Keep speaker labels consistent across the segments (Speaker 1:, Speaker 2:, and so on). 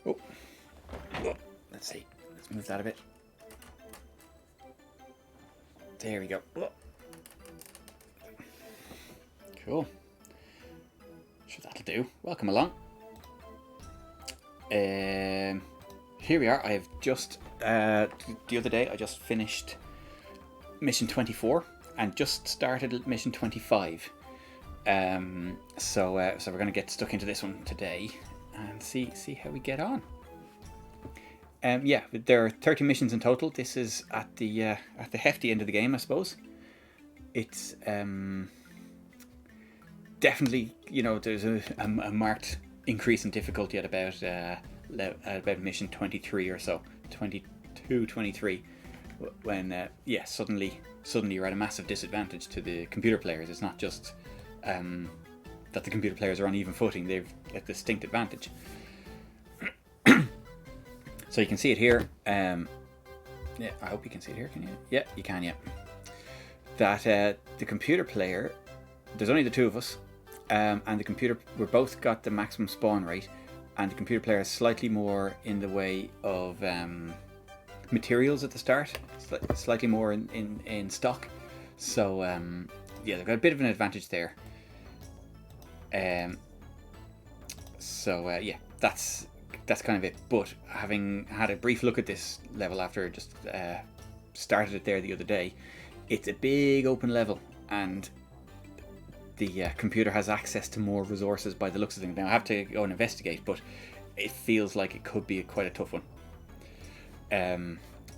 Speaker 1: Oh. Let's see. Let's move that a bit. There we go. Cool. Sure, that'll do. Welcome along. Here we are. I have just the other day I just finished mission 24 and just started mission 25. So we're going to get stuck into this one today and see how we get on. Yeah, there are 30 missions in total. This is at the hefty end of the game, I suppose. It's definitely, you know, there's a marked increase in difficulty at about mission 23 or so, 22, 23, when yeah, suddenly you're at a massive disadvantage to the computer players. It's not just that the computer players are on even footing; they've a distinct advantage. So you can see it here. Yeah, I hope you can see it here. Can you? Yeah, you can. Yeah. That the computer player, there's only the two of us, and the computer, we're both got the maximum spawn rate, and the computer player is slightly more in the way of materials at the start, slightly more in stock. So yeah, they've got a bit of an advantage there. So yeah, that's kind of it. But having had a brief look at this level after just started it there the other day, it's a big open level, and the computer has access to more resources by the looks of things. Now I have to go and investigate, but it feels like it could be quite a tough one.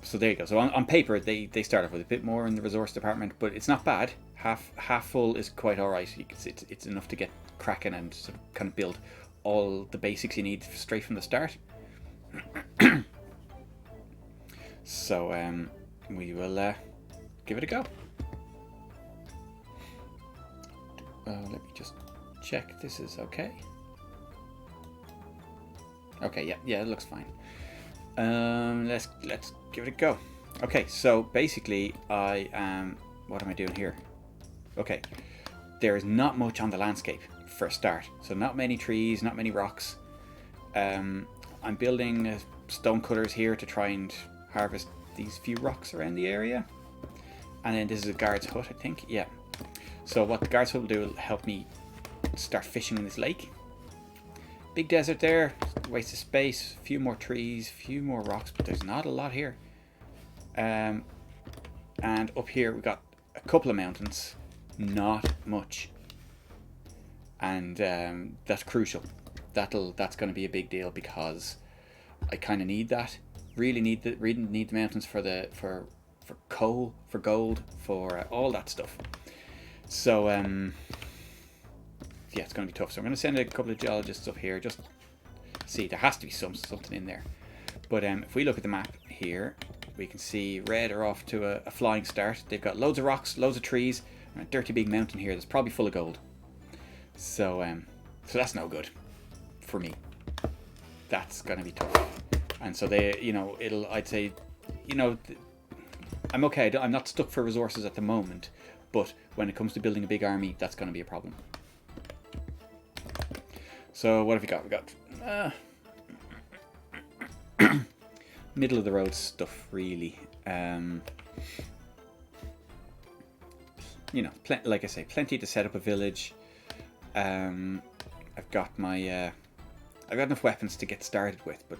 Speaker 1: So there you go. So on paper they start off with a bit more in the resource department, but it's not bad. Half full is quite alright. It's enough to get cracking and sort of kind of build all the basics you need straight from the start. So we will give it a go. Let me just check this is okay. Okay, yeah, it looks fine. Let's give it a go. Okay, so basically what am I doing here? Okay, there is not much on the landscape for a start, so not many trees, not many rocks. I'm building stone cutters here to try and harvest these few rocks around the area, and then this is a guard's hut, I think. Yeah, so what the guard's hut will do will help me start fishing in this lake. Big desert there, waste of space, a few more trees, a few more rocks, but there's not a lot here. And up here we've got a couple of mountains, not much. And that's crucial. That's going to be a big deal, because I kind of need that. Really need the mountains for coal, for gold, for all that stuff. So yeah, it's going to be tough. So I'm going to send a couple of geologists up here. Just see, there has to be something in there. But if we look at the map here, we can see Red are off to a flying start. They've got loads of rocks, loads of trees, and a dirty big mountain here that's probably full of gold. So so that's no good for me. That's going to be tough. And so they, you know, I'd say, you know, I'm okay. I'm not stuck for resources at the moment, but when it comes to building a big army, that's going to be a problem. So what have we got? We got middle of the road stuff, really. You know, like I say, plenty to set up a village. I've got enough weapons to get started with, but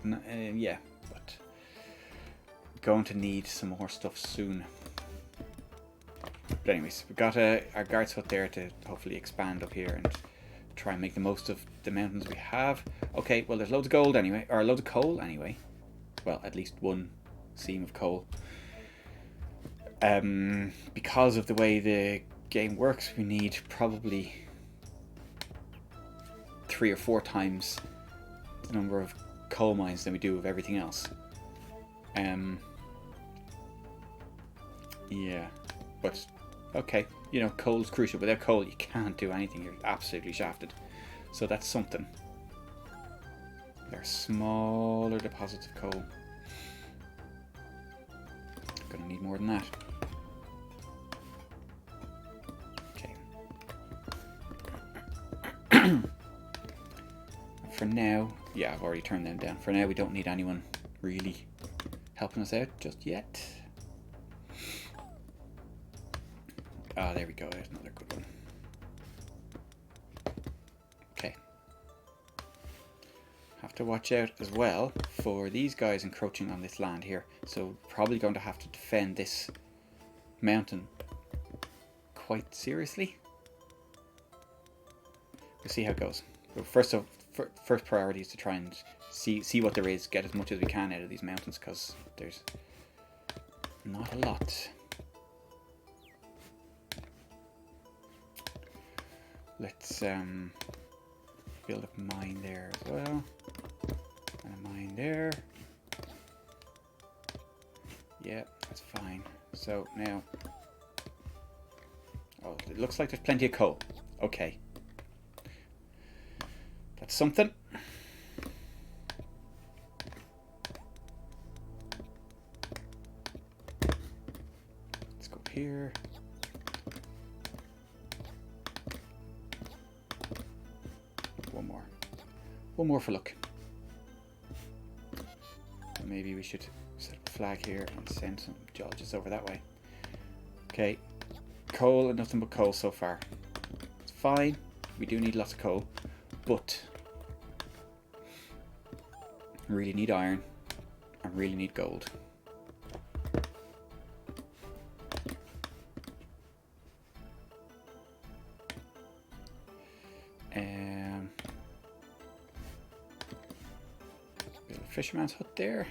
Speaker 1: yeah, but going to need some more stuff soon. But anyways, we've got our guard's hut there to hopefully expand up here and try and make the most of the mountains we have. Okay, well, there's loads of gold anyway, or loads of coal anyway. Well, at least one seam of coal. Because of the way the game works, we need probably 3 or 4 times the number of coal mines than we do of everything else. Yeah, but okay, you know, coal is crucial. Without coal, you can't do anything. You're absolutely shafted. So that's something. There are smaller deposits of coal. Gonna need more than that. Okay. For now, yeah, I've already turned them down. For now, we don't need anyone really helping us out just yet. Ah, there we go. There's another good one. Okay. Have to watch out as well for these guys encroaching on this land here. So probably going to have to defend this mountain quite seriously. We'll see how it goes. But first priority is to try and see what there is, get as much as we can out of these mountains, because there's not a lot. Let's build a mine there as well, and a mine there. Yeah, that's fine. So now, oh, it looks like there's plenty of coal. Okay, that's something. Let's go here. One more for luck. Maybe we should set up a flag here and send some geologists over that way. Okay, coal and nothing but coal so far. It's fine. We do need lots of coal, but really need iron and really need gold. Fisherman's hut there,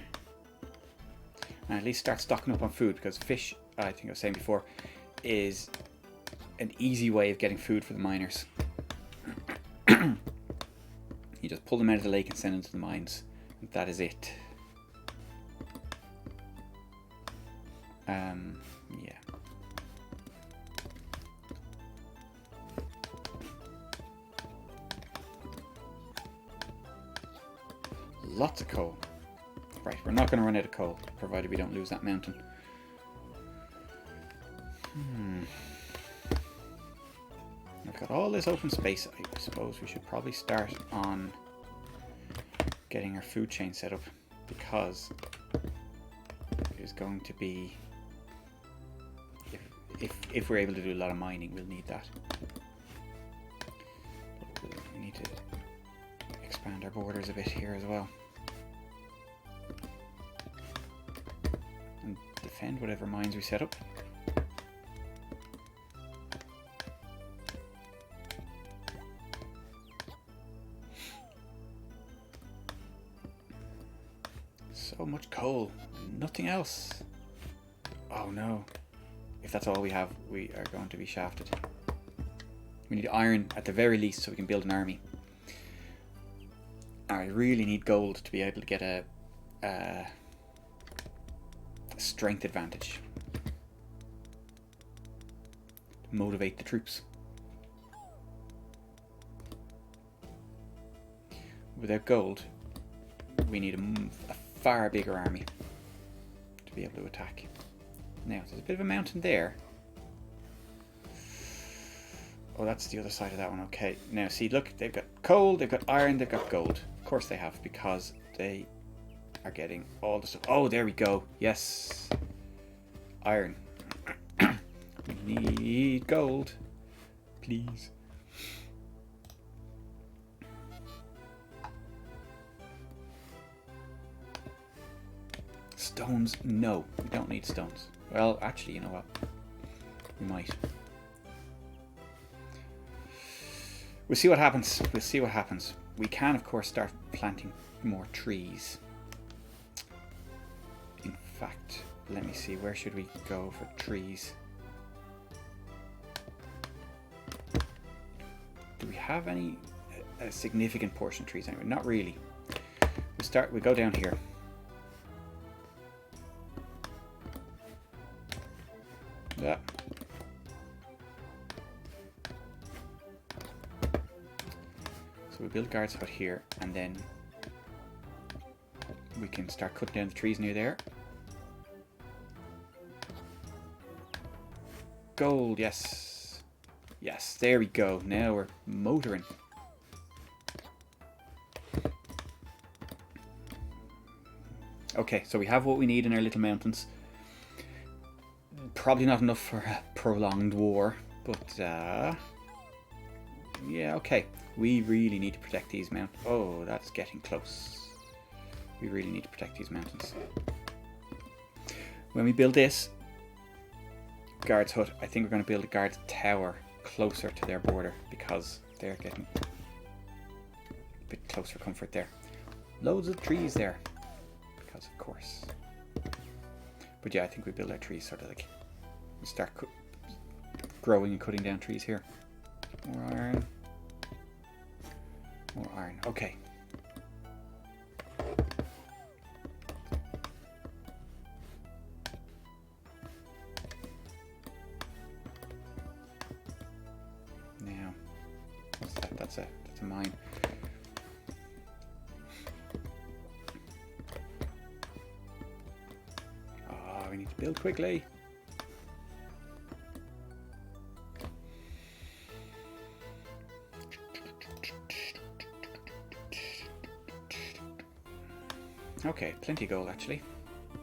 Speaker 1: and at least start stocking up on food, because fish, I think I was saying before, is an easy way of getting food for the miners. You just pull them out of the lake and send them to the mines, and that is it. Yeah. Lots of coal. Right, we're not going to run out of coal, provided we don't lose that mountain. I've got all this open space. I suppose we should probably start on getting our food chain set up, because there's going to be, if we're able to do a lot of mining, we'll need that. We need to expand our borders a bit here as well. Defend whatever mines we set up. So much coal, nothing else. Oh no. If that's all we have, we are going to be shafted. We need iron at the very least so we can build an army. I really need gold to be able to get a strength advantage. Motivate the troops. Without gold, we need a far bigger army to be able to attack. Now, there's a bit of a mountain there. Oh, that's the other side of that one. Okay, now see, look, they've got coal, they've got iron, they've got gold. Of course they have, because they are getting all the stuff. Oh, there we go. Yes. Iron. We need gold. Please. Stones? No, we don't need stones. Well, actually, you know what? We might. We'll see what happens. We'll see what happens. We can, of course, start planting more trees. In fact, let me see. Where should we go for trees? Do we have any a significant portion of trees anyway? Not really. We go down here. Yeah. So we build a guard's hut here, and then we can start cutting down the trees near there. Gold, yes. Yes, there we go. Now we're motoring. Okay, so we have what we need in our little mountains. Probably not enough for a prolonged war, but yeah, okay. We really need to protect these mountains. Oh, that's getting close. We really need to protect these mountains. When we build this guard's hut, I think we're going to build a guard's tower closer to their border because they're getting a bit close for comfort there. Loads of trees there, because of course. But yeah, I think we build our trees sort of like we start growing and cutting down trees here. More iron. More iron. Okay. Now, what's that? That's a mine. Oh, we need to build quickly. Okay, plenty of gold actually,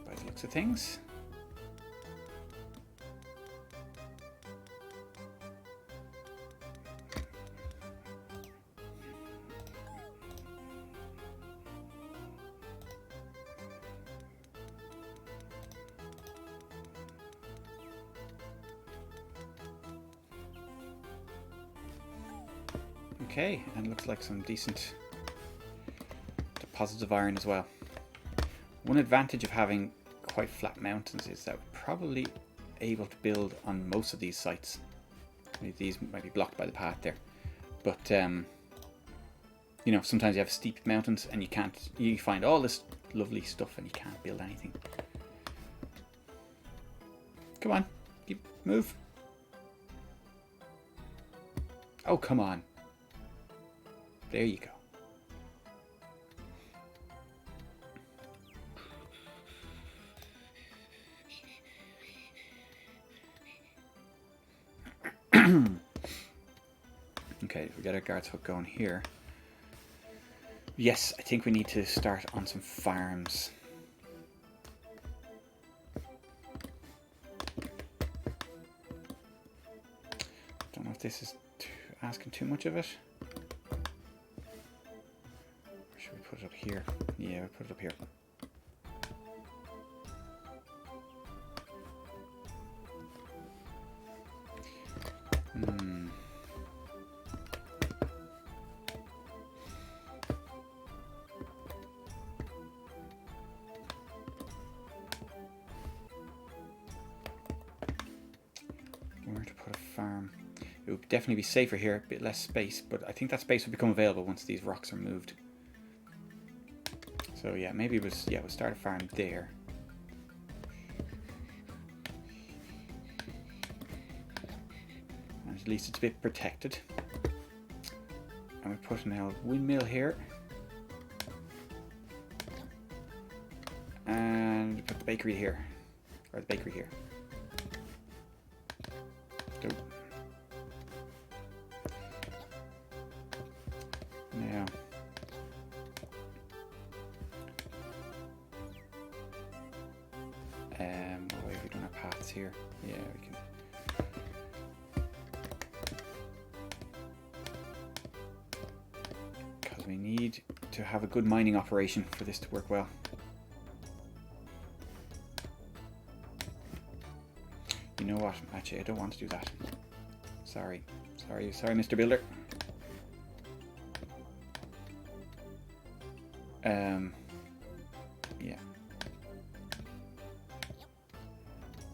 Speaker 1: by the looks of things. Okay, and it looks like some decent deposits of iron as well. One advantage of having quite flat mountains is that we're probably able to build on most of these sites. These might be blocked by the path there, but you know, sometimes you have steep mountains and you find all this lovely stuff and you can't build anything. Come on, move. Oh, come on. There you go. Okay, we got our guards hook going here. Yes, I think we need to start on some farms. Don't know if this is asking too much of it. Or should we put it up here? Yeah, we'll put it up here. Where to put a farm? It would definitely be safer here, a bit less space, but I think that space will become available once these rocks are moved. So yeah, maybe we'll start a farm there. And at least it's a bit protected. And we put now a windmill here. And put the bakery here. Or the bakery here. Go. Now. What way have we done our paths here? Yeah, we can. Because we need to have a good mining operation for this to work well. You know what? Actually, I don't want to do that. Sorry, Mr. Builder. Yeah.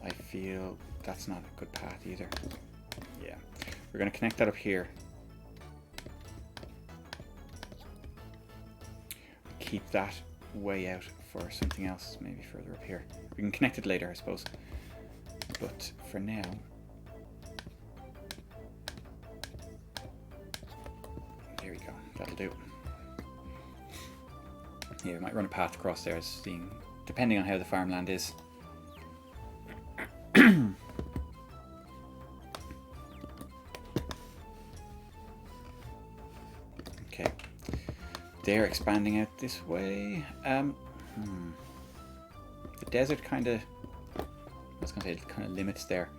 Speaker 1: I feel that's not a good path either. Yeah. We're going to connect that up here. Keep that way out for something else, maybe further up here. We can connect it later, I suppose. But for now, there we go. That'll do. Yeah, we might run a path across there, seeing, depending on how the farmland is. Okay, they're expanding out this way. desert kind of, I was going to say, kind of limits their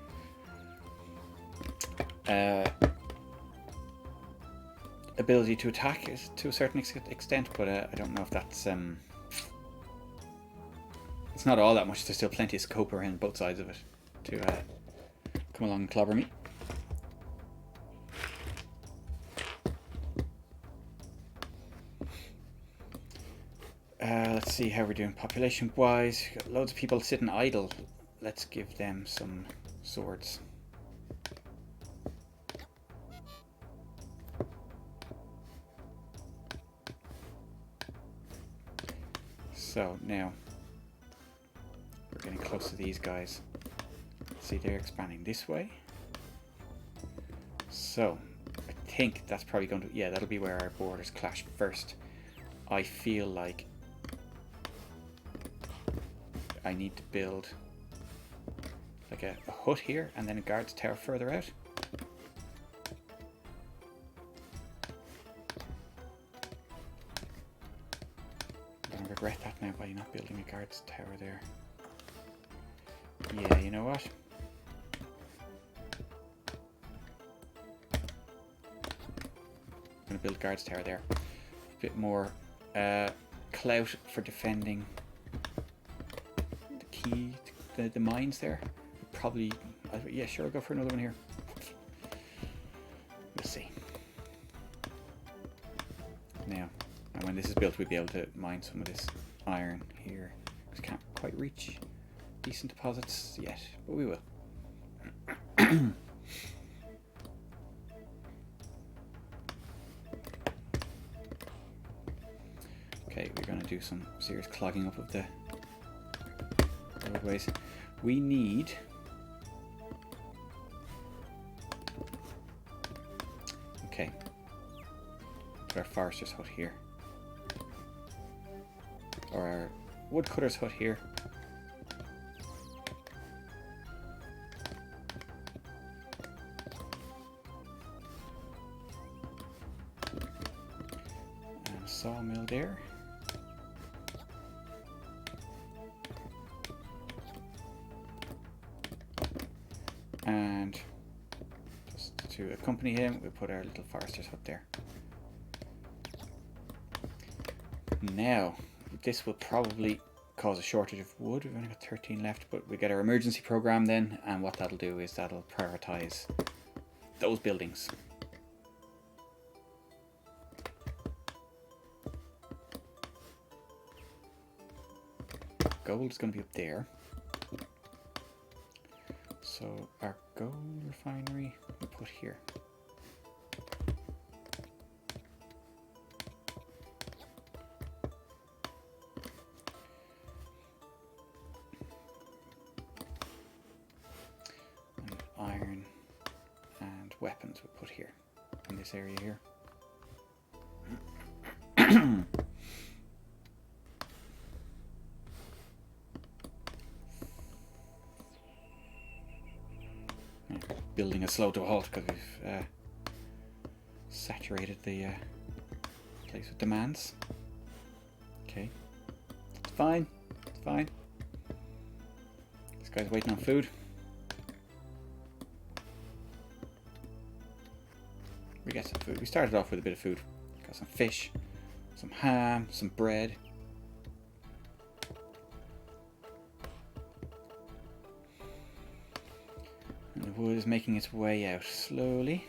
Speaker 1: ability to attack is to a certain extent, but I don't know if that's it's not all that much. There's still plenty of scope around both sides of it to come along and clobber me. Let's see how we're doing population wise. Got loads of people sitting idle. Let's give them some swords. So now we're getting close to these guys. See, they're expanding this way. So I think that's probably going to, yeah, that'll be where our borders clash first. I feel like I need to build like a hut here and then a guard's tower further out. I'm gonna regret that now by not building a guard's tower there. Yeah, you know what? I'm gonna build a guard's tower there. A bit more clout for defending the key, the mines there. Probably, yeah, sure, I'll go for another one here. We'll see. Now, and when this is built, we'll be able to mine some of this iron here. Just can't quite reach decent deposits yet, but we will. Okay, we're going to do some serious clogging up of the roadways. We need okay, put our forester's hut here, or our woodcutter's hut here. And a sawmill there. And just to accompany him, we put our little forester's hut there. Now, this will probably cause a shortage of wood. We've only got 13 left, but we get our emergency program then, and what that'll do is that'll prioritize those buildings. Gold is going to be up there. So our gold refinery we put here. And iron and weapons we put here in this area here. Building a slow to a halt because we've saturated the place with demands. Okay, it's fine, it's fine. This guy's waiting on food. We got some food. We started off with a bit of food. Got some fish, some ham, some bread. And the wood is making its way out slowly.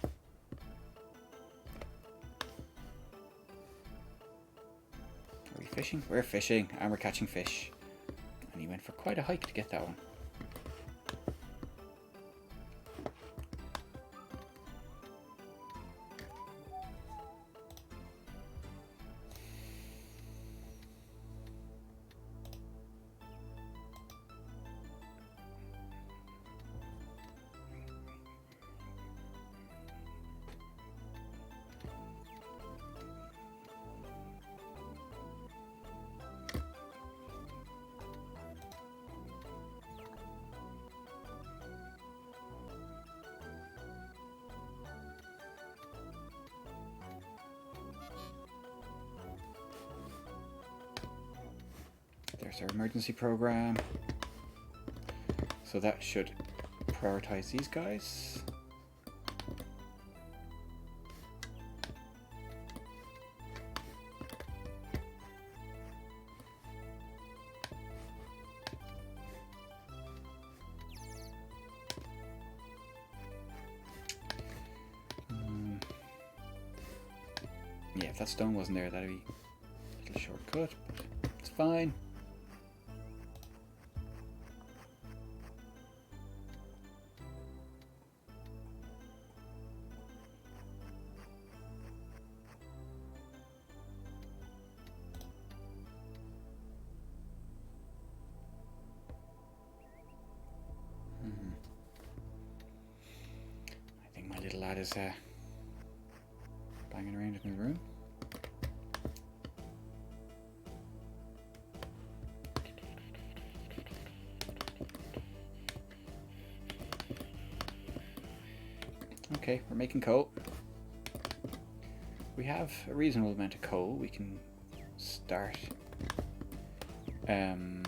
Speaker 1: Are we fishing? We're fishing and we're catching fish. And he went for quite a hike to get that one. There's our emergency program. So that should prioritize these guys. Yeah, if that stone wasn't there, that'd be a little shortcut, but it's fine. I think my little lad is banging around in his room. Okay, we're making coal. We have a reasonable amount of coal. We can start. We've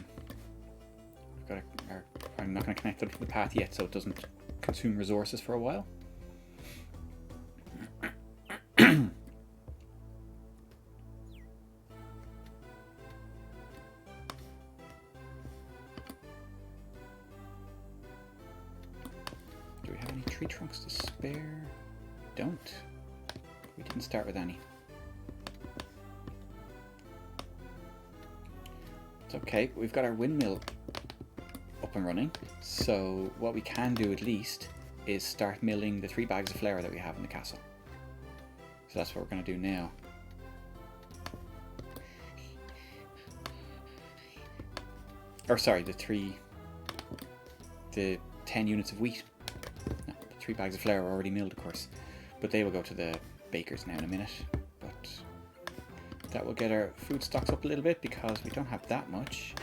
Speaker 1: got I'm not going to connect it to the path yet, so it doesn't consume resources for a while. Do we have any tree trunks to spare? Don't. We didn't start with any. It's okay, we've got our windmill up and running, so what we can do at least is start milling the 3 bags of flour that we have in the castle. So that's what we're going to do now. Or sorry, the 10 units of wheat. No, the 3 bags of flour are already milled, of course, but they will go to the bakers now in a minute. But that will get our food stocks up a little bit because we don't have that much.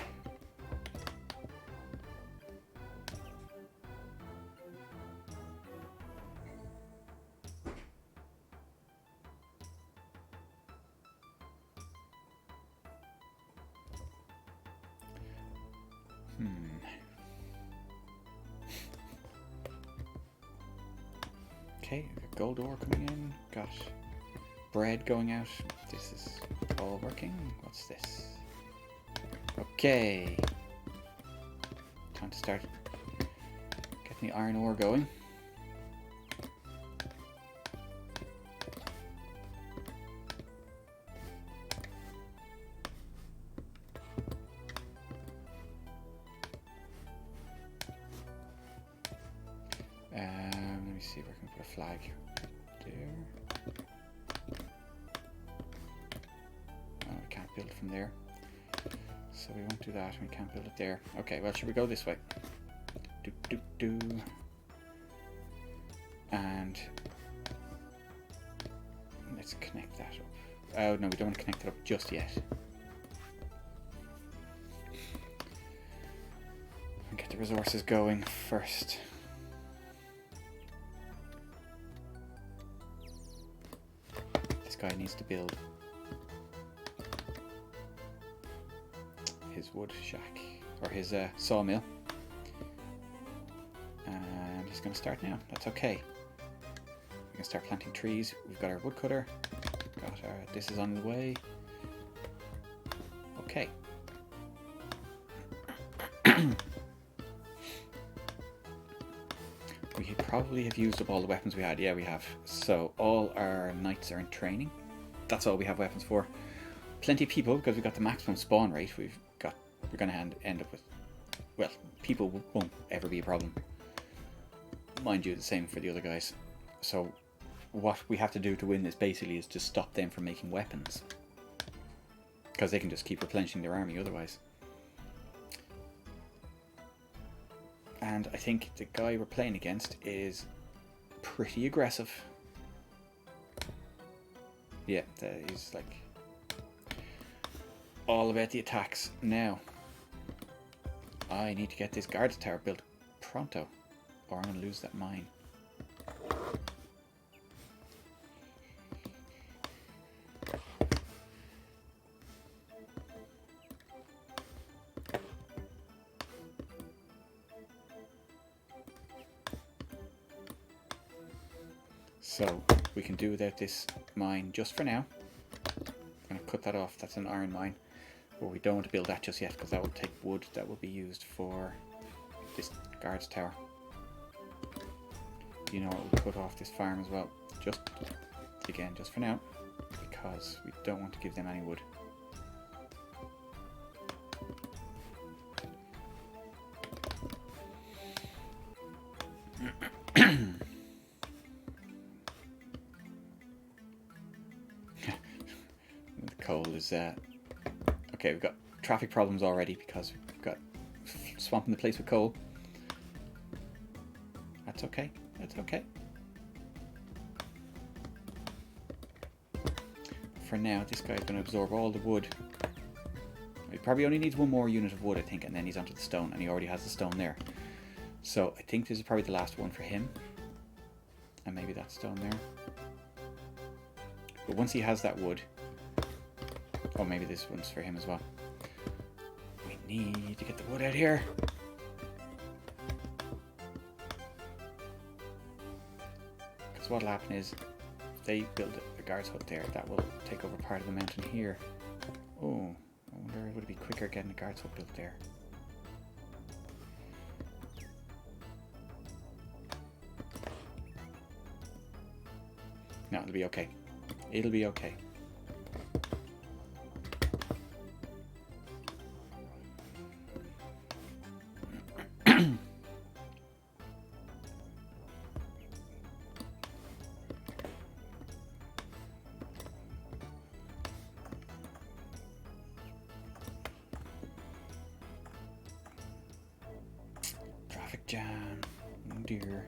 Speaker 1: Okay, got gold ore coming in, got bread going out. This is all working. What's this? Okay. Time to start getting the iron ore going. Let me see if I can put a flag there. Oh, we can't build from there. So we won't do that, we can't build it there. Okay, well, should we go this way? Do. And let's connect that up. Oh, no, we don't want to connect it up just yet. Get the resources going first. This guy needs to build his wood shack, or his sawmill. And he's going to start now. That's okay. We can start planting trees. We've got our woodcutter. Got our. This is on the way. Okay. We probably have used up all the weapons we had. Yeah, we have. So all our knights are in training. That's all we have weapons for. Plenty of people, because we've got the maximum spawn rate. We're going to end up with. Well, people won't ever be a problem. Mind you, the same for the other guys. So what we have to do to win this basically is to stop them from making weapons, because they can just keep replenishing their army otherwise. And I think the guy we're playing against is pretty aggressive. Yeah, he's like all about the attacks. Now, I need to get this guard tower built pronto, or I'm going to lose that mine. So we can do without this mine just for now. I'm going to cut that off. That's an iron mine. But we don't want to build that just yet because that will take wood that will be used for this guard's tower. You know what, we'll cut off this farm as well. Just, again, just for now. Because we don't want to give them any wood. The coal is okay, we've got traffic problems already because we've got swamping the place with coal. That's okay. That's okay. For now, this guy's going to absorb all the wood. He probably only needs one more unit of wood, I think, and then he's onto the stone, and he already has the stone there. So I think this is probably the last one for him. And maybe that stone there. But once he has that wood... Oh, maybe this one's for him as well. We need to get the wood out here. Because what'll happen is, if they build a guard's hut there, that will take over part of the mountain here. Oh, I wonder would it be quicker getting a guard's hut built there? No, it'll be okay. It'll be okay. Traffic jam. Oh dear.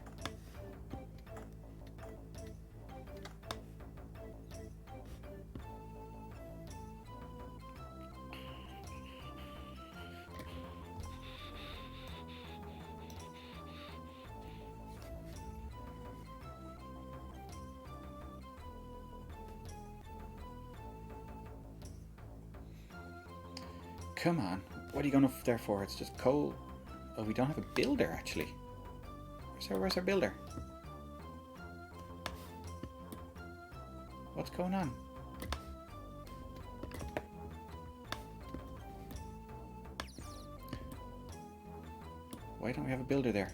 Speaker 1: Come on, what are you going up there for? It's just coal. Oh, we don't have a builder actually. Where's our builder? What's going on? Why don't we have a builder there?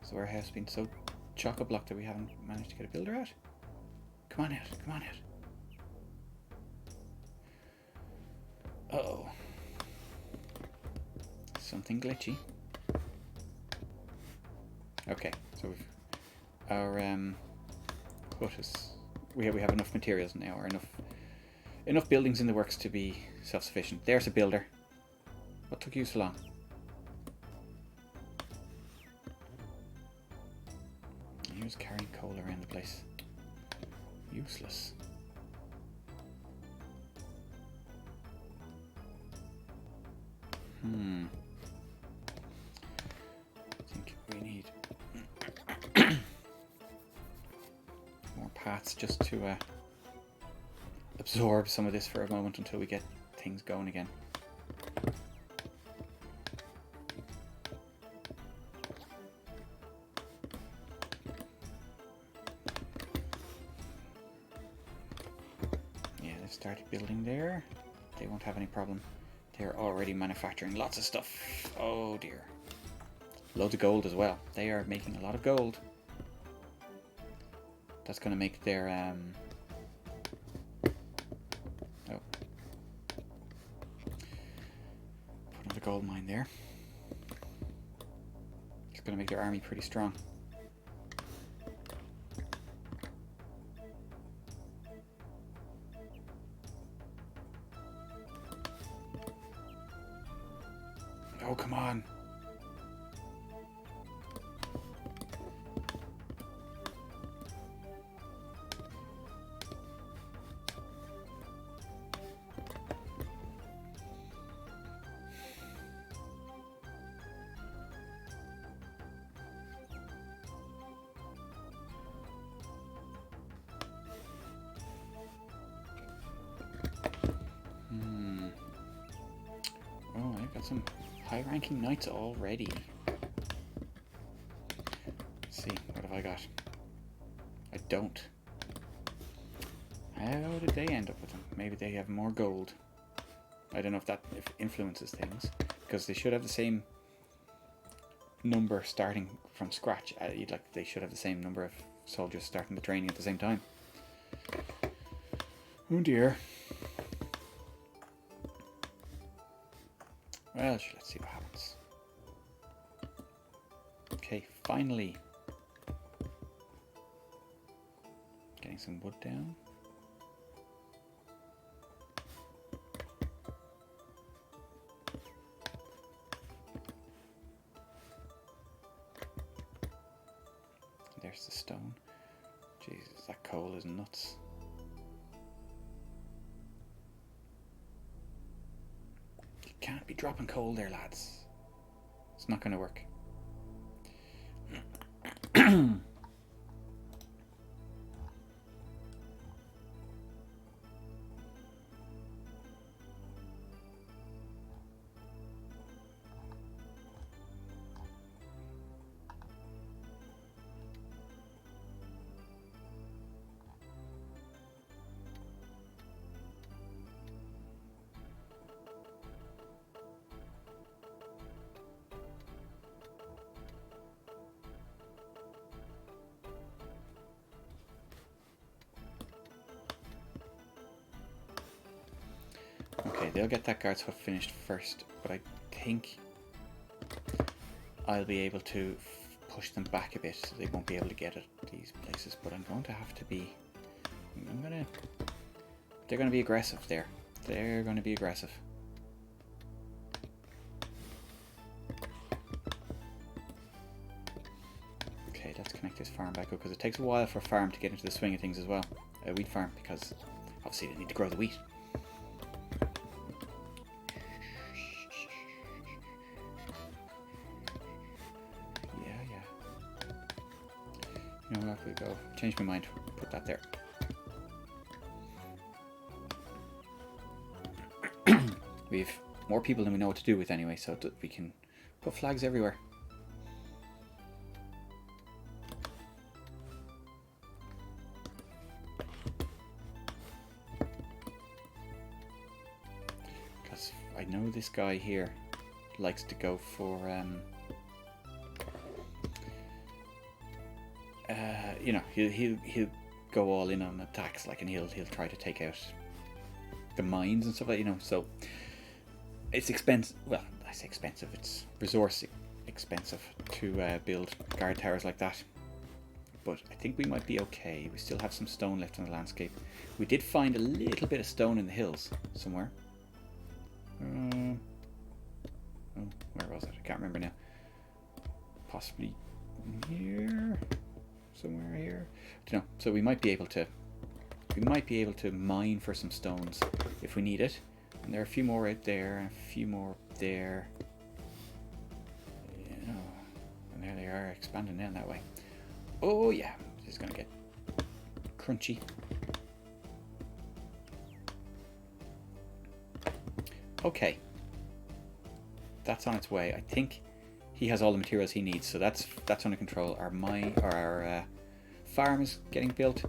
Speaker 1: So our house has been so chock-a-block that we haven't managed to get a builder out? Come on out, come on out. Uh-oh. Something glitchy. Okay, so we've our hut is we have enough materials now, or enough buildings in the works to be self-sufficient. There's a builder. What took you so long? He was carrying coal around the place. Useless. I think we need more paths just to absorb some of this for a moment until we get things going again. Yeah, they've started building there. They won't have any problem. They're already manufacturing lots of stuff. Oh dear. Loads of gold as well. They are making a lot of gold. That's going to make their... Oh. Put another gold mine there. It's going to make their army pretty strong. Oh, come on. Oh, I've got some high-ranking knights already. I got? I don't. How did they end up with them? Maybe they have more gold. I don't know if that influences things, because they should have the same number starting from scratch. Like they should have the same number of soldiers starting the training at the same time. Oh dear. Well, let's see what happens. Okay, finally getting some wood down. There's the stone. Jesus, that coal is nuts. You can't be dropping coal there, lads. It's not going to work. Okay, they'll get that guard's hut finished first, but I think I'll be able to push them back a bit so they won't be able to get at these places, but I'm going to have to be... They're going to be aggressive there. They're going to be aggressive. Okay, let's connect this farm back up, because it takes a while for a farm to get into the swing of things as well. A wheat farm, because obviously they need to grow the wheat. You know, off we go. Change my mind. Put that there. We've more people than we know what to do with anyway, so we can put flags everywhere. Because I know this guy here likes to go for you know, he'll go all in on attacks, like, and he'll try to take out the mines and stuff like, you know. So it's expensive. Well, I say expensive. It's resource expensive to build guard towers like that. But I think we might be okay. We still have some stone left on the landscape. We did find a little bit of stone in the hills somewhere. Oh, where was it? I can't remember now. Possibly here. Somewhere here. I don't know. So we might be able to mine for some stones if we need it. And there are a few more out there and a few more up there. You know, and there they are, expanding down that way. Oh yeah, this is gonna get crunchy. Okay. That's on its way. I think he has all the materials he needs, so that's under control. Our farm is getting built.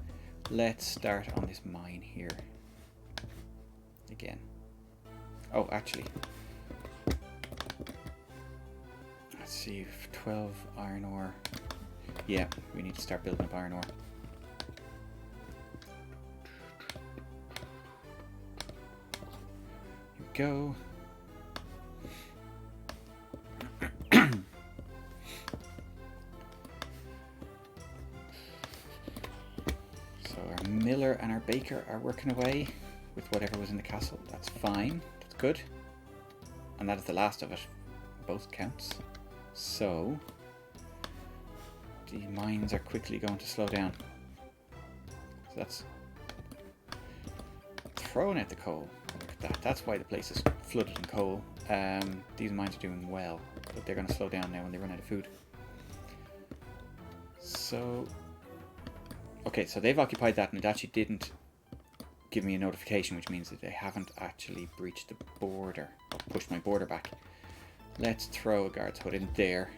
Speaker 1: Let's start on this mine here again. Oh, actually, let's see, 12 iron ore. Yeah, we need to start building up iron ore. Here we go. Miller and our baker are working away with whatever was in the castle. That's fine. That's good. And that is the last of it. Both counts. So the mines are quickly going to slow down. So that's throwing out the coal. Look at that. That's why the place is flooded in coal. These mines are doing well, but they're going to slow down now when they run out of food. So okay, so they've occupied that, and it actually didn't give me a notification, which means that they haven't actually breached the border, or pushed my border back. Let's throw a guard's hut in there.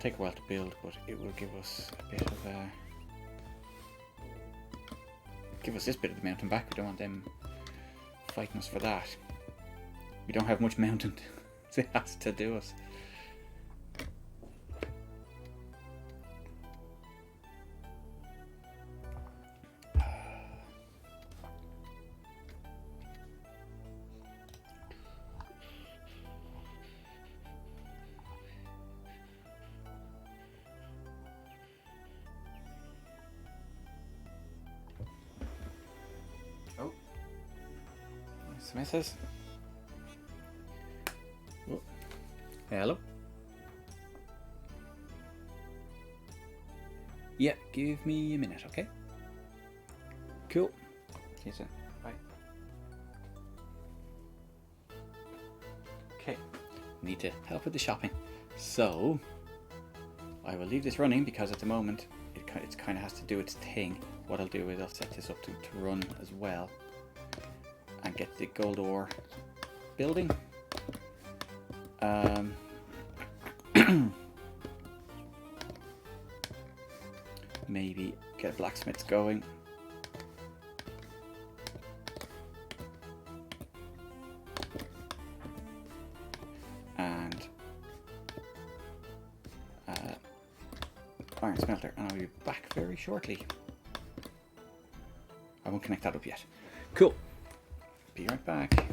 Speaker 1: take a while to build, but it will give us a bit of give us this bit of the mountain back. We don't want them fighting us for that. We don't have much mountain to has to do us. Oh, misses. Oh. Hello. Yeah, give me a minute, okay? Cool. See you soon. Bye. Okay, need to help with the shopping. So, I will leave this running because at the moment it kind of has to do its thing. What I'll do is I'll set this up to run as well and get the gold ore building. Maybe get blacksmiths going. And iron smelter, and I'll be back very shortly. I won't connect that up yet. Cool. Be right back.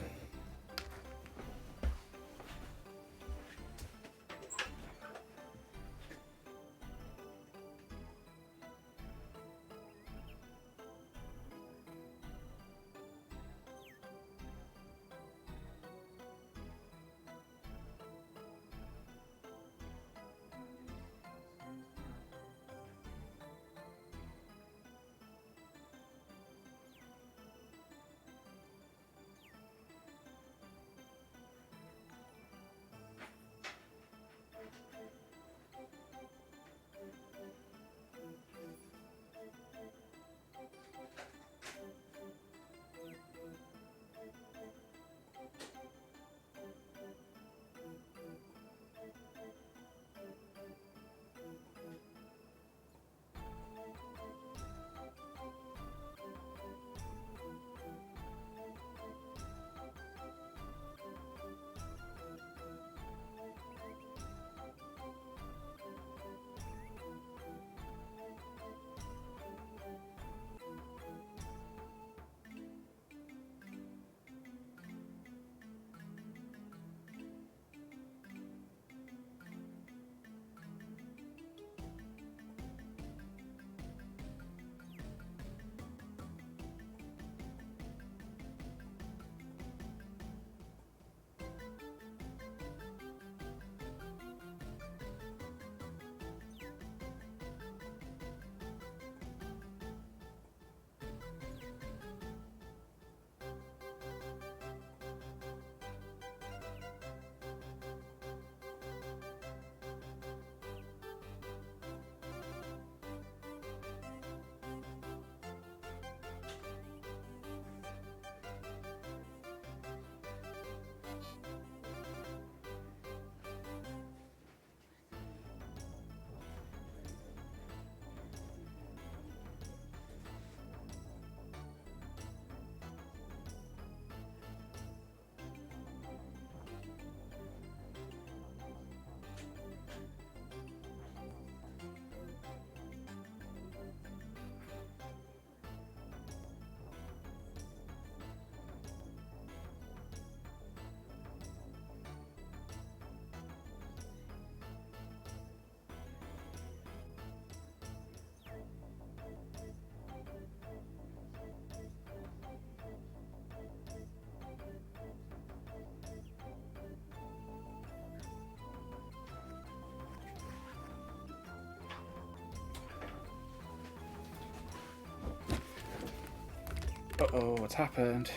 Speaker 1: Uh-oh, what's happened?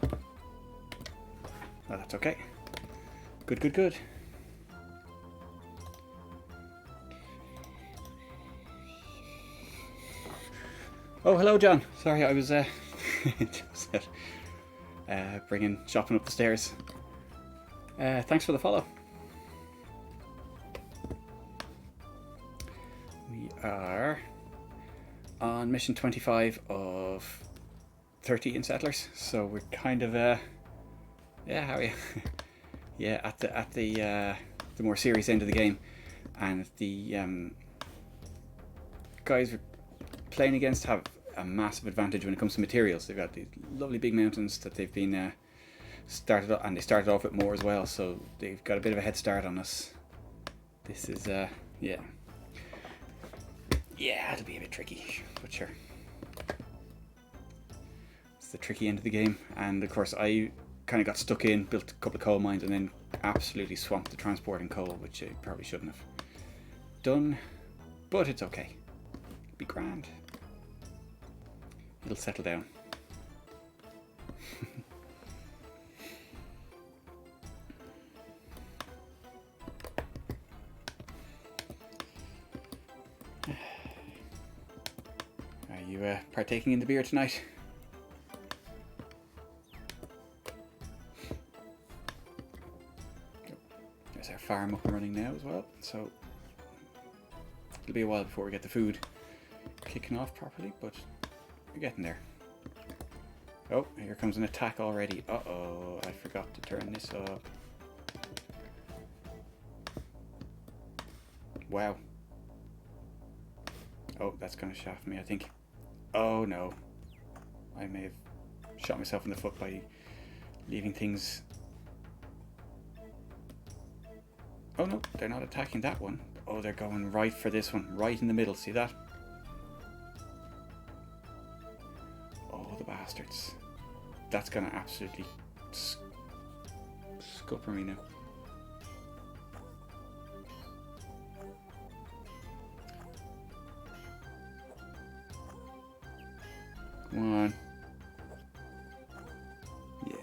Speaker 1: Oh, that's okay. Good, good, good. Oh, hello, John. Sorry, I was just shopping up the stairs. Thanks for the follow. We are on mission 25 of 30 settlers, so we're kind of yeah, how are you? Yeah, at the more serious end of the game, and the guys we're playing against have a massive advantage when it comes to materials. They've got these lovely big mountains that they've been started up, and they started off with more as well, so they've got a bit of a head start on us. This is yeah, it'll be a bit tricky, but sure. It's the tricky end of the game, and of course I kind of got stuck in, built a couple of coal mines, and then absolutely swamped the transporting coal, which I probably shouldn't have done, but it's okay. It'll be grand. It'll settle down. Are you partaking in the beer tonight? There's our farm up and running now as well, so it'll be a while before we get the food kicking off properly, but we're getting there. Oh, here comes an attack already. Uh-oh, I forgot to turn this up. Wow. Oh, that's gonna shaft me, I think. Oh no. I may have shot myself in the foot by leaving things. Oh no, they're not attacking that one. Oh, they're going right for this one, right in the middle. See that? Oh, the bastards. That's gonna absolutely scupper me now. Come on. Yeah.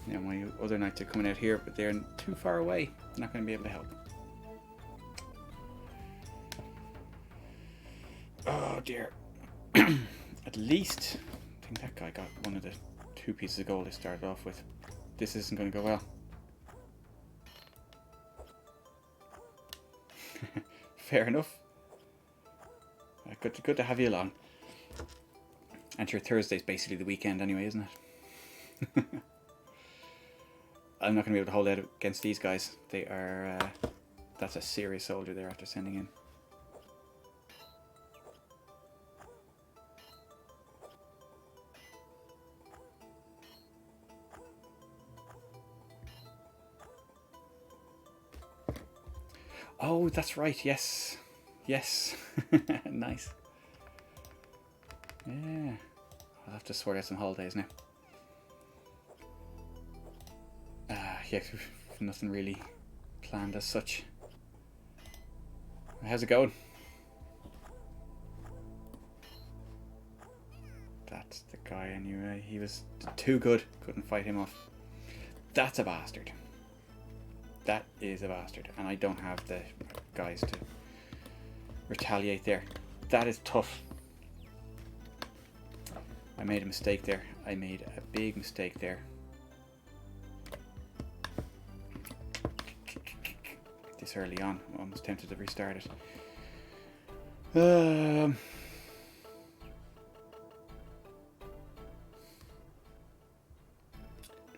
Speaker 1: Yeah, my other knights are coming out here, but they're too far away. Not going to be able to help. Oh dear. At least, I think that guy got one of the 2 pieces of gold I started off with. This isn't going to go well. Fair enough. Good to have you along. And your Thursday's basically the weekend anyway, isn't it? I'm not going to be able to hold out against these guys. They are... that's a serious soldier they're after sending in. Oh, that's right. Yes. Yes. Nice. Yeah. I'll have to sort out some holidays now. Yeah, nothing really planned as such. How's it going? That's the guy anyway. He was too good. Couldn't fight him off. That's a bastard. That is a bastard. And I don't have the guys to retaliate there. That is tough. I made a mistake there. I made a big mistake there. This early on. I'm almost tempted to restart it. Do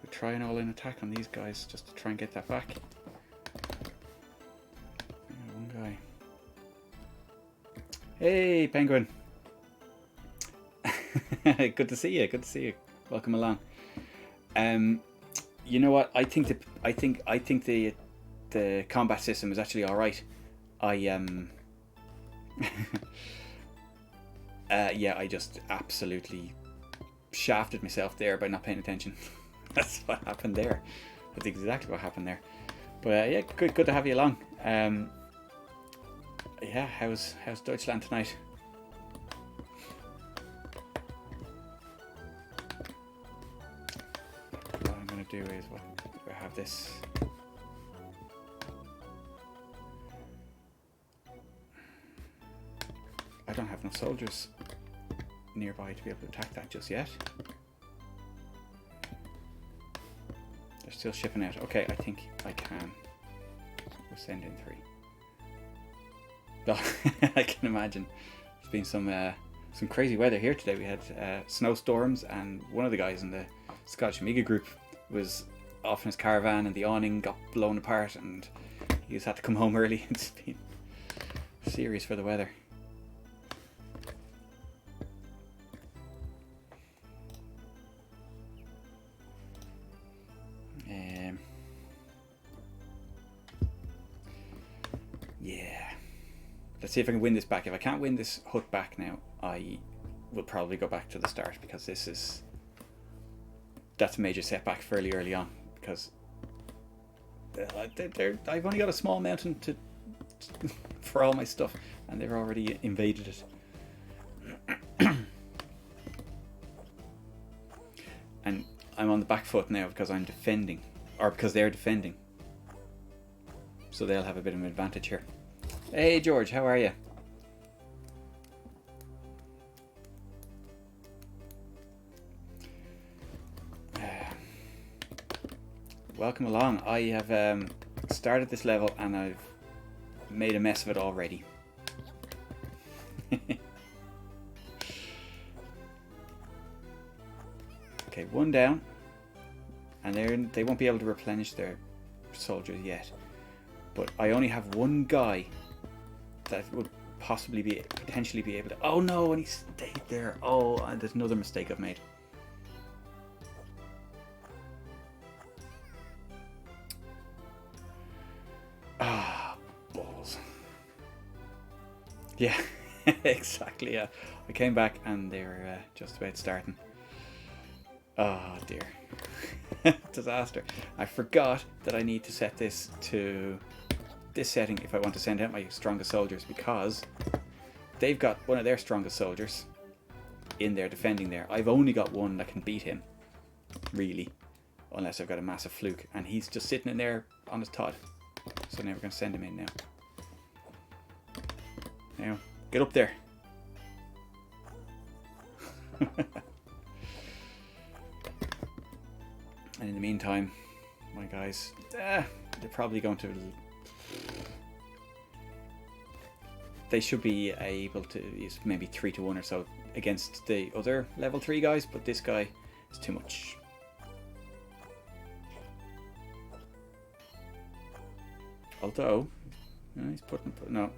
Speaker 1: we try an all-in attack on these guys just to try and get that back? One guy. Hey, Penguin. Good to see you. Good to see you. Welcome along. You know what? I think the combat system is actually all right. Yeah, I just absolutely shafted myself there by not paying attention. That's what happened there. That's exactly what happened there. But yeah, good to have you along. Yeah, how's Deutschland tonight? What I'm gonna do is I have this. I don't have enough soldiers nearby to be able to attack that just yet. They're still shipping out. Okay, I think I can We're sending 3. Oh, I can imagine. There's been some crazy weather here today. We had snowstorms, and one of the guys in the Scottish Amiga group was off in his caravan and the awning got blown apart and he just had to come home early. It's been serious for the weather. Yeah. Let's see if I can win this back. If I can't win this hut back now, I will probably go back to the start, because that's a major setback fairly early on, because I've only got a small mountain for all my stuff, and they've already invaded it. And I'm on the back foot now because I'm defending, or because they're defending, so they'll have a bit of an advantage here. Hey George, how are you? Welcome along. I have started this level and I've made a mess of it already. Okay, 1 down, and they won't be able to replenish their soldiers yet. But I only have 1 guy that would potentially be able to. Oh no, and he stayed there. Oh, and there's another mistake I've made. Ah, balls. Yeah, exactly. Yeah, I came back and they were just about starting. Oh dear. Disaster. I forgot that I need to set this to this setting if I want to send out my strongest soldiers, because they've got one of their strongest soldiers in there defending there. I've only got one that can beat him, really, unless I've got a massive fluke, and he's just sitting in there on his Todd. So now we're going to send him in now. Now, get up there. And in the meantime, my guys, they're probably going to... They should be able to use maybe 3-1 or so against the other level 3 guys, but this guy is too much. Although, he's putting... No.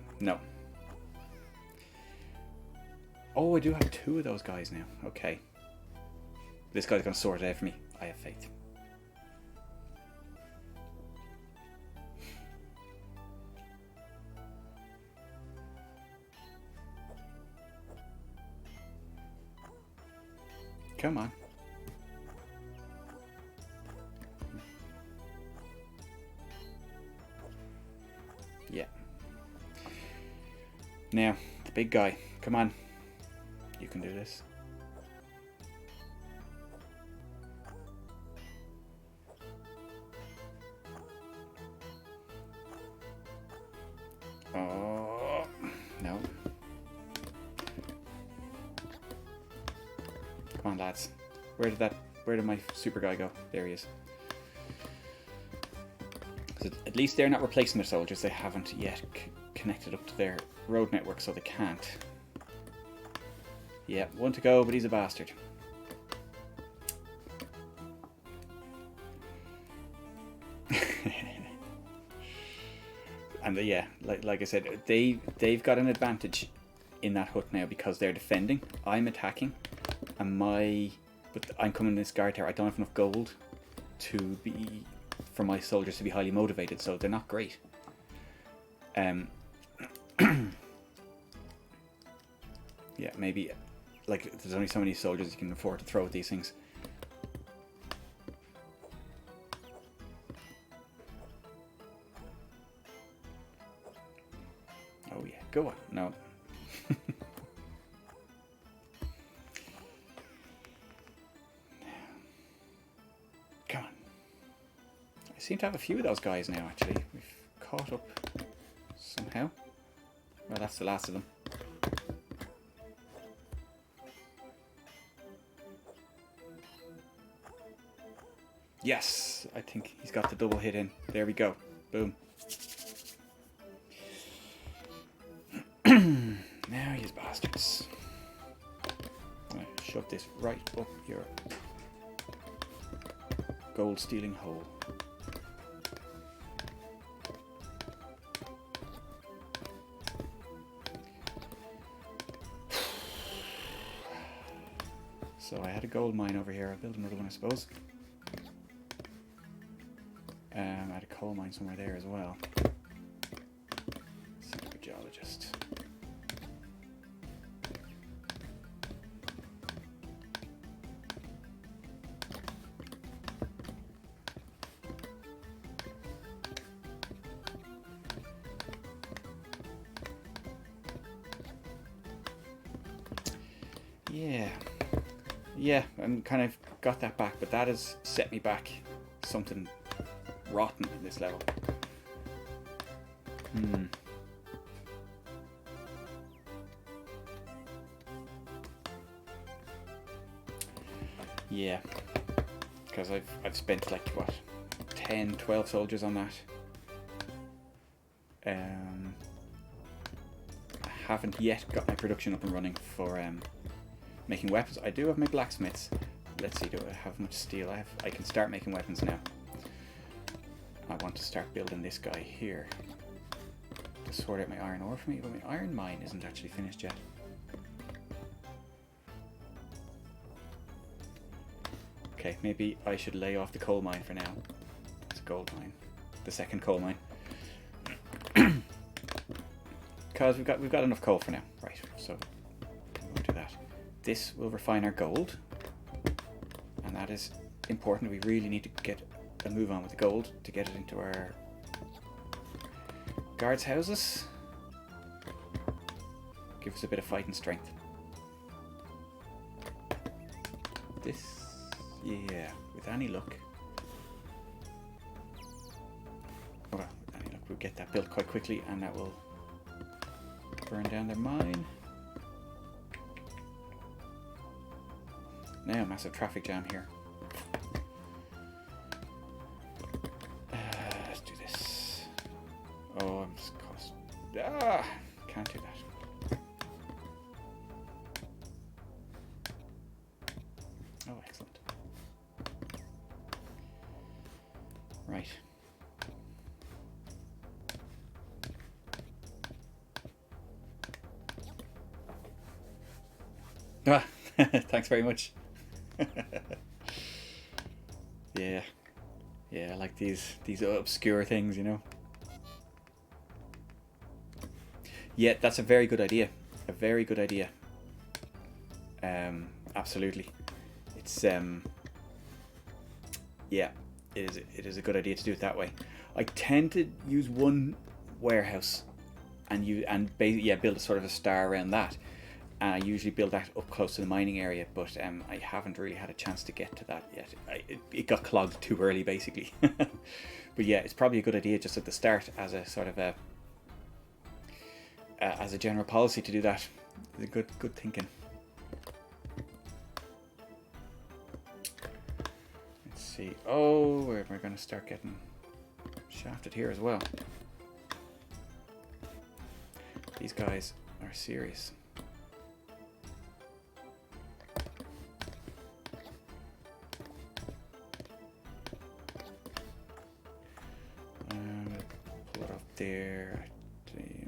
Speaker 1: Oh, I do have 2 of those guys now. Okay. This guy's going to sort it out for me. I have faith. Come on. Yeah. Now, the big guy. Come on. You can do this. Oh, no. Come on, lads. Where did my super guy go? There he is. So at least they're not replacing their soldiers. They haven't yet connected up to their road network, so they can't. Yeah, 1 to go, but he's a bastard. And yeah, like I said, they've got an advantage in that hut now because they're defending. I'm attacking, and but I'm coming in this guard tower. I don't have enough gold for my soldiers to be highly motivated, so they're not great. Yeah, maybe like there's only so many soldiers you can afford to throw at these things. Oh yeah, go on. No. Come on. I seem to have a few of those guys now, actually. We've caught up somehow. Well, that's the last of them. Yes, I think he's got the double hit in. There we go. Boom. shove this right up your gold stealing hole. So I had a gold mine over here. I'll build another one, I suppose. I had a coal mine somewhere there as well. Set up a geologist. Yeah, I'm kind of got that back, but that has set me back something rotten in this level. Yeah, because I've spent like what, 10, 12 soldiers on that. I haven't yet got my production up and running for making weapons. I do have my blacksmiths. Let's see, do I have much steel? I can start making weapons now. I want to start building this guy here to sort out my iron ore for me, but my iron mine isn't actually finished yet. Okay, maybe I should lay off the coal mine for now. It's a gold mine, the second coal mine, because we've got enough coal for now. Right, so we'll do that. This will refine our gold, and that is important. We really need to get a move on with the gold to get it into our guards' houses. Give us a bit of fighting strength. This, yeah, with any luck. Well, with any luck, we'll get that built quite quickly, and that will burn down their mine. Now, massive traffic jam here. Let's do this. Oh, I'm just cost. Can't do that. Oh, excellent. Right. Thanks very much. Yeah, I like these obscure things, you know. Yeah, that's a very good idea. A very good idea. Absolutely. It's yeah, it is a good idea to do it that way. I tend to use one warehouse and build a sort of a star around that. And I usually build that up close to the mining area, but I haven't really had a chance to get to that yet. It got clogged too early, basically. But yeah, it's probably a good idea just at the start as a sort of as a general policy to do that. It's a good thinking. Let's see. Oh, we're going to start getting shafted here as well. These guys are serious. Pull it up there.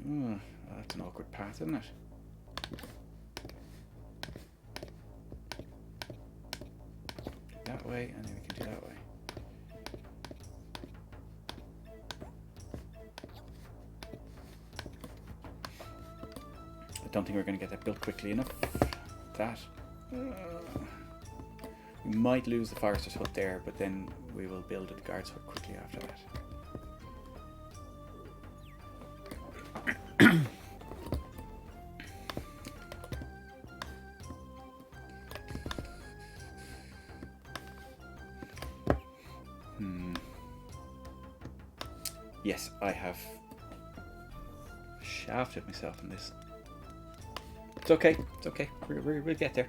Speaker 1: Oh, that's an awkward path, isn't it? That way, and then we can do that way. I don't think we're going to get that built quickly enough. That. We might lose the forester's hut there, but then we will build the guard's hut quickly after that. Yes, I have shafted myself in this. It's okay. It's okay. We'll get there.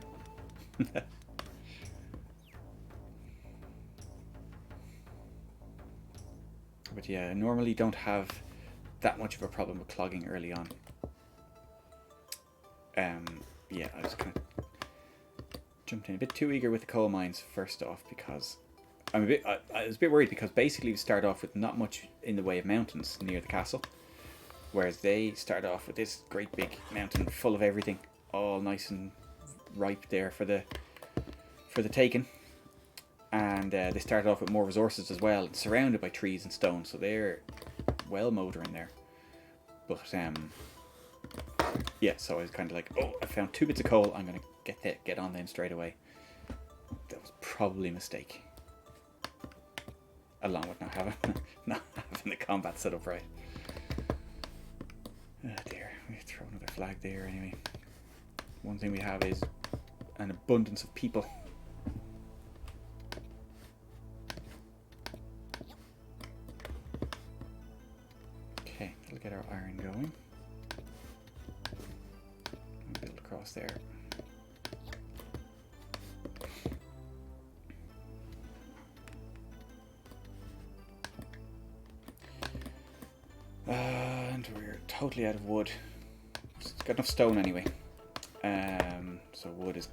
Speaker 1: But yeah, I normally don't have that much of a problem with clogging early on. Yeah, I was kind of jumped in a bit too eager with the coal mines first off, because I was a bit worried, because basically we start off with not much in the way of mountains near the castle, whereas they start off with this great big mountain full of everything, all nice and ripe there for the taking. And they started off with more resources as well, surrounded by trees and stone, so they're well motoring there. But yeah, so I was kind of like, oh, I found 2 bits of coal, I'm gonna get on them straight away. That was probably a mistake, along with not having the combat set up right. Oh dear, we throw another flag there anyway. One thing we have is an abundance of people. Okay, we'll get our iron going. Build across there. And we're totally out of wood. It's got enough stone anyway. So wood is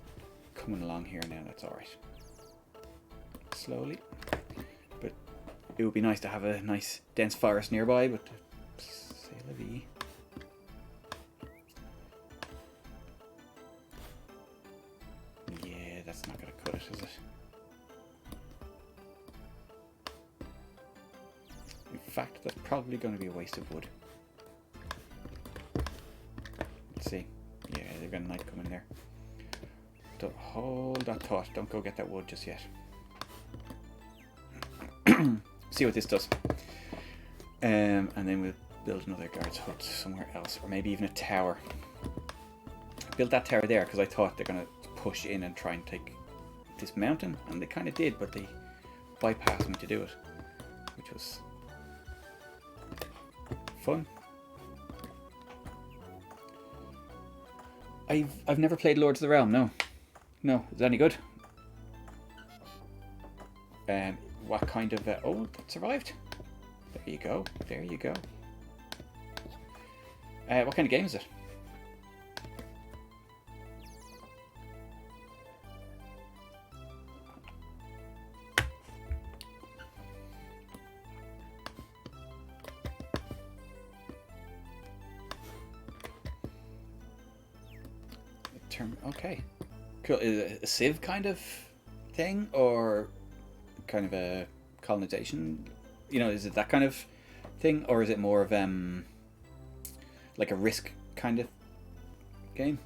Speaker 1: coming along here now, that's alright. Slowly. But it would be nice to have a nice dense forest nearby, but c'est la vie. Yeah, that's not going to cut it, is it? In fact, that's probably going to be a waste of wood. Let's see. Yeah, they've got a night coming there. Don't hold that thought. Don't go get that wood just yet. See what this does. And then we'll build another guard's hut somewhere else, or maybe even a tower. I built that tower there because I thought they're going to push in and try and take this mountain, and they kind of did, but they bypassed me to do it, which was fun. I've never played Lords of the Realm. No, is that any good? What kind of oh, that survived. There you go. What kind of game is it? Okay, cool. Is it a Civ kind of thing, or kind of a colonization? You know, is it that kind of thing, or is it more of like a Risk kind of game?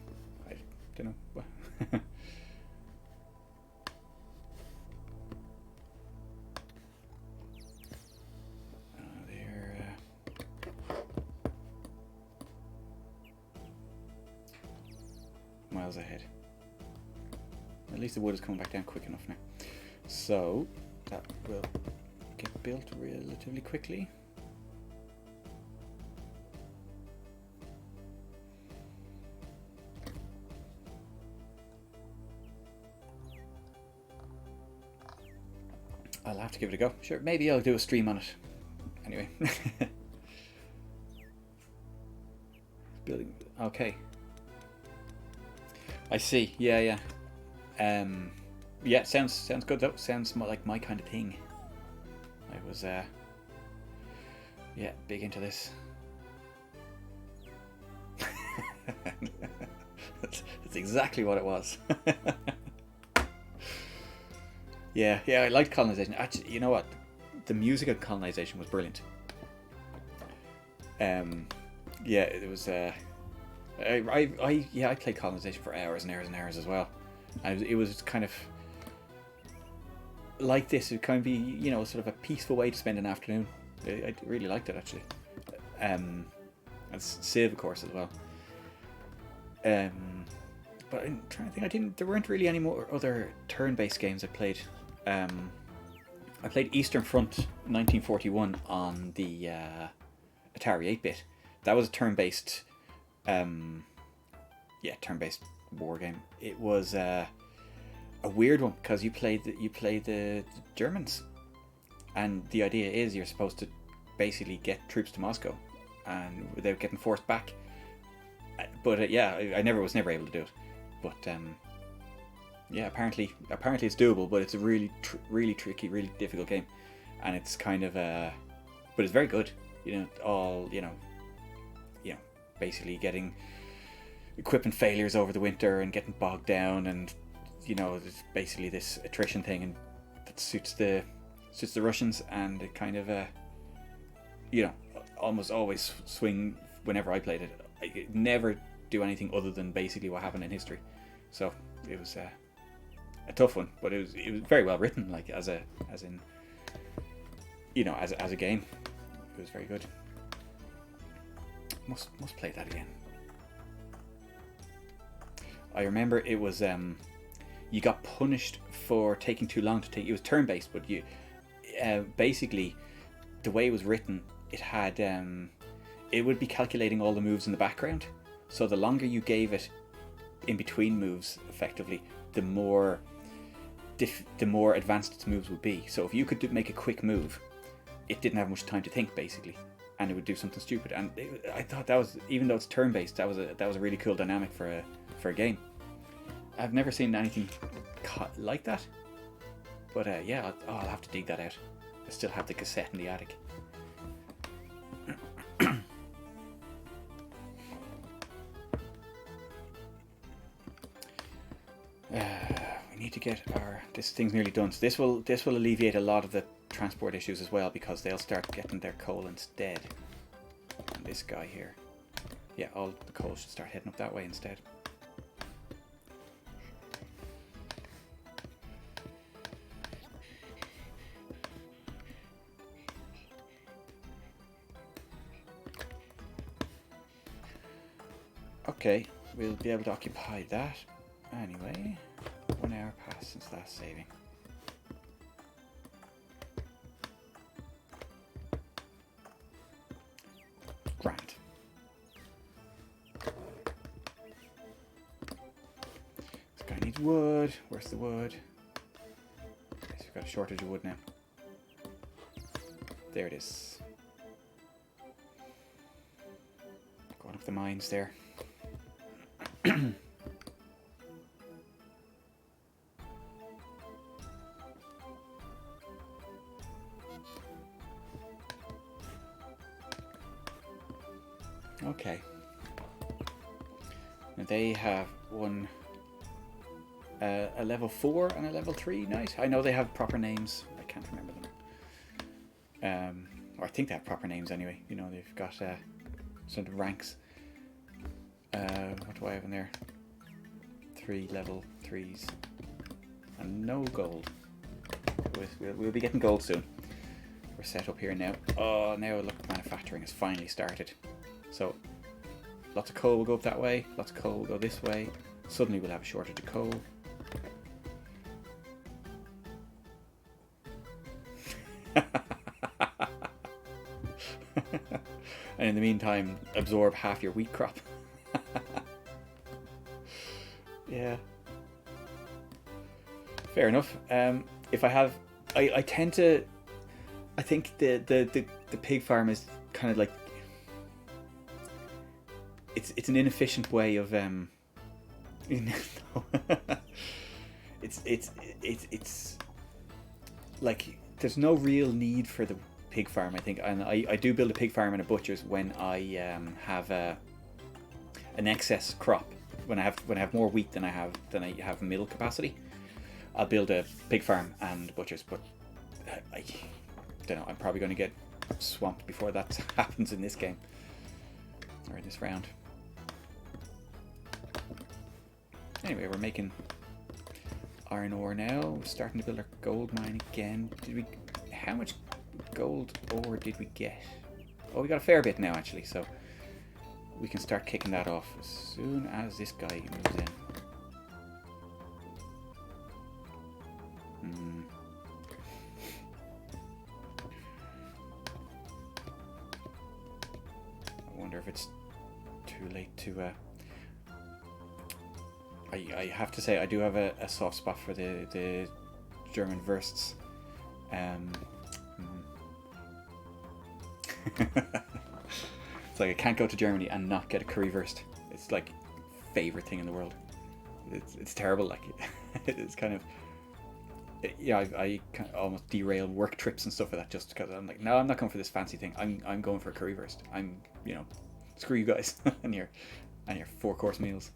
Speaker 1: I don't know. Miles ahead. At least the wood is coming back down quick enough now. So that will get built relatively quickly. I'll have to give it a go. Sure, maybe I'll do a stream on it. Anyway. Building. Okay. I see. Yeah. Yeah, sounds good though. Sounds more like my kind of thing. I was yeah, big into this. That's exactly what it was. Yeah, I liked colonization. Actually, you know what? The music of colonization was brilliant. Yeah, it was. I played colonization for hours and hours and hours as well. And it was kind of like this. It would kind of be, you know, sort of a peaceful way to spend an afternoon. I really liked it actually. And Civ, of course, as well. But I'm trying to think. There weren't really any more other turn-based games I played. I played Eastern Front 1941 on the Atari 8-bit. That was a turn-based. Yeah, turn-based war game. It was a weird one because you play the Germans, and the idea is you're supposed to basically get troops to Moscow, and without getting forced back. But yeah, I was never able to do it. But Yeah, apparently it's doable, but it's a really tricky, really difficult game, and it's kind of but it's very good. Basically getting equipment failures over the winter and getting bogged down, and there's basically this attrition thing, and that suits the Russians, and it kind of almost always swing whenever I played it. I never do anything other than basically what happened in history, so it was a tough one, but it was very well written, like as a game. It was very good. Must play that again. I remember it was you got punished for taking too long to take. It was turn-based, but you basically, the way it was written, it had it would be calculating all the moves in the background. So the longer you gave it in between moves, effectively, the more advanced its moves would be. So if you could make a quick move, it didn't have much time to think, basically, and it would do something stupid. And I thought that was, even though it's turn-based, that was a really cool dynamic for a game. I've never seen anything like that, but yeah, I'll have to dig that out. I still have the cassette in the attic. We need to get this thing's nearly done. So this will alleviate a lot of the transport issues as well, because they'll start getting their coal instead. And this guy here, yeah, all the coal should start heading up that way instead. Okay, we'll be able to occupy that. Anyway, 1 hour passed since last saving. Grand. This guy needs wood. Where's the wood? Okay, so we've got a shortage of wood now. There it is. Going up the mines there. Okay. Now they have a level 4 and a level 3 knight. I know they have proper names. I can't remember them. Or I think they have proper names anyway. They've got sort of ranks. What do I have in there? 3 level 3s. And no gold. We'll be getting gold soon. We're set up here now. Oh, now look, manufacturing has finally started. So, lots of coal will go up that way, lots of coal will go this way. Suddenly we'll have a shortage of coal. And in the meantime, absorb half your wheat crop. Yeah. Fair enough. If I have... I tend to... I think the pig farm is kind of like... It's an inefficient way of it's like there's no real need for the pig farm, I think, and I do build a pig farm and a butcher's when I have an excess crop. When I have more wheat than I have mill capacity, I'll build a pig farm and butcher's. But I don't know. I'm probably going to get swamped before that happens in this game or in this round. Anyway, we're making iron ore now. We're starting to build our gold mine again. How much gold ore did we get? Oh, we got a fair bit now, actually, so we can start kicking that off as soon as this guy moves in. I wonder if it's too late to... I have to say, I do have a soft spot for the German Wursts. It's like I can't go to Germany and not get a currywurst. It's like favourite thing in the world. it's terrible. Like it's kind of yeah. I kind of almost derail work trips and stuff like that just because I'm like, no, I'm not going for this fancy thing. I'm going for a currywurst. I'm screw you guys and your 4-course meals.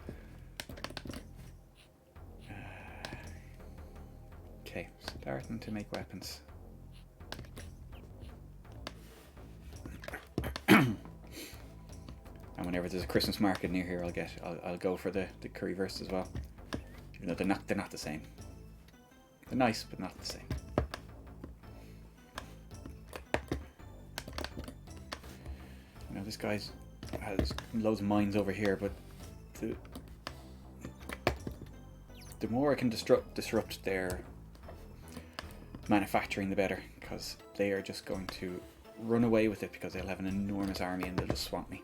Speaker 1: Okay, starting to make weapons. And whenever there's a Christmas market near here, I'll go for the currywurst as well. Even though they're not the same. They're nice, but not the same. You know, this guy has loads of mines over here, but the more I can disrupt their manufacturing, the better, because they are just going to run away with it because they'll have an enormous army and they'll just swamp me.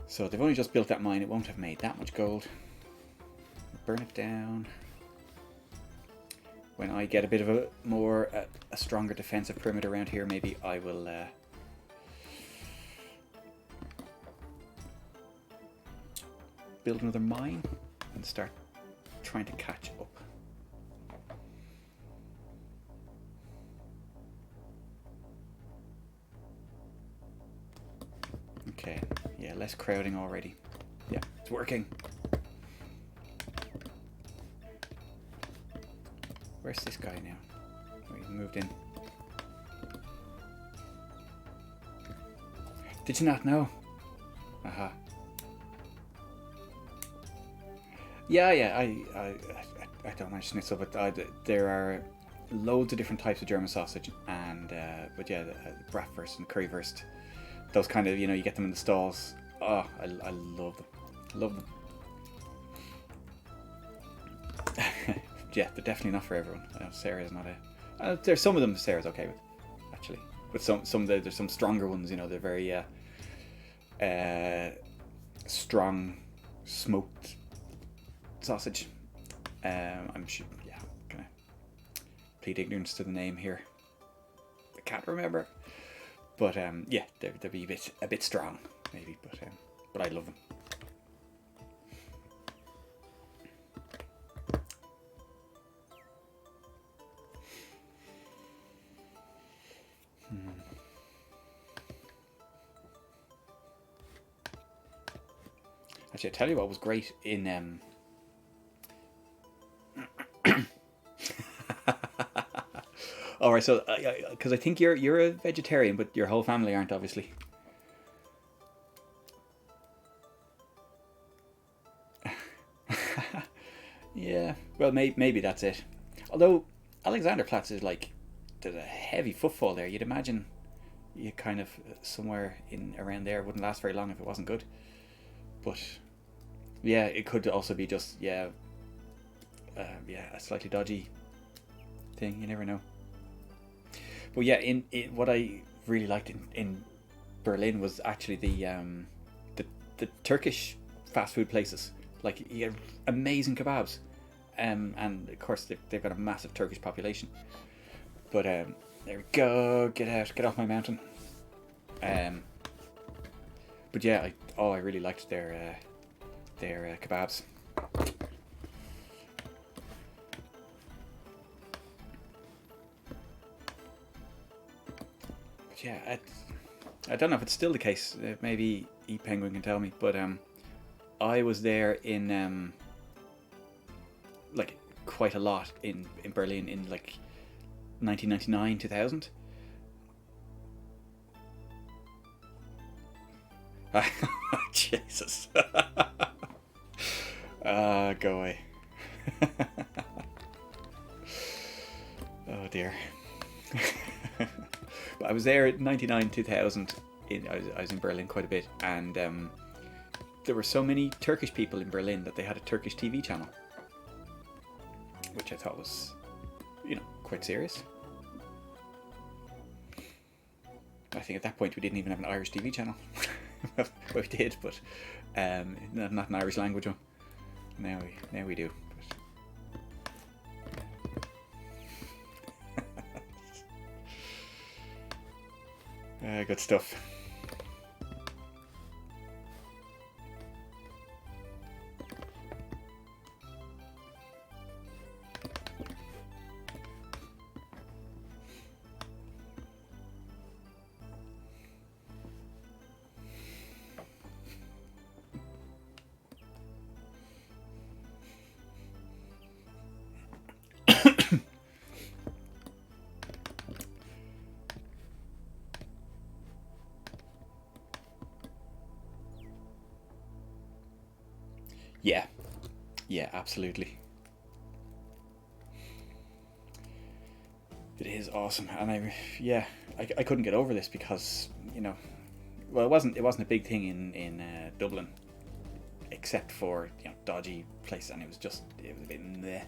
Speaker 1: So they've only just built that mine. It won't have made that much gold. Burn it down. When I get a bit of a stronger defensive perimeter around here, maybe I will build another mine and start trying to catch up. Okay, yeah, less crowding already. Yeah, it's working. Where's this guy now? Oh, he's moved in. Did you not know? Aha. Yeah, I don't mind schnitzel, but there are loads of different types of German sausage, and but yeah, bratwurst and currywurst, those kind of, you get them in the stalls. Oh, I love them. Love them. Yeah, they're definitely not for everyone. Sarah's not a. There's some of them Sarah's okay with, actually, but there's some stronger ones. They're very strong smoked sausage. I'm sure. Yeah, kind of plead ignorance to the name here. I can't remember, but yeah, they'll be a bit strong maybe, but I love them. Actually, I tell you what was great in all right, so because I think you're a vegetarian, but your whole family aren't, obviously. Yeah, well, maybe that's it. Although Alexanderplatz is like, there's a heavy footfall there. You'd imagine you kind of somewhere in around there wouldn't last very long if it wasn't good. But yeah, it could also be just yeah, a slightly dodgy thing. You never know. But yeah, in what I really liked in Berlin was actually the Turkish fast food places. Like, you get amazing kebabs, and of course they've got a massive Turkish population. But there we go. Get off my mountain. But yeah, I really liked their kebabs. But yeah, I don't know if it's still the case. Maybe ePenguin can tell me. But I was there in like quite a lot in Berlin in like 1999, 2000. Jesus. Go away. Oh dear. But I was there at 99, 2000. I was in Berlin quite a bit, and there were so many Turkish people in Berlin that they had a Turkish TV channel, which I thought was, quite serious. I think at that point we didn't even have an Irish TV channel. Well, we did, but not an Irish language one. Now we do. Good stuff. Yeah, yeah, absolutely. It is awesome, and I couldn't get over this because, you know, well, it wasn't a big thing in Dublin, except for, you know, dodgy places, and it was a bit meh.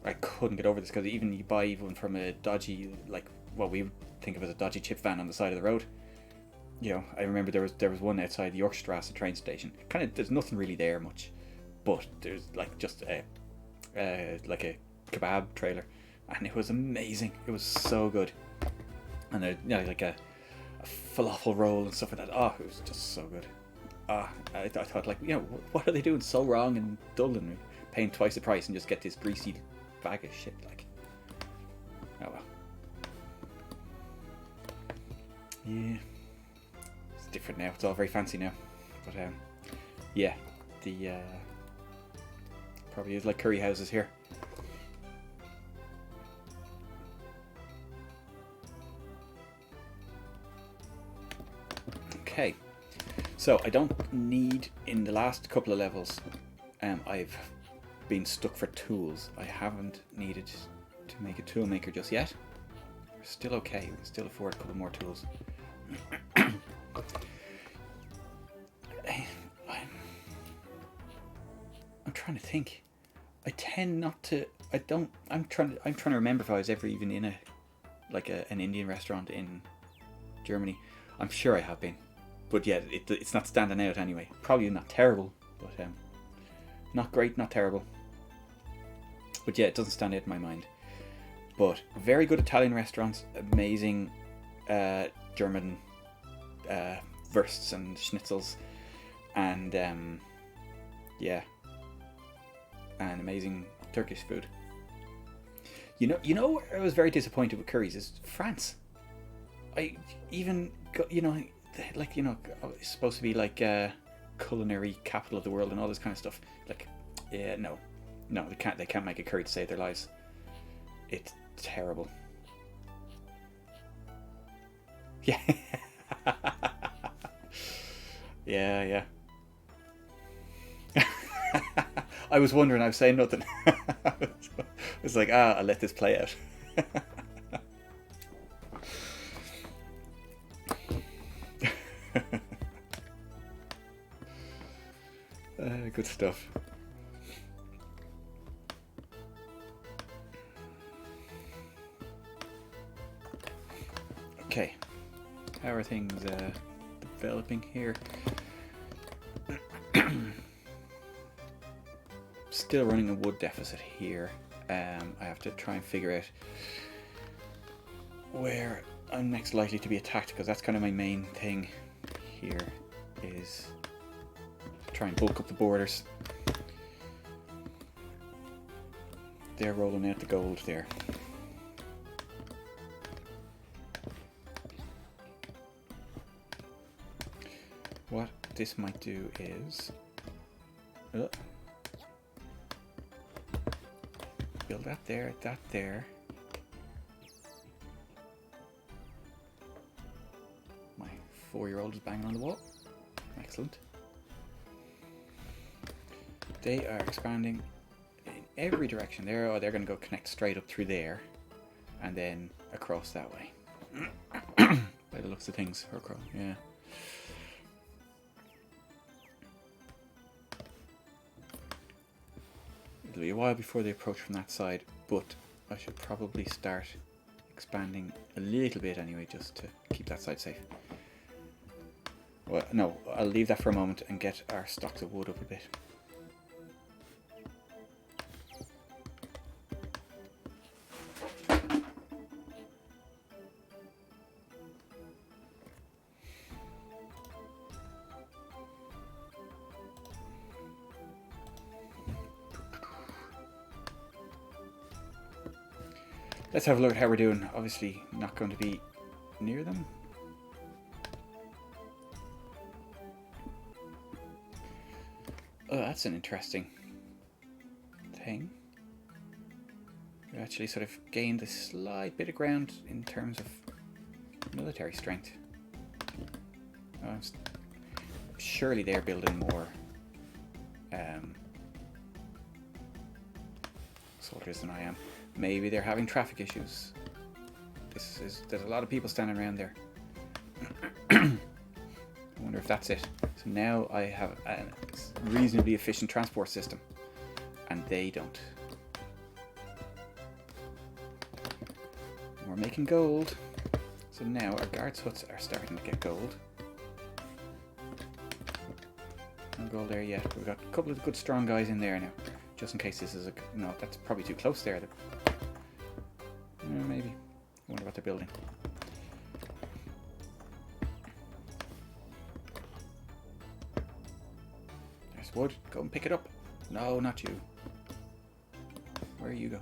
Speaker 1: I couldn't get over this because even you buy even from a dodgy, like what we would think of as a dodgy chip van on the side of the road. You know, I remember there was one outside the Yorkstrasse train station. Kind of, there's nothing really there much, but there's like just like a kebab trailer, and it was amazing. It was so good, and you know, like a falafel roll and stuff like that. Oh, it was just so good. I thought, like, you know, what are they doing so wrong in Dublin, paying twice the price and just get this greasy bag of shit? Like, oh well. Yeah, it's different now. It's all very fancy now, but yeah, the probably is like curry houses here. Okay, so I don't need, in the last couple of levels, I've been stuck for tools. I haven't needed to make a tool maker just yet. We're still okay. We can still afford a couple more tools. I'm trying to think. I tend not to. I don't. I'm trying to remember if I was ever even in an Indian restaurant in Germany. I'm sure I have been, but yeah, it's not standing out anyway. Probably not terrible, but not great, not terrible. But yeah, it doesn't stand out in my mind. But very good Italian restaurants, amazing German wursts and schnitzels, and yeah, and amazing Turkish food. You know where I was very disappointed with curries is France. I even got, you know, like, you know, it's supposed to be like culinary capital of the world and all this kind of stuff. Like, yeah, no, they can't make a curry to save their lives. It's terrible. Yeah. Yeah. I was wondering, I was saying nothing. I was like, I'll let this play out. Good stuff. Okay, how are things developing here? Still running a wood deficit here. I have to try and figure out where I'm next likely to be attacked, because that's kind of my main thing here, is try and bulk up the borders. They're rolling out the gold there. What this might do is build that there, that there. My 4-year-old is banging on the wall. Excellent. They are expanding in every direction. They're going to go connect straight up through there, and then across that way. By the looks of things, yeah. It'll be a while before they approach from that side, but I should probably start expanding a little bit anyway, just to keep that side safe. Well, no, I'll leave that for a moment and get our stocks of wood up a bit. Let's have a look at how we're doing. Obviously not going to be near them. Oh, that's an interesting thing. We actually sort of gained a slight bit of ground in terms of military strength. Oh, surely they're building more soldiers than I am. Maybe they're having traffic issues. There's a lot of people standing around there. I wonder if that's it. So now I have a reasonably efficient transport system, and they don't. We're making gold. So now our guards' huts are starting to get gold. No gold there yet. We've got a couple of good strong guys in there now. Just in case this is a... No, that's probably too close there. Maybe. I wonder what they're building. There's wood. Go and pick it up. No, not you. Where are you going?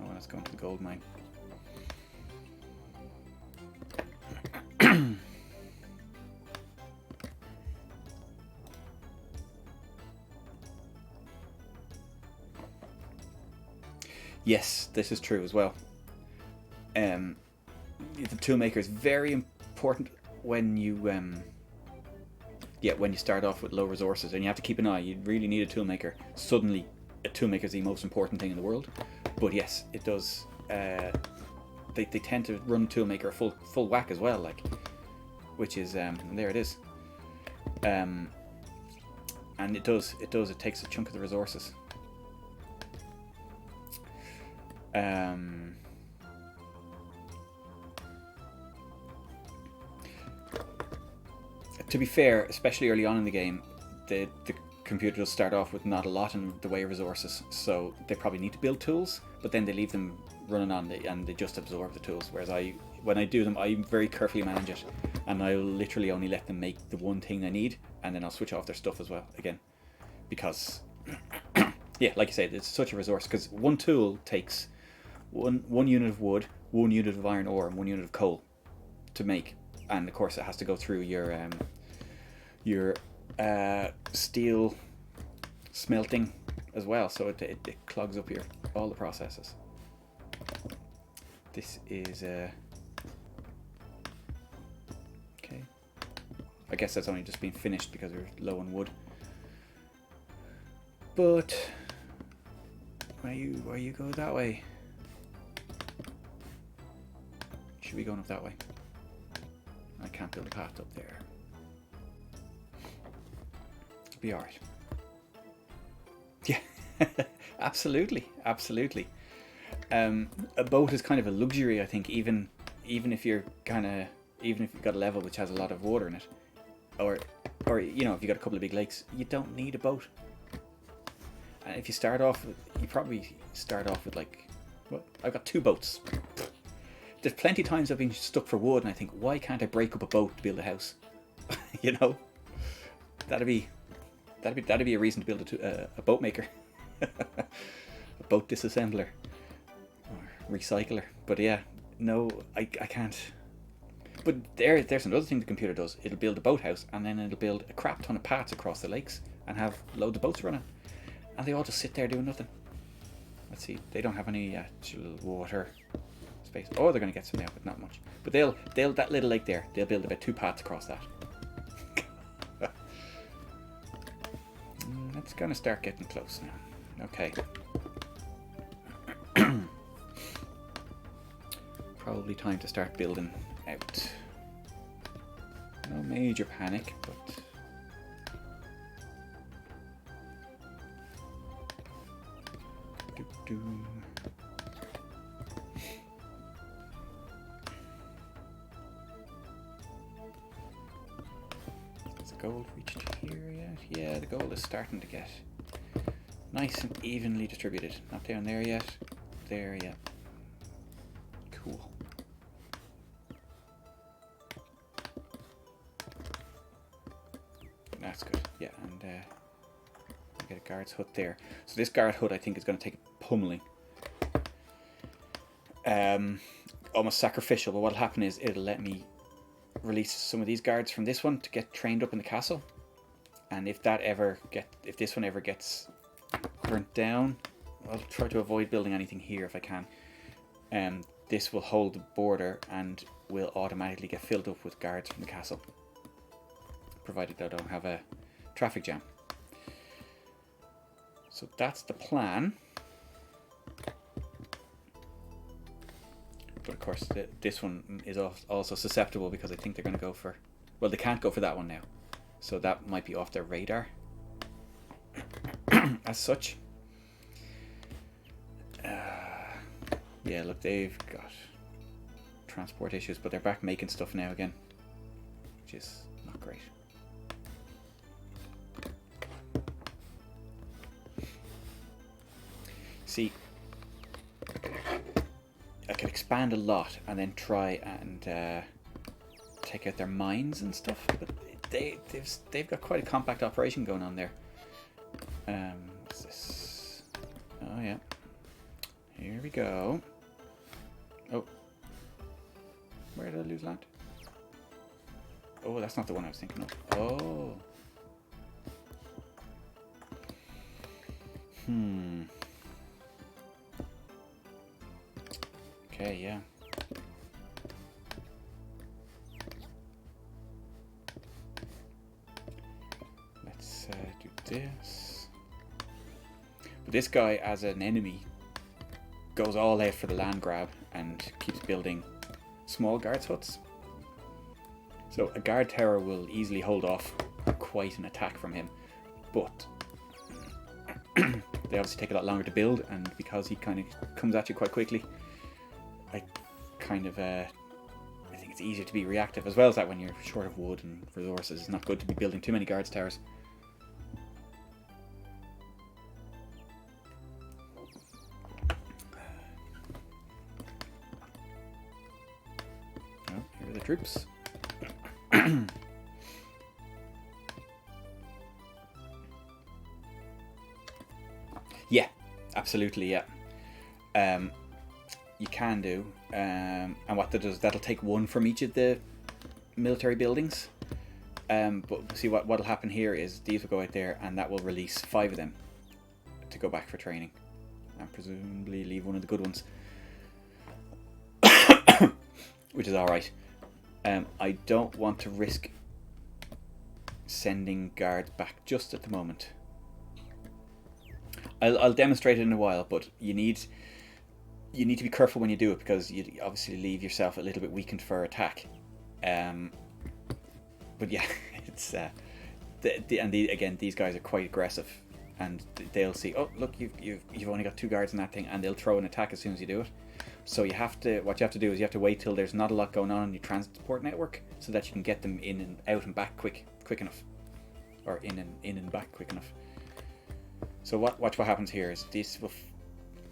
Speaker 1: Oh, that's going to the gold mine. Yes, this is true as well. The toolmaker is very important when you when you start off with low resources, and you have to keep an eye. You really need a toolmaker. Suddenly, a toolmaker is the most important thing in the world. But yes, it does. They tend to run toolmaker full whack as well, like, which is there it is. And it takes a chunk of the resources. To be fair, especially early on in the game, the computer will start off with not a lot in the way of resources, so they probably need to build tools, but then they leave them running on and they just absorb the tools. Whereas when I do them, I very carefully manage it, and I'll literally only let them make the one thing they need, and then I'll switch off their stuff as well again, because yeah, like you said, it's such a resource, because one tool takes one unit of wood, 1 unit of iron ore, and 1 unit of coal to make, and of course it has to go through your steel smelting as well, so it clogs up all the processes. This is okay. I guess that's only just been finished because we're low on wood. But why you go that way? Should be going up that way. I can't build a path up there. It'll be alright. Yeah, absolutely. A boat is kind of a luxury, I think, even if you've got a level which has a lot of water in it, or you know, if you've got a couple of big lakes, you don't need a boat. And if you probably start off with like, what? I've got 2 boats. There's plenty of times I've been stuck for wood, and I think, why can't I break up a boat to build a house? You know, that'd be a reason to build a boat maker, a boat disassembler, or recycler. But yeah, no, I can't. But there's another thing the computer does. It'll build a boathouse, and then it'll build a crap ton of paths across the lakes and have loads of boats running, and they all just sit there doing nothing. Let's see, they don't have any actual water space. Oh, they're going to get some now, but not much. But they'll that little lake there, they'll build about 2 paths across that. It's going to start getting close now. Okay. Probably time to start building out. No major panic, but has the gold reached here yet? Yeah, the gold is starting to get nice and evenly distributed. Not down there yet. There yet. Cool. That's good. Yeah, and get a guard's hut there. So this guard hut, I think, is going to take a pummeling. almost sacrificial, but what'll happen is it'll let me release some of these guards from this one to get trained up in the castle. And if this one ever gets burnt down, I'll try to avoid building anything here if I can. This will hold the border and will automatically get filled up with guards from the castle, provided I don't have a traffic jam. So that's the plan. But of course, this one is also susceptible because I think they're going to go for... Well, they can't go for that one now. So that might be off their radar. As such. Yeah, look, they've got transport issues, but they're back making stuff now again, which is not great. See, I could expand a lot and then try and take out their mines and stuff, but they've got quite a compact operation going on there. What's this? Oh yeah, here we go. Oh, where did I lose land? Oh, that's not the one I was thinking of. Oh. Okay, yeah. Let's do this. But this guy, as an enemy, goes all out for the land grab and keeps building small guards huts. So a guard tower will easily hold off quite an attack from him, but they obviously take a lot longer to build, and because he kind of comes at you quite quickly, I think it's easier to be reactive, as well as that when you're short of wood and resources. It's not good to be building too many guards towers. Oh, here are the troops. Yeah, absolutely, yeah. You can do, and what that does, that'll take one from each of the military buildings. But see, what'll happen here is these will go out there, and that will release 5 of them to go back for training, and presumably leave one of the good ones, which is all right. I don't want to risk sending guards back just at the moment. I'll demonstrate it in a while, but you need to be careful when you do it, because you obviously leave yourself a little bit weakened for attack. But yeah, it's again, these guys are quite aggressive, and they'll see, oh look, you've only got 2 guards in that thing, and they'll throw an attack as soon as you do it. So what you have to do is you have to wait till there's not a lot going on your transport network, so that you can get them in and out and back quick enough, or in and back quick enough. So watch what happens here is this will.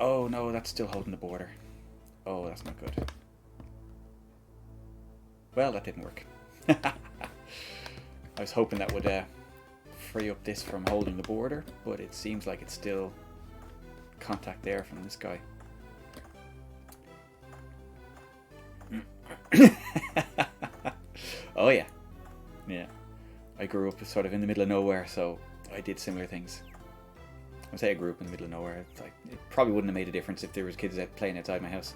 Speaker 1: Oh no, that's still holding the border. Oh, that's not good. Well, that didn't work. I was hoping that would free up this from holding the border, but it seems like it's still contact there from this guy. Oh yeah. Yeah. I grew up sort of in the middle of nowhere, so I did similar things. I say I grew up in the middle of nowhere. It probably wouldn't have made a difference if there was kids out playing outside my house.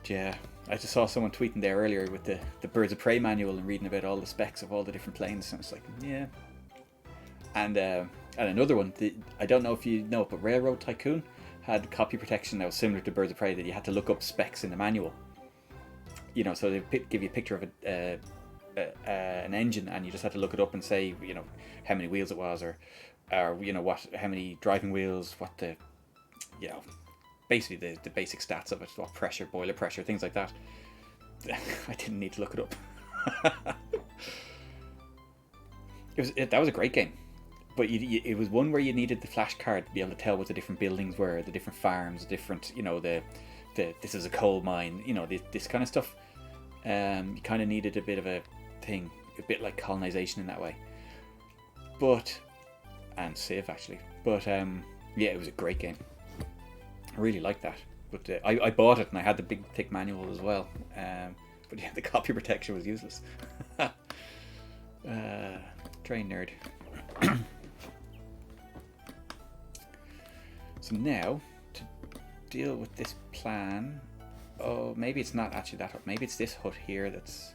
Speaker 1: Yeah, I just saw someone tweeting there earlier with the Birds of Prey manual and reading about all the specs of all the different planes, and it's like, yeah. And another one, I don't know if you know, but Railroad Tycoon had copy protection that was similar to Birds of Prey, that you had to look up specs in the manual. You know, so they give you a picture of an engine, and you just had to look it up and say, you know, how many wheels it was, or you know, how many driving wheels, what the, you know, basically the basic stats of it, what pressure, boiler pressure, things like that. I didn't need to look it up. That was a great game, but it was one where you needed the flash card to be able to tell what the different buildings were, the different farms, different, you know, this is a coal mine, you know, this kind of stuff. You kind of needed a bit of a thing, a bit like colonization in that way. But and Civ actually. But yeah, it was a great game. I really liked that. But I bought it and I had the big thick manual as well. But yeah, the copy protection was useless. Train nerd. So now, to deal with this plan... Oh, maybe it's not actually that hut. Maybe it's this hut here that's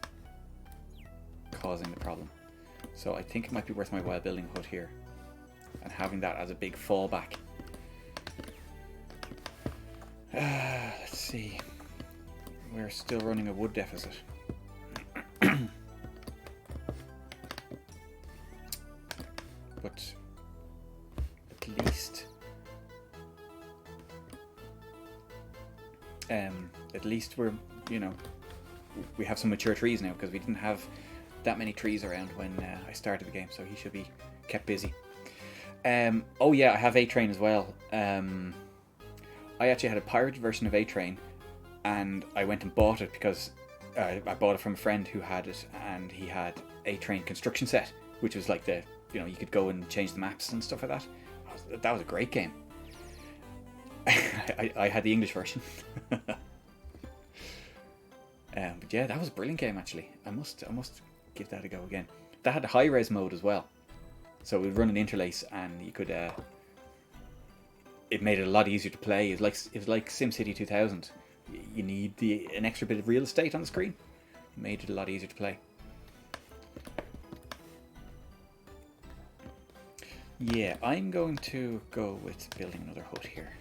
Speaker 1: causing the problem. So I think it might be worth my while building a hut here and having that as a big fallback. Let's see. We're still running a wood deficit. But at least we're, you know, we have some mature trees now, because we didn't have that many trees around when I started the game, so he should be kept busy. Oh yeah, I have A-Train as well. I actually had a pirated version of A-Train, and I went and bought it because I bought it from a friend who had it, and he had A-Train construction set, which was like the, you know, you could go and change the maps and stuff like that. That was a great game. I had the English version. But yeah, that was a brilliant game actually. I must give that a go again. That had a high-res mode as well, so it would run an interlace, and you could. It made it a lot easier to play. It was like SimCity 2000. You need an extra bit of real estate on the screen. It made it a lot easier to play. Yeah, I'm going to go with building another hut here.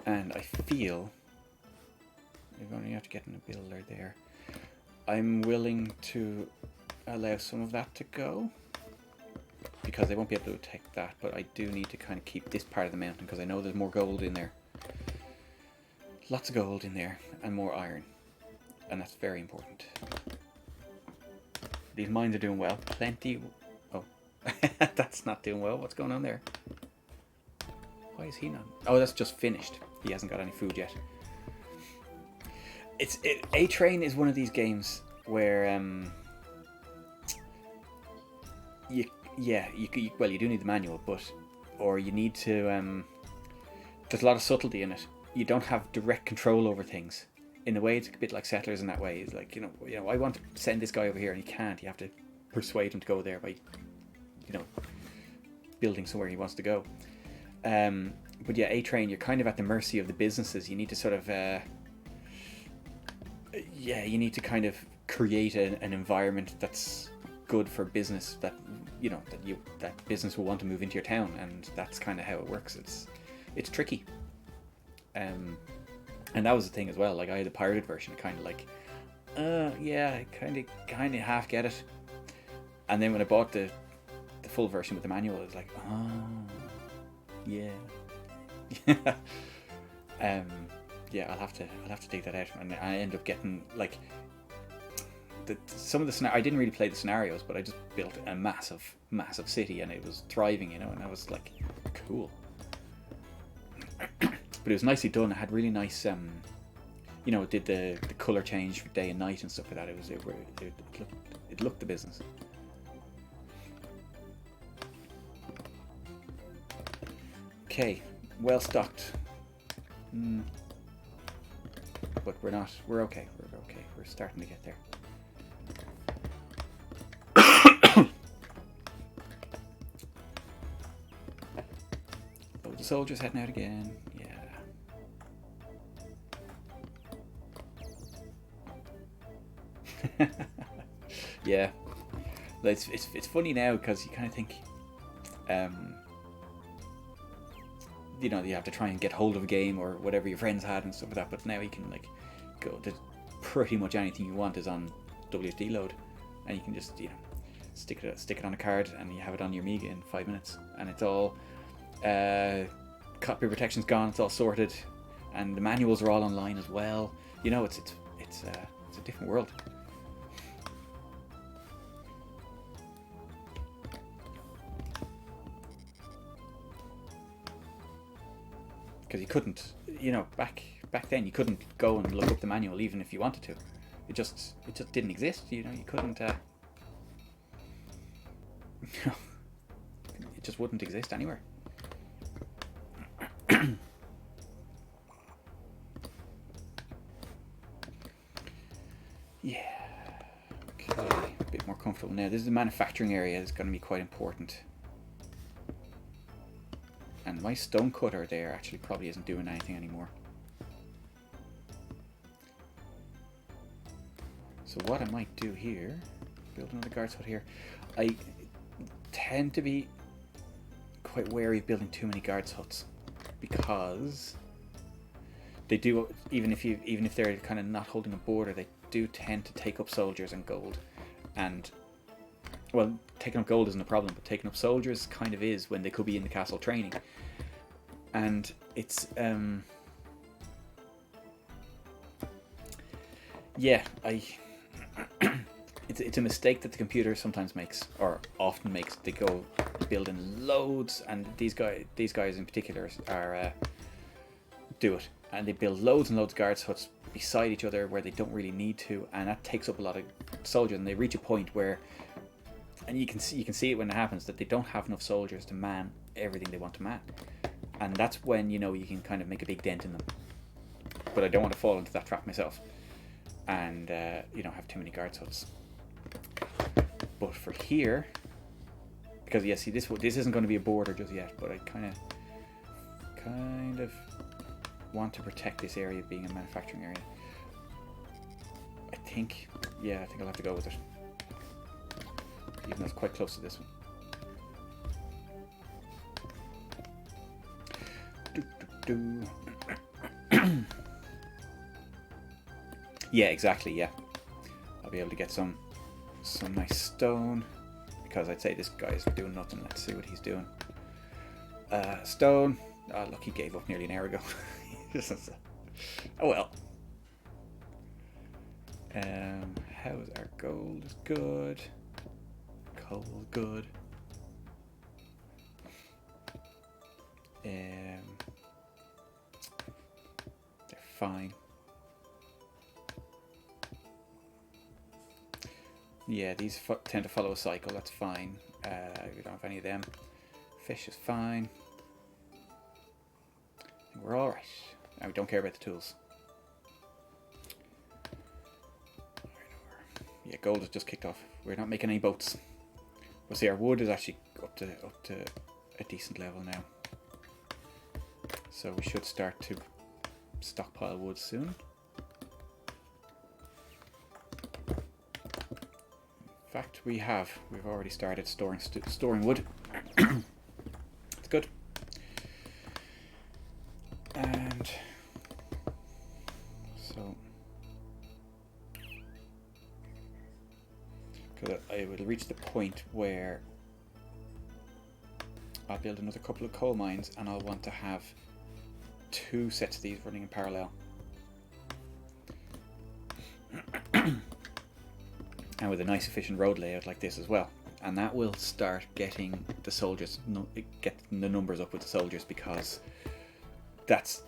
Speaker 1: And I feel you're going to have to get in a builder there. I'm willing to allow some of that to go because they won't be able to take that, but I do need to kind of keep this part of the mountain because I know there's more gold in there. Lots of gold in there and more iron, and that's very important. These mines are doing well. Plenty. Oh, that's not doing well. What's going on there? Why is he not? Oh, that's just finished. He hasn't got any food yet. A-Train is one of these games where you do need the manual, or you need to there's a lot of subtlety in it. You don't have direct control over things. In a way, it's a bit like Settlers in that way. It's like, you know, I want to send this guy over here, and he can't. You have to persuade him to go there by, you know, building somewhere he wants to go. But yeah, A-Train, you're kind of at the mercy of the businesses. You need to sort of, you need to kind of create an environment that's good for business, that, you know, that business will want to move into your town, and that's kind of how it works. It's tricky. And that was the thing as well. Like, I had the pirated version, kind of like, I kind of half get it. And then when I bought the full version with the manual, it was like, oh, yeah. Yeah, I'll have to dig that out, and I end up getting like some of the I didn't really play the scenarios, but I just built a massive city, and it was thriving, you know, and I was like, cool. But it was nicely done. It had really nice, you know, it did the color change for day and night and stuff like that. It looked the business. Okay, well stocked. But we're not. We're okay. We're okay. We're starting to get there. Oh, the soldiers heading out again. Yeah. Yeah. It's funny now because you kind of think, you know, you have to try and get hold of a game or whatever your friends had and stuff like that, but now you can like go to pretty much anything you want is on WSD load, and you can just, you know, stick it on a card and you have it on your Amiga in 5 minutes, and it's all copy protection's gone, it's all sorted, and the manuals are all online as well. You know, it's a different world. Because you couldn't, you know, back then you couldn't go and look up the manual even if you wanted to. It just didn't exist. You know, you couldn't. It just wouldn't exist anywhere. Yeah. Okay. A bit more comfortable now. This is the manufacturing area. It's going to be quite important. And my stone cutter there actually probably isn't doing anything anymore. So what I might do here, build another guard's hut here. I tend to be quite wary of building too many guards huts because they do, even if they're kind of not holding a border, they do tend to take up soldiers and gold. And well, taking up gold isn't a problem, but taking up soldiers kind of is when they could be in the castle training. And it's yeah, it's a mistake that the computer sometimes makes, or often makes. They go building loads, and these guys in particular are do it, and they build loads and loads of guards huts beside each other where they don't really need to, and that takes up a lot of soldiers. And they reach a point where, and you can see it when it happens, that they don't have enough soldiers to man everything they want to man, and that's when, you know, you can kind of make a big dent in them. But I don't want to fall into that trap myself, and you know, have too many guards huts. But for here, because yeah, see, this isn't going to be a border just yet, but I kind of want to protect this area being a manufacturing area. I think I'll have to go with it, even though it's quite close to this one. Yeah, exactly. Yeah, I'll be able to get some nice stone, because I'd say this guy's doing nothing. Let's see what he's doing. Stone. Oh, look, he gave up nearly an hour ago. Oh well. How's our gold? Is good. Coal good. They're fine. Yeah, these tend to follow a cycle. That's fine. We don't have any of them. Fish is fine. We're all right. Now we don't care about the tools. Yeah, gold has just kicked off. We're not making any boats. We'll see. Our wood is actually up to a decent level now, so we should start to stockpile wood soon. In fact, we've already started storing wood. It's good. And so, because I will reach the point where I'll build another couple of coal mines, and I'll want to have 2 sets of these running in parallel. And with a nice efficient road layout like this as well, and that will start getting the soldiers, getting the numbers up with the soldiers, because that's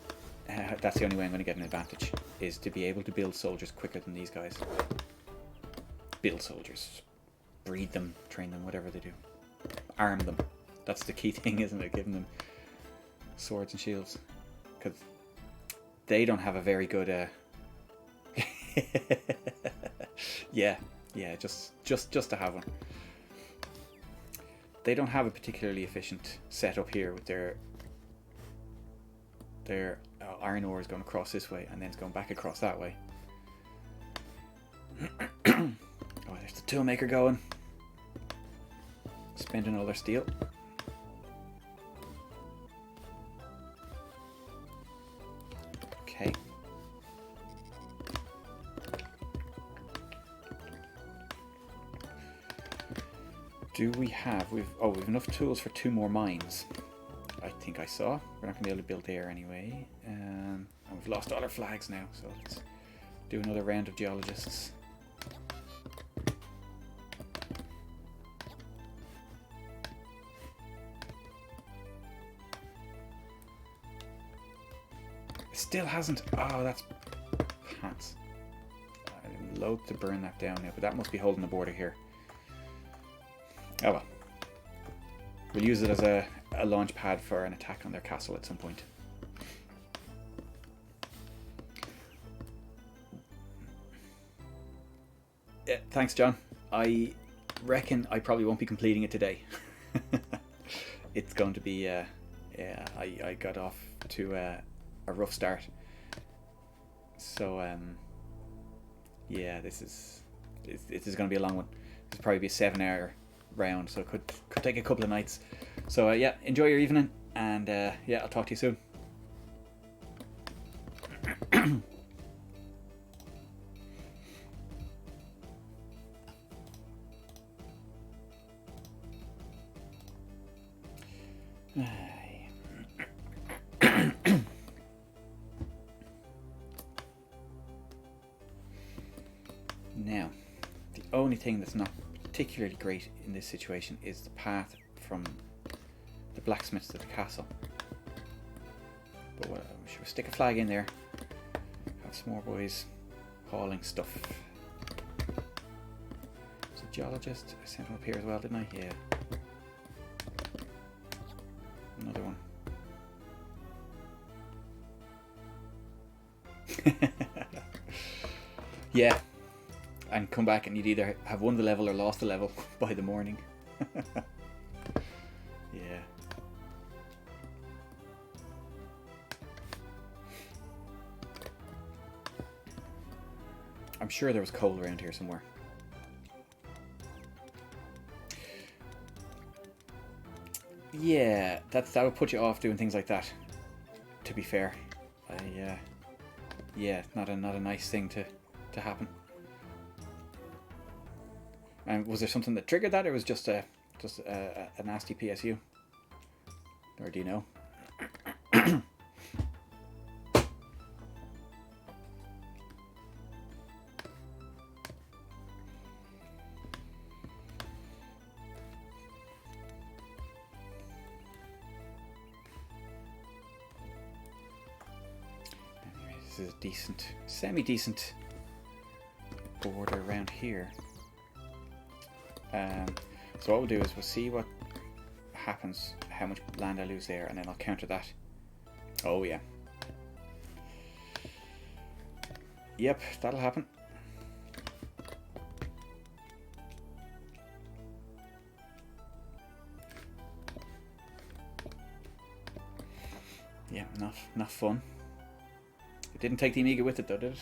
Speaker 1: the only way I'm going to get an advantage, is to be able to build soldiers quicker than these guys. Build soldiers, breed them, train them, whatever they do, arm them. That's the key thing, isn't it? Giving them swords and shields, because they don't have a very good. Yeah, just to have one. They don't have a particularly efficient setup here with their iron ore is going across this way, and then it's going back across that way. Oh, there's the toolmaker going, spending all their steel. Okay. Do we have? We've enough tools for 2 more mines. I think I saw. We're not going to be able to build there anyway. And we've lost all our flags now, so let's do another round of geologists. It still hasn't. Oh, that's pants. loath to burn that down now, but that must be holding the border here. Oh well. We'll use it as a launch pad for an attack on their castle at some point. Yeah, thanks, John. I reckon I probably won't be completing it today. It's going to be, yeah, I got off to a rough start. So, yeah, this is going to be a long one. This will probably be a 7-hour round, so it could take a couple of nights. So, yeah, enjoy your evening, and yeah, I'll talk to you soon. Now, the only thing that's not particularly great in this situation is the path from the blacksmiths to the castle. But should we stick a flag in there? Have some more boys hauling stuff. There's a geologist. I sent him up here as well, didn't I? Yeah. Another one. Yeah. And come back and you'd either have won the level or lost the level by the morning. Yeah. I'm sure there was coal around here somewhere. Yeah, that would put you off doing things like that, to be fair. Yeah, not a nice thing to happen. And was there something that triggered that, or was it just a nasty PSU? Or do you know? This is a decent, semi-decent border around here. So what we'll do is we'll see what happens, how much land I lose there, and then I'll counter that. Oh yeah. Yep, that'll happen. Yeah, not fun. It didn't take the Amiga with it though, did it?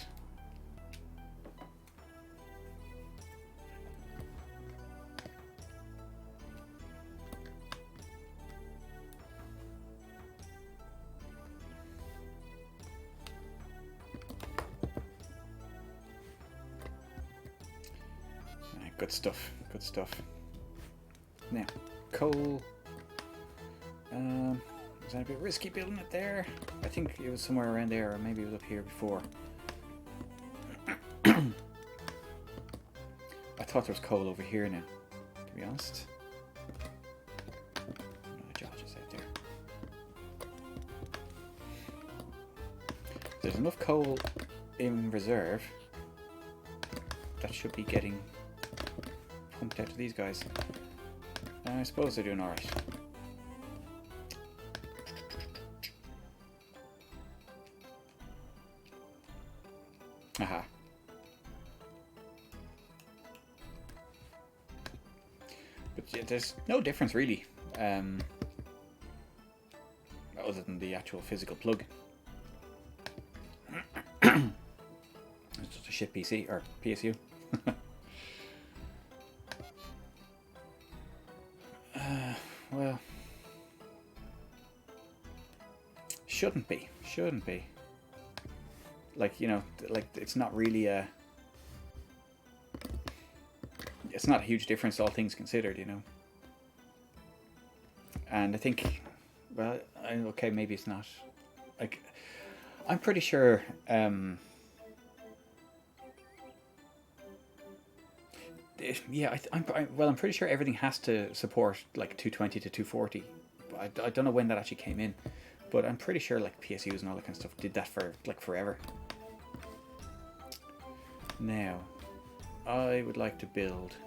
Speaker 1: Good stuff, good stuff. Now, coal. Was that a bit risky building it there? I think it was somewhere around there, or maybe it was up here before. I thought there was coal over here now, to be honest. No, George is out there. There's enough coal in reserve that should be getting pumped out to these guys. I suppose they're doing alright. Aha. But yeah, there's no difference really, other than the actual physical plug. It's just a shit PC, or PSU. Well, shouldn't be. Like, you know, like it's not really it's not a huge difference, all things considered, you know. And I think, well, okay, maybe it's not. Like, I'm pretty sure. Yeah, I'm pretty sure everything has to support like 220 to 240. I don't know when that actually came in, but I'm pretty sure like PSUs and all that kind of stuff did that for like forever. Now, I would like to build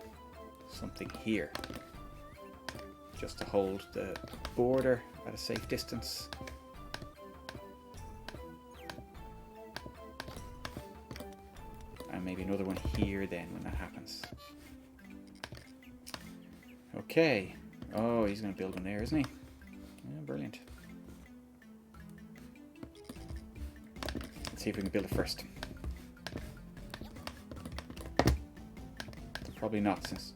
Speaker 1: something here, just to hold the border at a safe distance. And maybe another one here then when that happens. Okay. Oh, he's going to build one there, isn't he? Yeah, brilliant. Let's see if we can build it first. Probably not, since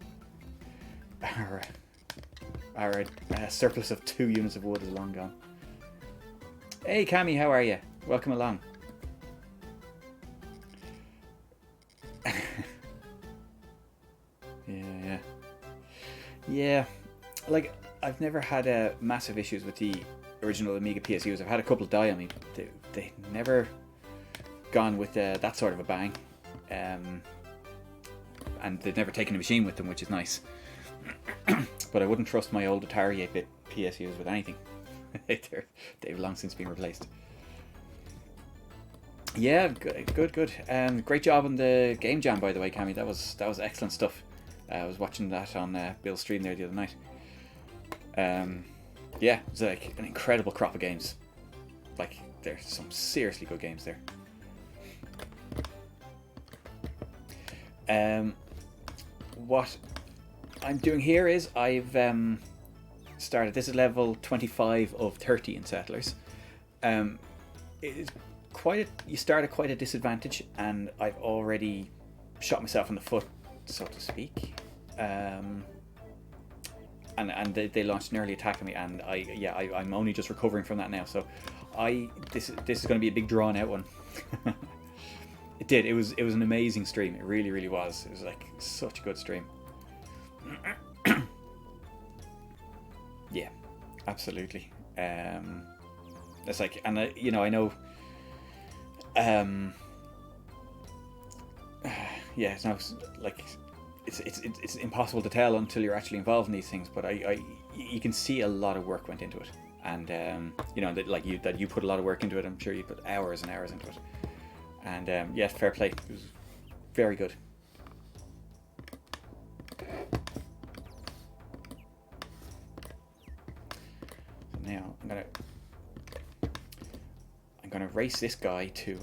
Speaker 1: our surplus of 2 units of wood is long gone. Hey Cammy, how are you? Welcome along. Yeah. Like, I've never had massive issues with the original Amiga PSUs. I've had a couple die on me. They never gone with that sort of a bang. And they've never taken a machine with them, which is nice. But I wouldn't trust my old Atari 8-bit PSUs with anything. They've long since been replaced. Yeah, good. Great job on the game jam, by the way, Cammy. That was excellent stuff. I was watching that on Bill's stream there the other night. Yeah, it was like an incredible crop of games. Like, there's some seriously good games there. What I'm doing here is I've started. This is level 25 of 30 in Settlers. It's you start at quite a disadvantage, and I've already shot myself in the foot, so to speak. And they launched an early attack on me, and I'm only just recovering from that now. So this is going to be a big drawn out one. It was an amazing stream. It really was. It was like such a good stream. Yeah, absolutely. It's like, and I know. Yeah, it's not like it's impossible to tell until you're actually involved in these things. But you can see a lot of work went into it, and that you put a lot of work into it. I'm sure you put hours and hours into it. And yeah, fair play. It was very good. So now I'm gonna race this guy to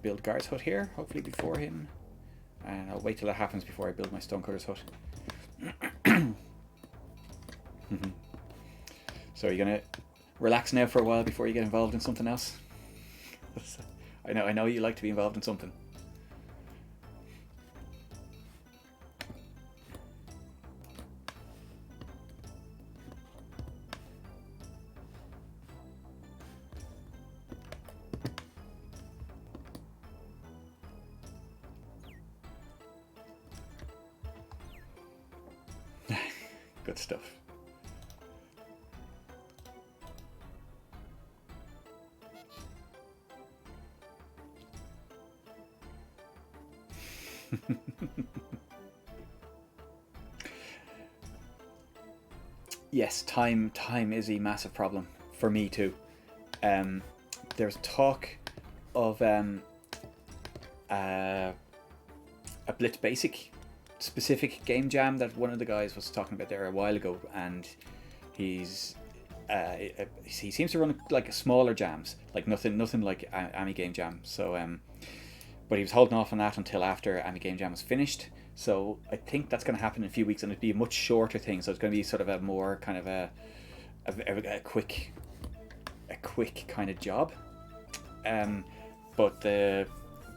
Speaker 1: build Guard's hut here, hopefully before him. And I'll wait till that happens before I build my Stonecutter's hut. So you're gonna relax now for a while before you get involved in something else? I know you like to be involved in something. Good stuff. Yes, time is a massive problem for me too. There's talk of a Blitz Basic specific game jam that one of the guys was talking about there a while ago, and he seems to run like smaller jams, like nothing like Ami Game Jam. So but he was holding off on that until after Ami Game Jam was finished. So I think that's going to happen in a few weeks, and it'd be a much shorter thing. So it's going to be sort of a more kind of a quick kind of job. But the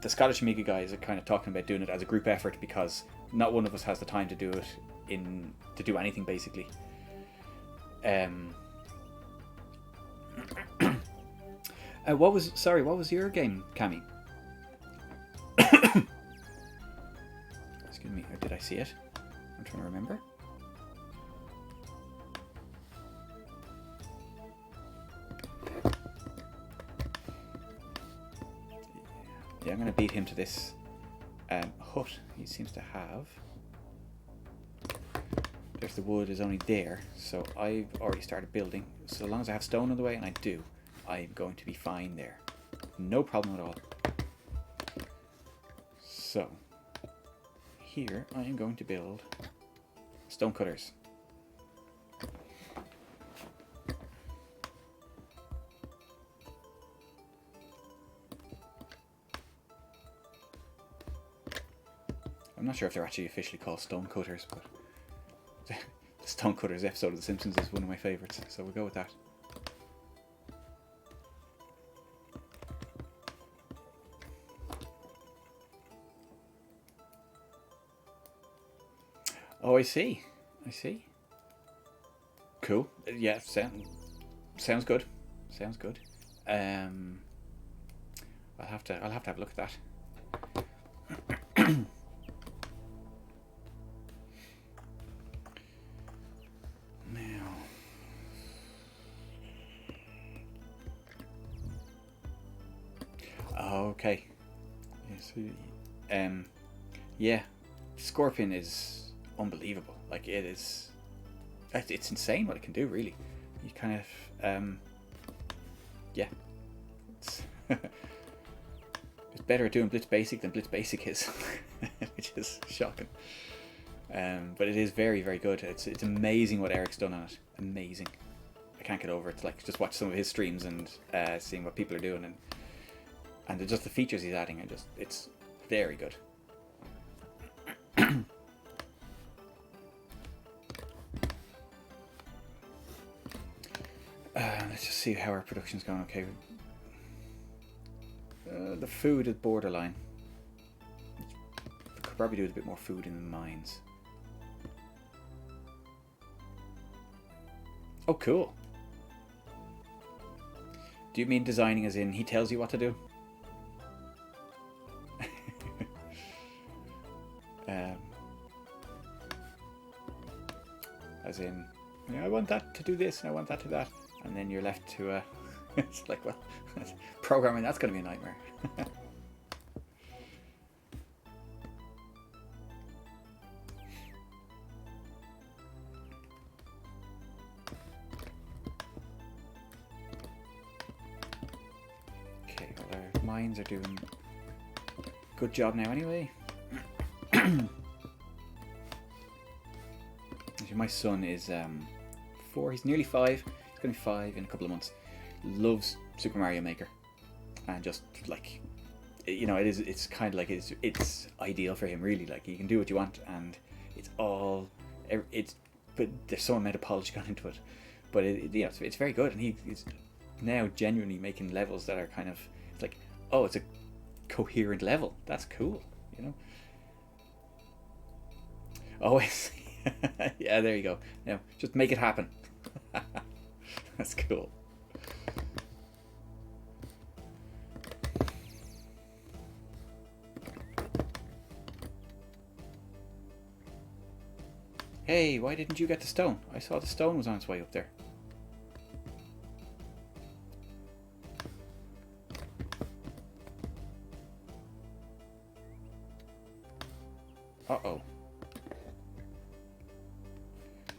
Speaker 1: Scottish Amiga guys are kind of talking about doing it as a group effort, because not one of us has the time to do it to do anything basically. What was your game, Cammy? Excuse me, or did I see it? I'm trying to remember. Yeah, I'm going to beat him to this hut he seems to have. There's the wood is only there, so I've already started building. So long as I have stone on the way, and I do, I'm going to be fine there. No problem at all. So here I am going to build stone cutters. I'm not sure if they're actually officially called stone cutters, but the Stone Cutters episode of The Simpsons is one of my favourites, so we'll go with that. Oh, I see. I see. Cool. Yeah, sounds good. Sounds good. I'll have to have a look at that. Now, okay. Yeah, Scorpion is unbelievable. Like, it is, it's insane what it can do, really. You kind of, yeah, it's, it's better at doing Blitz Basic than Blitz Basic is, which is shocking. But it is very, very good. It's amazing what Eric's done on it. Amazing. I can't get over it. Like, just watch some of his streams and seeing what people are doing, and just the features he's adding, and it's very good. Let's just see how our production's going. Okay, the food is borderline. Could probably do with a bit more food in the mines. Oh, cool. Do you mean designing as in he tells you what to do? As in, I want that to do this and I want that to that, and then you're left to it's like, well, programming, that's going to be a nightmare. Okay, well, our mines are doing a good job now anyway. My son is 4, he's nearly 5, he's going to be 5 in a couple of months. Loves Super Mario Maker, and just like, it's kind of like it's ideal for him, really. Like, you can do what you want, and but there's some amount of polish gone into it, but it's very good, and he's now genuinely making levels that are kind of, it's like, oh, it's a coherent level. That's cool, Oh, I see. Yeah, there you go. Now, just make it happen. That's cool. Hey, why didn't you get the stone? I saw the stone was on its way up there. Uh-oh.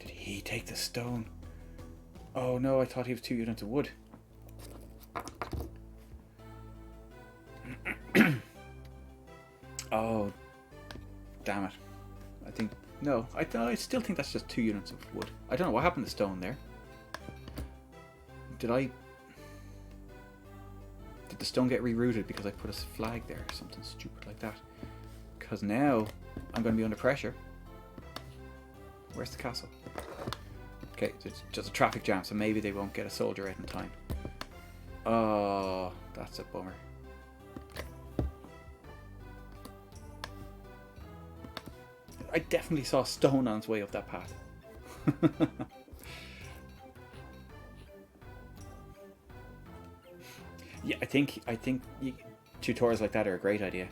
Speaker 1: He take the stone. Oh no, I thought he was 2 units of wood. Oh, damn it. I still think that's just 2 units of wood. I don't know what happened to stone there. Did the stone get rerouted because I put a flag there or something stupid like that? Because now I'm going to be under pressure. Where's the castle? Okay, it's just a traffic jam, so maybe they won't get a soldier out in time. Oh, that's a bummer. I definitely saw stone on its way up that path. Yeah, I think tutorials like that are a great idea.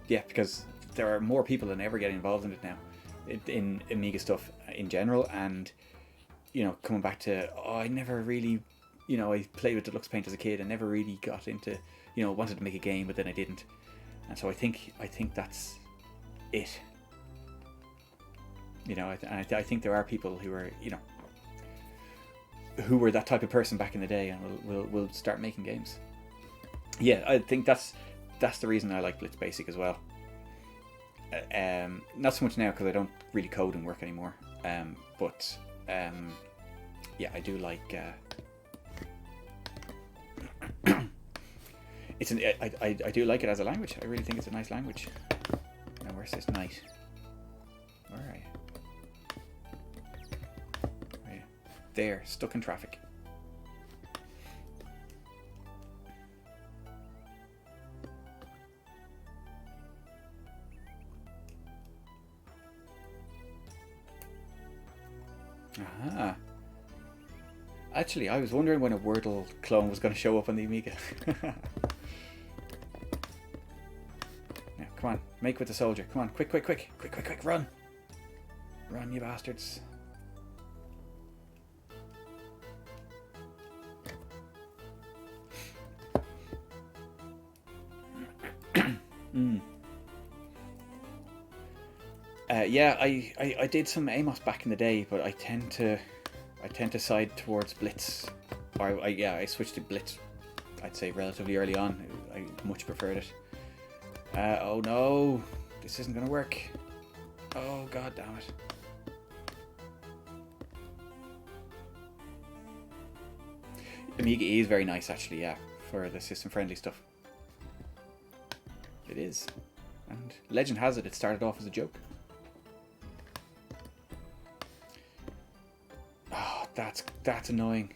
Speaker 1: Yeah, because there are more people than ever getting involved in it now, in Amiga stuff in general, and coming back to, I never really, I played with Deluxe Paint as a kid and never really got into, wanted to make a game, but then I didn't, and so I think that's it. I think there are people who are, who were that type of person back in the day, and will start making games. Yeah, I think that's the reason I like Blitz Basic as well. Not so much now because I don't really code and work anymore. But yeah, I do like. I do like it as a language. I really think it's a nice language. Now, where's this knight? Where are you? Where are you? There, stuck in traffic. Aha. Actually, I was wondering when a Wordle clone was going to show up on the Amiga. Now, come on, make with the soldier. Come on, quick, quick, quick, quick, quick, quick, run! Run, you bastards. Yeah, I did some Amos back in the day, but I tend to side towards Blitz. Or I switched to Blitz. I'd say relatively early on. I much preferred it. Oh no, this isn't gonna work. Oh god damn it. Amiga is very nice actually, yeah, for the system friendly stuff. It is. And legend has it started off as a joke. Oh, that's annoying.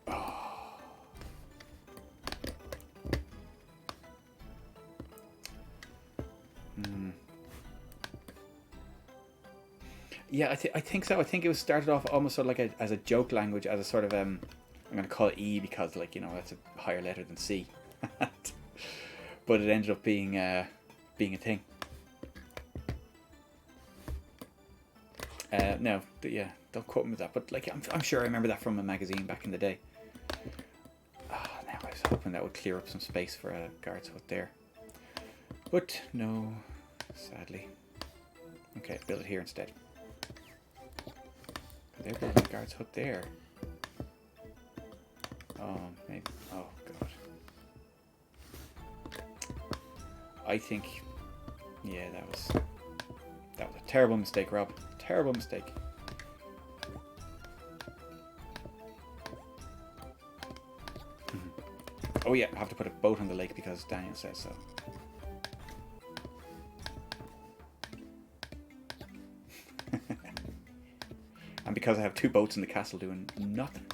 Speaker 1: Oh. Yeah, I think so. I think it was started off almost sort of like as a joke language, as a sort of I'm going to call it E because, like, you know, that's a higher letter than C. But it ended up being a thing. No, yeah, don't quote me with that. But like, I'm sure I remember that from a magazine back in the day. Now I was hoping that would clear up some space for a guard's hut there, but no, sadly. Okay, build it here instead. They're building a guard's hut there. Oh, maybe. Oh god. I think, yeah, that was a terrible mistake, Rob. Terrible mistake. Oh yeah, I have to put a boat on the lake because Daniel says so. And because I have 2 boats in the castle doing nothing.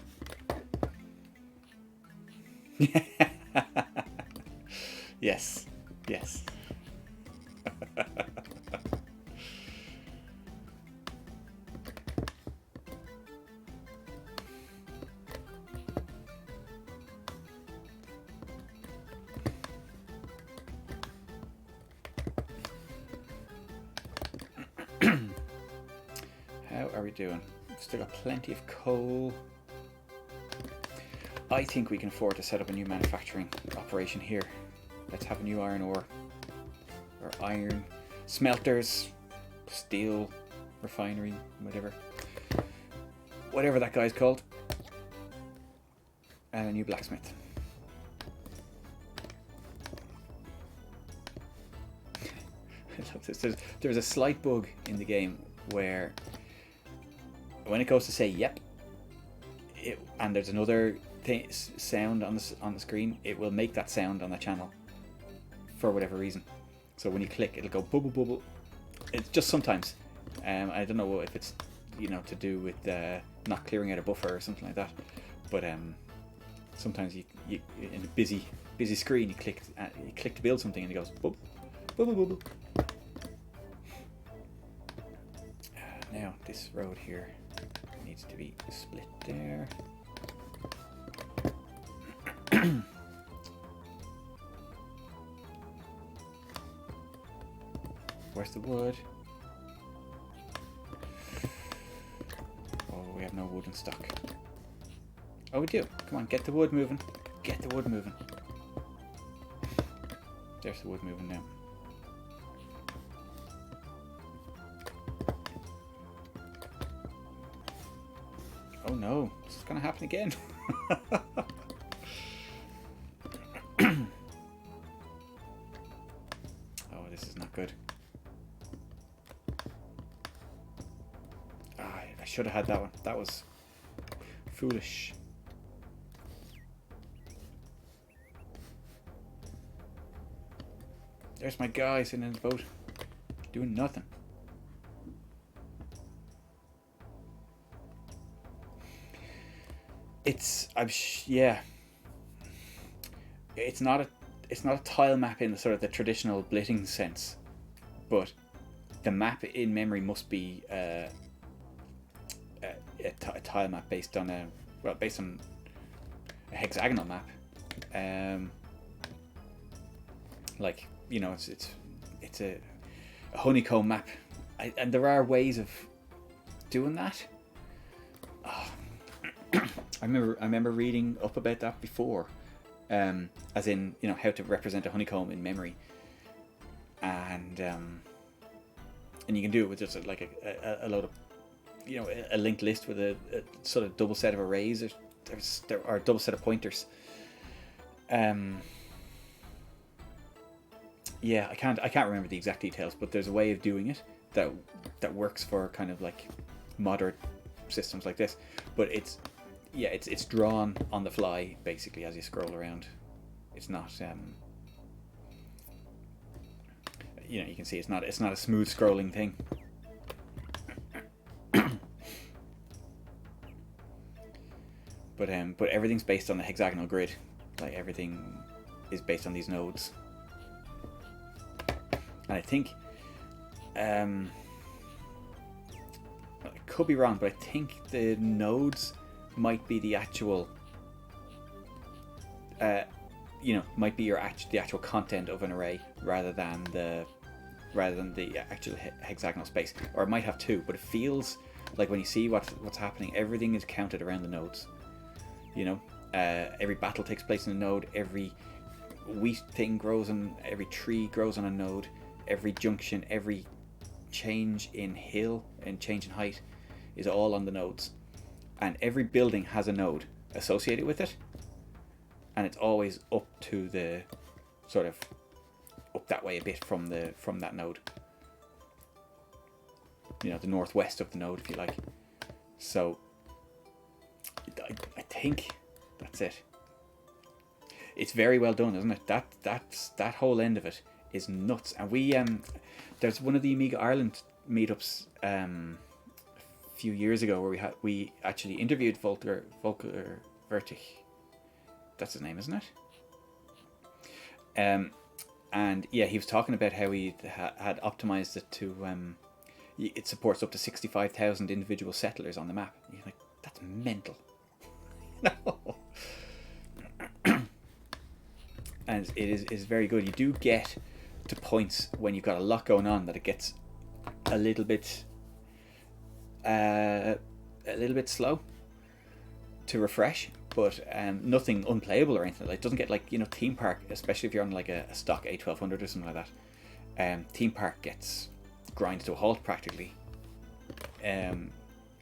Speaker 1: Yes, yes. How are we doing? We've still got plenty of coal. I think we can afford to set up a new manufacturing operation here. Let's have a new iron ore, or iron smelters, steel refinery, whatever that guy's called, and a new blacksmith. I love this. There's a slight bug in the game where when it goes to say yep, and there's another sound on the screen, it will make that sound on the channel for whatever reason. So when you click, it'll go bubble bubble. It's just sometimes. I don't know if it's, you know, to do with not clearing out a buffer or something like that. But sometimes you in a busy screen, you click to build something and it goes bubble bubble bubble. Now this road here needs to be split there. Where's the wood? Oh, we have no wood in stock. Oh, we do. Come on, get the wood moving. Get the wood moving. There's the wood moving now. Oh no, this is going to happen again. should have had that one. That was foolish. There's my guy sitting in the boat, doing nothing. Yeah. It's not a tile map in the sort of the traditional blitting sense, but the map in memory must be a tile map based on a hexagonal map. Like, you know, it's a honeycomb map, and there are ways of doing that. I remember reading up about that before, as in, you know, how to represent a honeycomb in memory, and you can do it with just like a load of, you know, a linked list with a sort of double set of arrays. There are a double set of pointers. Yeah, I can't remember the exact details, but there's a way of doing it that works for kind of like moderate systems like this. But it's drawn on the fly basically as you scroll around. It's not you know, you can see it's not a smooth scrolling thing. But everything's based on the hexagonal grid. Like, everything is based on these nodes. And I think I could be wrong, but I think the nodes might be the actual you know, might be the actual content of an array rather than the actual hexagonal space. Or it might have two, but it feels like when you see what's happening, everything is counted around the nodes. You know, every battle takes place in a node, every wheat thing grows on, every tree grows on a node, every junction, every change in hill and change in height is all on the nodes, and every building has a node associated with it, and it's always up to the sort of up that way a bit from that node, you know, the northwest of the node, if you like. So I think that's it. It's very well done, isn't it? That whole end of it is nuts. And we there's one of the Amiga Ireland meetups a few years ago where we actually interviewed Volker Vertig. That's his name, isn't it? And yeah, he was talking about how he had optimized it to it supports up to 65,000 individual settlers on the map. And you're like, that's mental. No. And it is very good. You do get to points when you've got a lot going on that it gets a little bit slow to refresh, but nothing unplayable or anything. Like, it doesn't get like, you know, Theme Park, especially if you're on like a stock A1200 or something like that. Theme Park gets grinded to a halt practically, and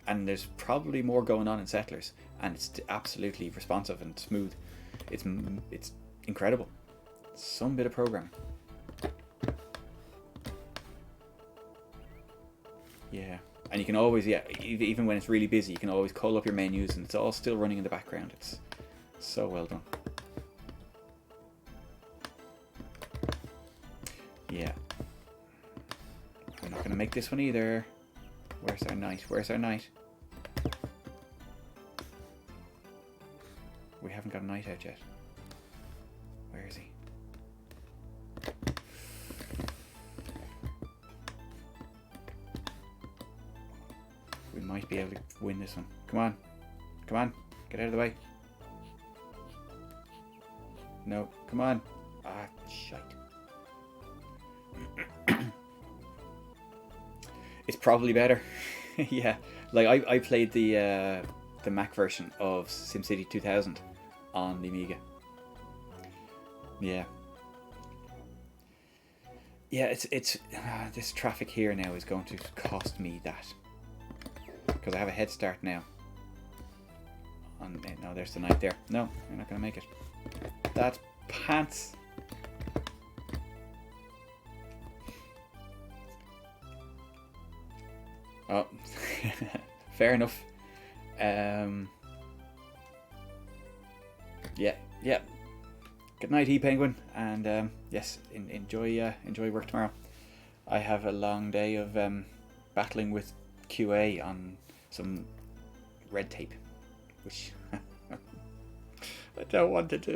Speaker 1: there's probably more going on in Settlers, and it's absolutely responsive and smooth. It's incredible. Some bit of programming. Yeah, and you can always, even when it's really busy, you can always call up your menus and it's all still running in the background. It's so well done. Yeah. We're not going to make this one either. Where's our knight? Where's our knight? We haven't got a knight out yet. Where is he? We might be able to win this one. Come on. Come on. Get out of the way. No. Come on. Ah, shite. It's probably better. Yeah. Like, I played the Mac version of SimCity 2000 on the Amiga. Yeah. Yeah, it's this traffic here now is going to cost me that. Because I have a head start now. No, there's the knight there. No, you're not going to make it. That's pants. Oh, fair enough. Yeah. Good night, E-Penguin, and yes, enjoy work tomorrow. I have a long day of battling with QA on some red tape, which I don't want to do.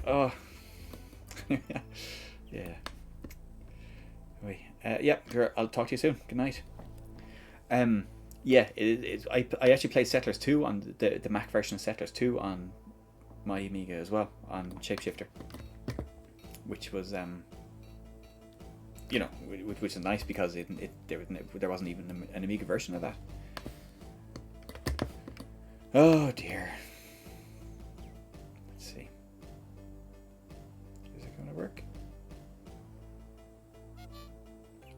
Speaker 1: Oh, yeah. Wait. Yep. I'll talk to you soon. Good night. Yeah. I actually played Settlers 2 on the Mac version of Settlers 2 on my Amiga as well, on Shapeshifter, which was which is nice because there wasn't even an Amiga version of that. Oh dear. Let's see. Is it going to work?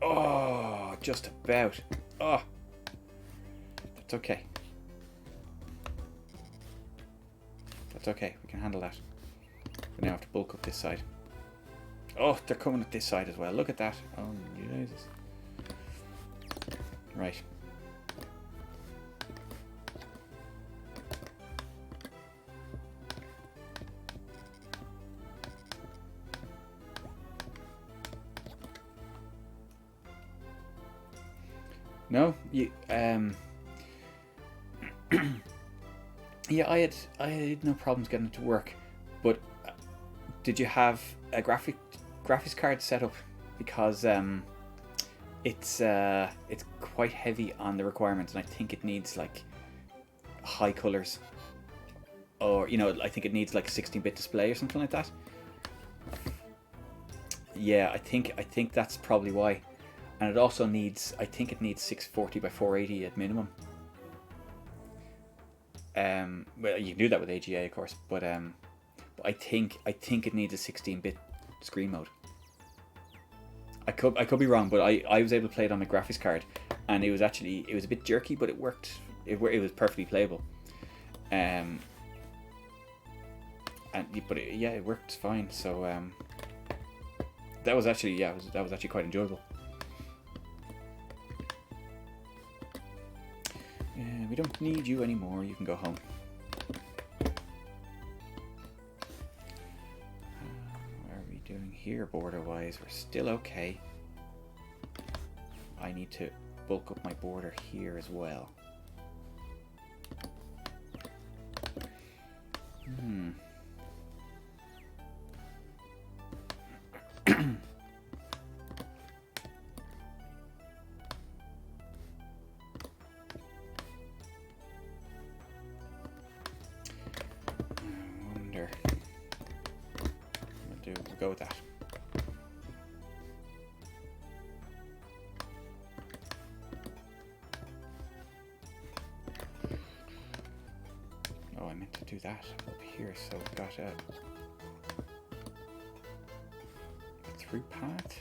Speaker 1: Oh, just about. Oh, that's okay. That's okay. We can handle that. We now have to bulk up this side. Oh, they're coming at this side as well. Look at that. Oh, Jesus. Right. No, you yeah, I had no problems getting it to work, but did you have a graphics card set up? Because it's quite heavy on the requirements, and I think it needs like high colors, or I think it needs like a 16-bit display or something like that. Yeah, I think that's probably why. And it also needs, I think it needs 640 by 480 at minimum. Well, you can do that with AGA, of course, but I think it needs a 16-bit screen mode. I could be wrong, but I was able to play it on my graphics card, and it was a bit jerky, but it worked. It was perfectly playable. But it worked fine. So that was actually quite enjoyable. We don't need you anymore. You can go home. What are we doing here border-wise? We're still okay. I need to bulk up my border here as well. We'll go with that. Oh, I meant to do that up here, so we've got a through path.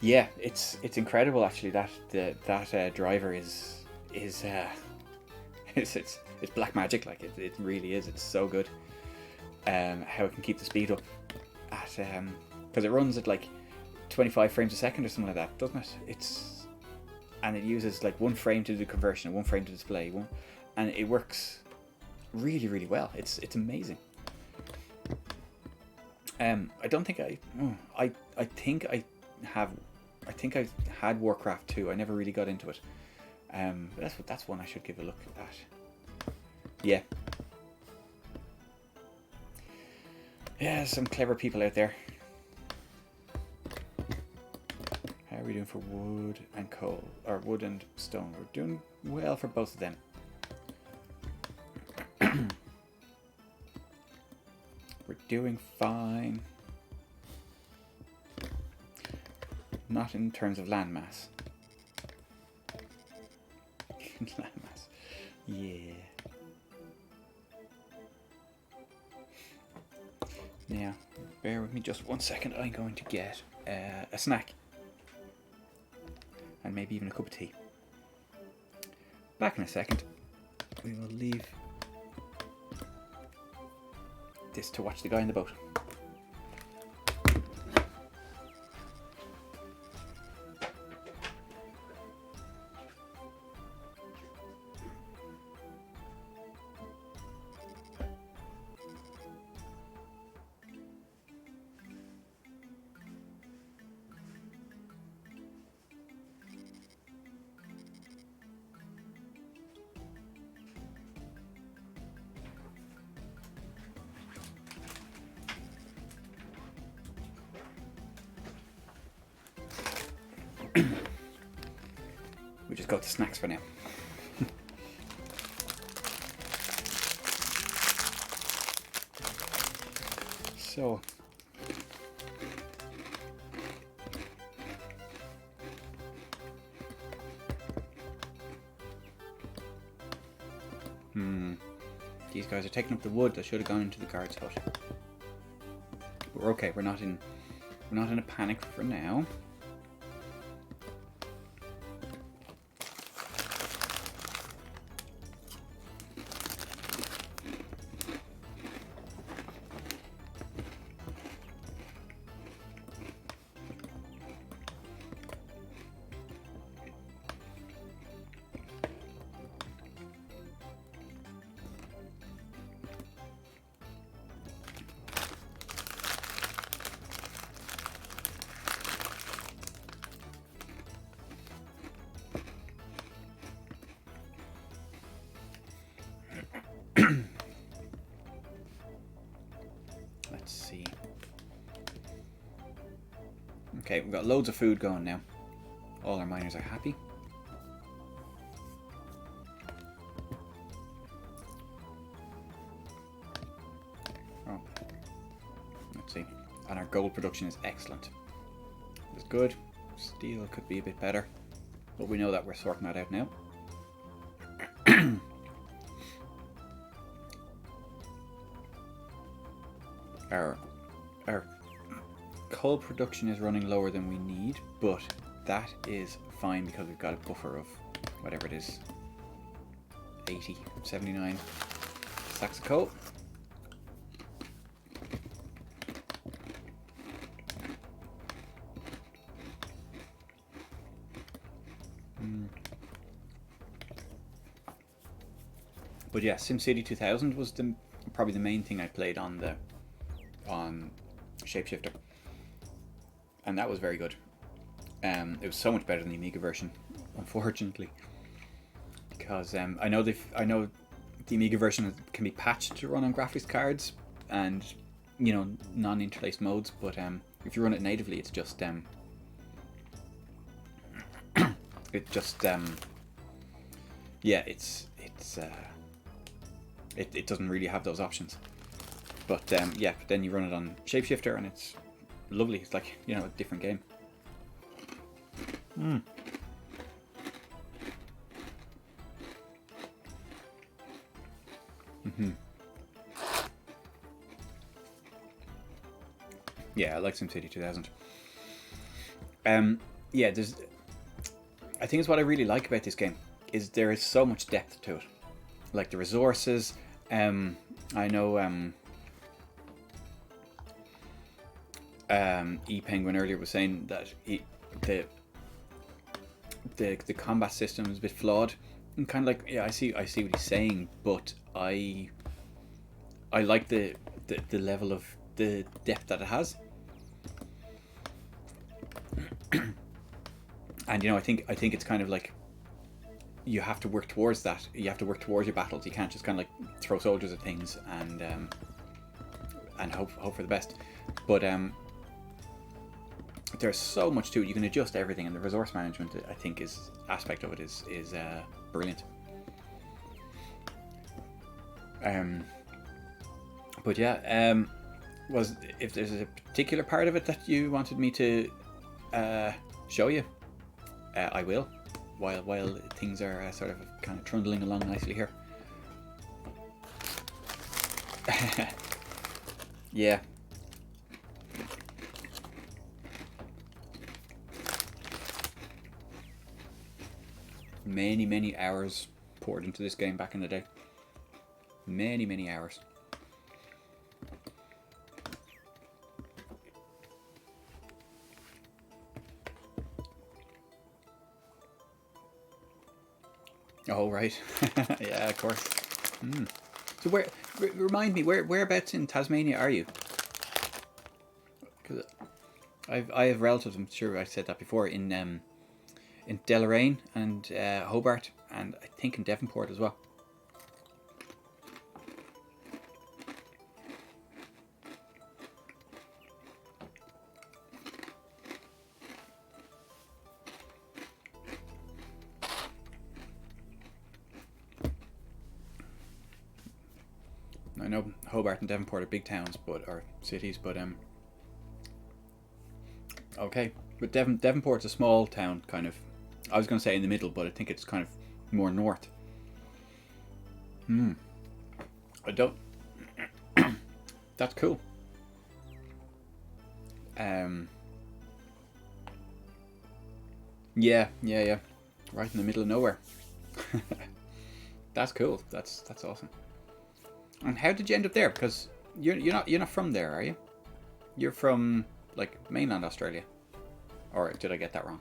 Speaker 1: Yeah, it's incredible actually that that driver is it's black magic. Like it really is. It's so good. How it can keep the speed up at because it runs at like 25 frames a second or something like that, doesn't it? And it uses like 1 frame to do conversion and 1 frame to display and it works really, really well. It's amazing. I don't think I think I had Warcraft 2. I never really got into it. That's one I should give a look at. Yeah. Yeah, some clever people out there. How are we doing for wood and coal? Or wood and stone? We're doing well for both of them. We're doing fine. Not in terms of landmass. Landmass. Yeah. Now, bear with me just 1 second. I'm going to get a snack. And maybe even a cup of tea. Back in a second. We will leave this to watch the guy in the boat. We just go to snacks for now. So. These guys are taking up the wood that should have gone into the guard's hut. But we're okay. We're not in a panic for now. Let's see. Okay, we've got loads of food going now. All our miners are happy. Oh, let's see. And our gold production is excellent. It's good. Steel could be a bit better, but we know that we're sorting that out now. Our coal production is running lower than we need, but that is fine because we've got a buffer of whatever it is, 80, 79 sacks of coal. But yeah, SimCity 2000 was probably the main thing I played on Shapeshifter, and that was very good. It was so much better than the Amiga version, unfortunately, because I know the Amiga version can be patched to run on graphics cards and non-interlaced modes, but if you run it natively, it's just it doesn't really have those options. But then you run it on Shapeshifter and it's lovely. It's like, a different game. Yeah, I like SimCity 2000. I think it's what I really like about this game is there is so much depth to it. Like the resources, I know E-Penguin earlier was saying that the combat system is a bit flawed, and kind of like, yeah, I see what he's saying, but I like the level of the depth that it has. And I think it's kind of like you have to work towards that. You have to work towards your battles. You can't just kind of like throw soldiers at things and hope for the best. But there's so much to it. You can adjust everything, and the resource management, I think, aspect of it is brilliant. But yeah, if there's a particular part of it that you wanted me to show you, I will, while things are sort of kind of trundling along nicely here. Yeah. Many hours poured into this game back in the day. Many hours. Oh, right. Yeah, of course. So remind me, whereabouts in Tasmania are you? Because I have relatives, I'm sure I said that before, in Deloraine and Hobart, and I think in Devonport as well. I know Hobart and Devonport are big towns, or cities, but okay. But Devonport's a small town, kind of. I was going to say in the middle, but I think it's kind of more north. I don't. That's cool. Yeah. Right in the middle of nowhere. That's cool. That's awesome. And how did you end up there? Because you're not from there, are you? You're from like mainland Australia, or did I get that wrong?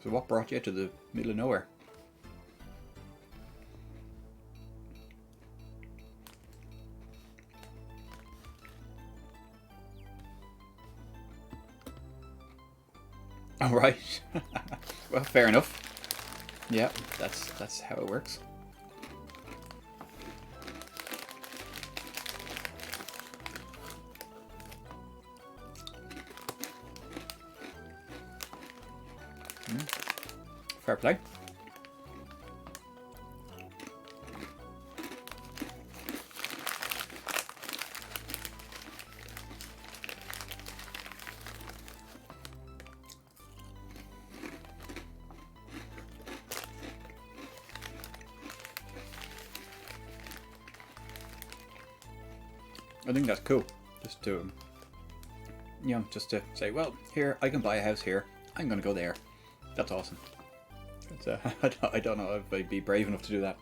Speaker 1: So what brought you to the middle of nowhere? All right. Well, fair enough. Yeah, that's how it works. Fair play. I think that's cool. Just to, just to say, well, here, I can buy a house here. I'm going to go there. That's awesome. It's, I don't know if I'd be brave enough to do that.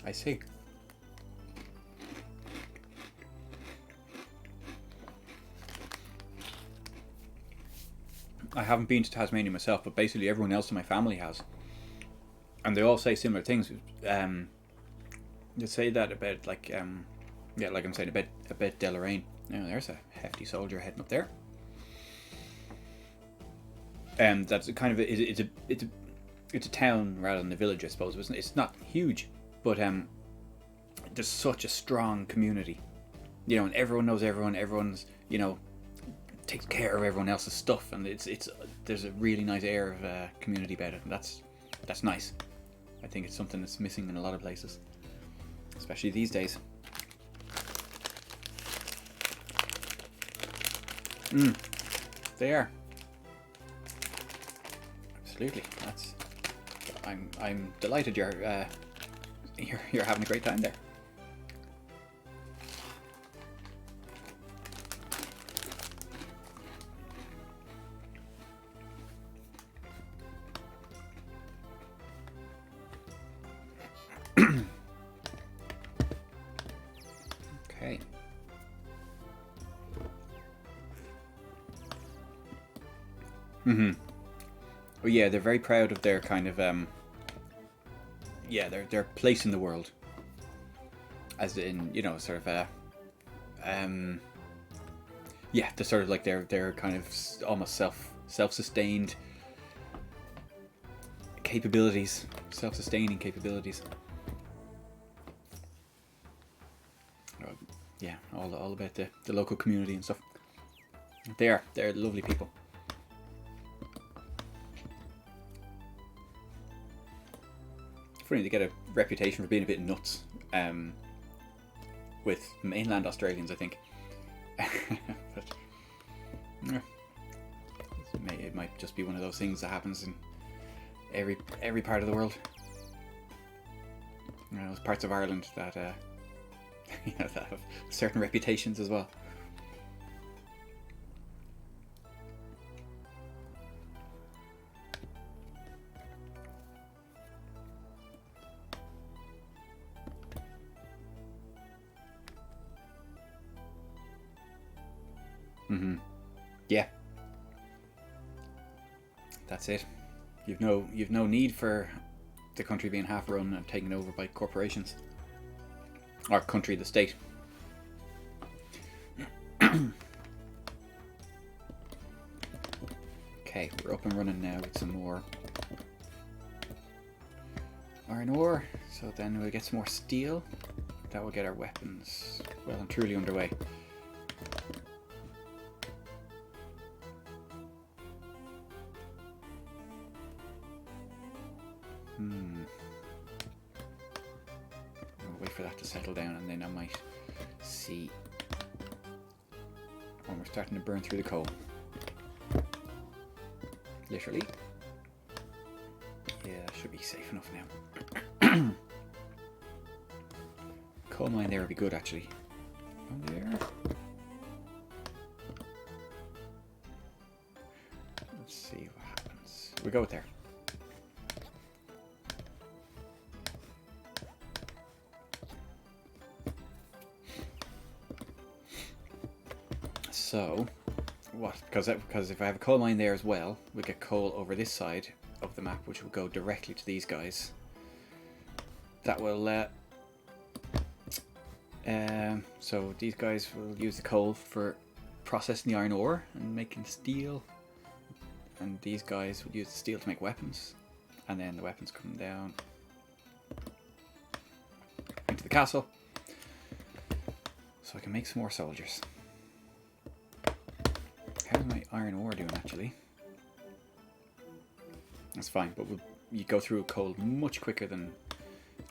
Speaker 1: I see. I haven't been to Tasmania myself, but basically everyone else in my family has. And they all say similar things. They say that about, like, like I'm saying, about Deloraine. Now, there's a hefty soldier heading up there. That's kind of it's a town rather than a village, I suppose. It's not huge, but there's such a strong community, and everyone knows everyone. Everyone's takes care of everyone else's stuff, and there's a really nice air of community about it, and that's nice. I think it's something that's missing in a lot of places, especially these days. They are. Absolutely. I'm delighted you're having a great time there. Okay. Oh yeah, they're very proud of their kind of their place in the world, as in sort of they're sort of like they're kind of almost self-sustained capabilities, self-sustaining capabilities. Yeah, all about the local community and stuff. They're lovely people. Funny, they get a reputation for being a bit nuts with mainland Australians, I think. But it might just be one of those things that happens in every part of the world. There's parts of Ireland that that have certain reputations as well. Yeah. That's it. You've no need for the country being half run and taken over by corporations. Or country, the state. Okay, we're up and running now with some more iron ore. So then we'll get some more steel. That will get our weapons well and truly underway. I'll wait for that to settle down and then I might see when we're starting to burn through the coal. Literally. Yeah, that should be safe enough now. Coal mine there would be good actually. One there. Let's see what happens. We go there. So, what? Because if I have a coal mine there as well, we get coal over this side of the map, which will go directly to these guys. That will. So these guys will use the coal for processing the iron ore and making steel, and these guys will use the steel to make weapons, and then the weapons come down into the castle, so I can make some more soldiers. How's my iron ore doing actually? That's fine, but you go through coal much quicker than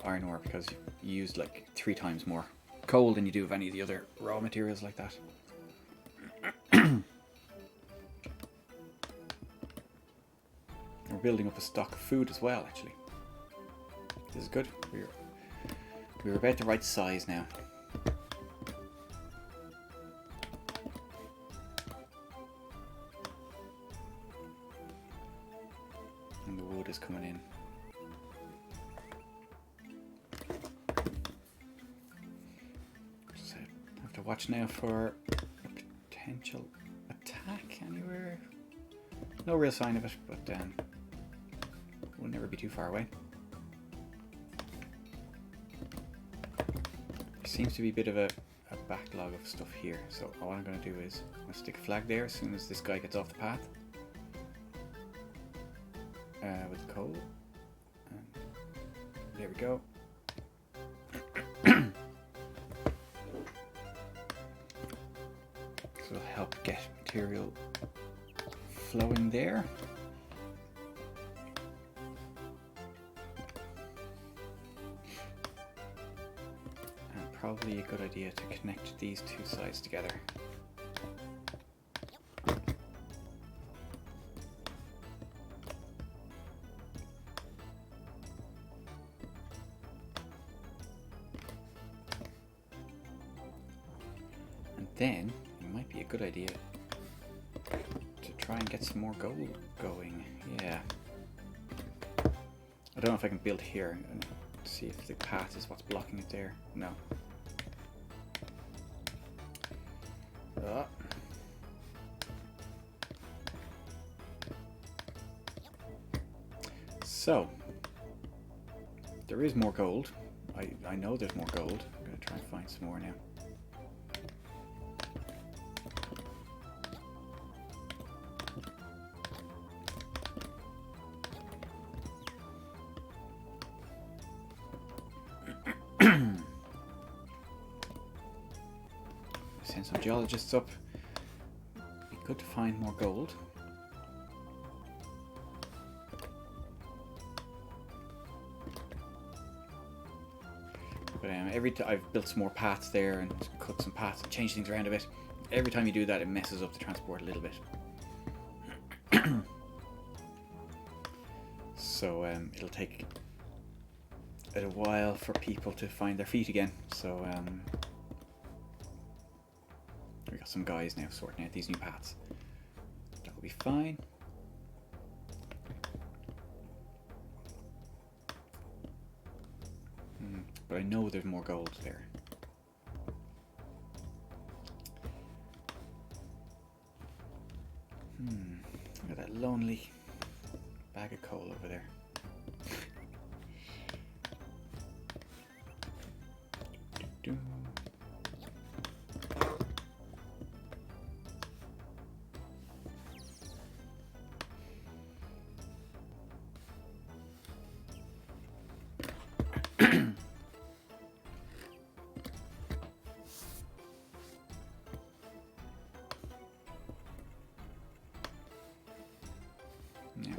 Speaker 1: iron ore because you used like 3 times more coal than you do of any of the other raw materials like that. We're building up a stock of food as well actually. This is good. We're about the right size now. And the wood is coming in. So I have to watch now for a potential attack anywhere. No real sign of it, but we'll never be too far away. There seems to be a bit of a backlog of stuff here, so all I'm going to do is I'm going to stick a flag there as soon as this guy gets off the path. With the coal. And there we go. This will help get material flowing there. And probably a good idea to connect these 2 sides together. Then it might be a good idea to try and get some more gold going. Yeah. I don't know if I can build here and see if the path is what's blocking it there. No. So there is more gold. I know there's more gold. I'm going to try and find some more now. Send some geologists up. Be good to find more gold. But I've built some more paths there and cut some paths and changed things around a bit. Every time you do that, it messes up the transport a little bit. So it'll take a while for people to find their feet again. So we got some guys now sorting out these new paths. That'll be fine. But I know there's more gold there. Look at that lonely bag of coal over there.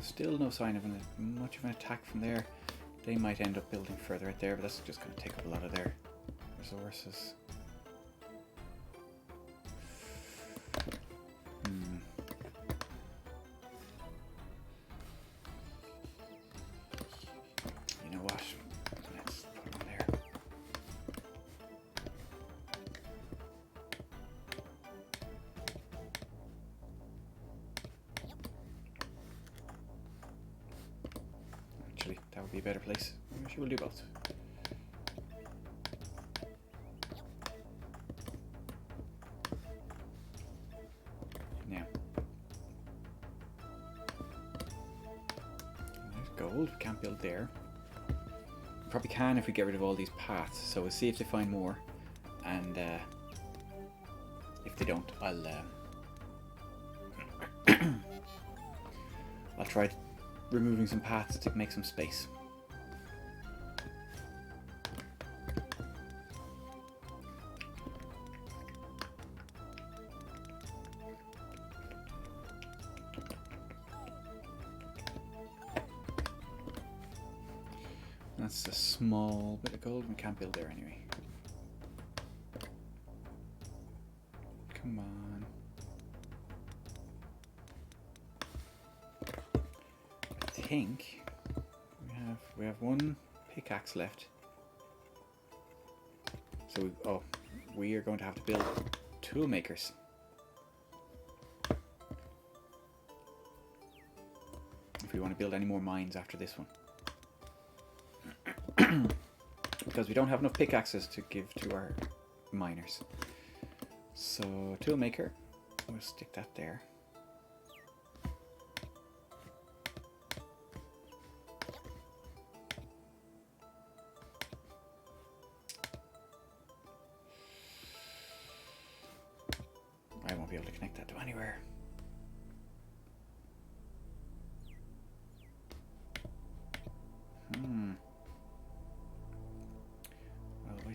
Speaker 1: Still no sign of much of an attack from there. They might end up building further out there, but that's just going to take up a lot of their resources. You know what? Let's put them there. Actually, that would be a better place. Maybe we'll do both. Now, there's gold. We can't build there. We probably can if we get rid of all these paths. So we'll see if they find more, and if they don't, I'll I'll try removing some paths to make some space. That's a small bit of gold. We can't build there anyway. Come on. I think we have one pickaxe left. So we are going to have to build tool makers. If we want to build any more mines after this one. Because we don't have enough pickaxes to give to our miners. So, tool maker, we'll stick that there. I won't be able to connect that to anywhere.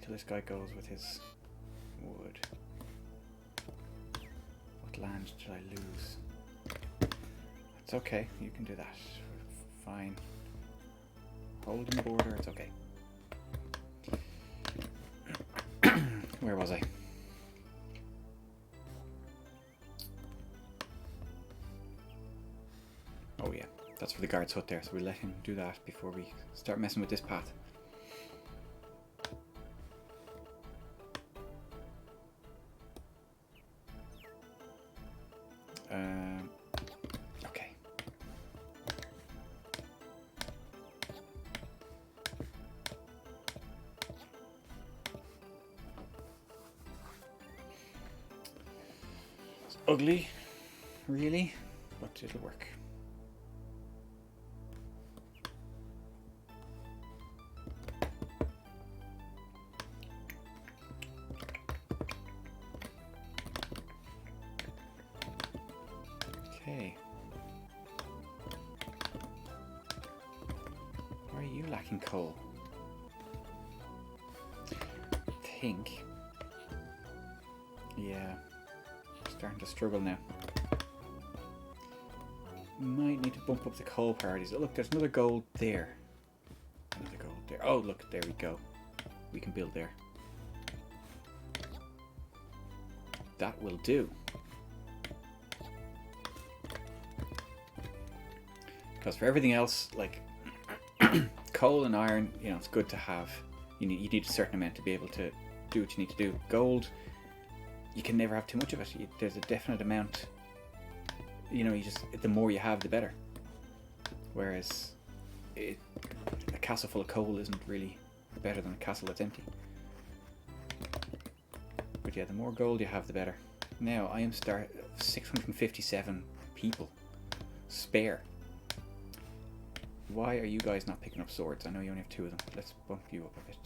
Speaker 1: Till this guy goes with his wood. What land did I lose? It's okay, you can do that. Fine. Hold in the border, it's okay. Where was I? Oh yeah, that's for the guard's hut there, so we'll let him do that before we start messing with this path. Okay. It's ugly, really, but it'll work. Okay. Why are you lacking coal? I think. Yeah. Starting to struggle now. Might need to bump up the coal priorities. Oh, look, there's another gold there. Another gold there. Oh, look, there we go. We can build there. That will do. Because for everything else, like coal and iron, you know, it's good to have. You need a certain amount to be able to do what you need to do. Gold, you can never have too much of it. There's a definite amount. You know, the more you have, the better. Whereas a castle full of coal isn't really better than a castle that's empty. But yeah, the more gold you have, the better. Now I am 657 people spare. Why are you guys not picking up swords? I know you only have 2 of them. Let's bump you up a bit.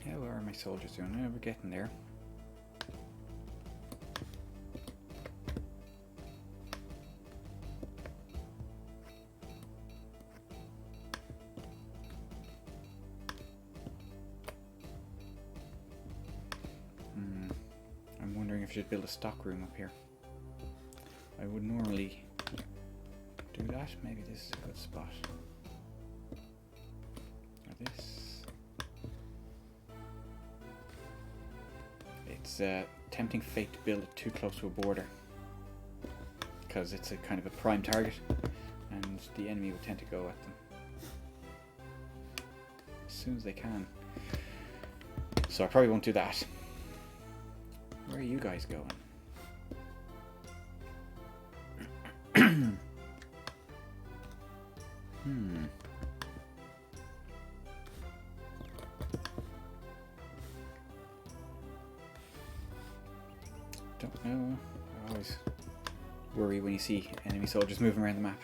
Speaker 1: How are my soldiers doing? Yeah, we're getting there. should build a stock room up here. I would normally do that. Maybe this is a good spot. Or this. It's tempting fate to build it too close to a border, because it's a kind of a prime target, and the enemy would tend to go at them as soon as they can. So I probably won't do that. Where are you guys going? Don't know. I always worry when you see enemy soldiers moving around the map.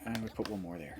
Speaker 1: And we put one more there.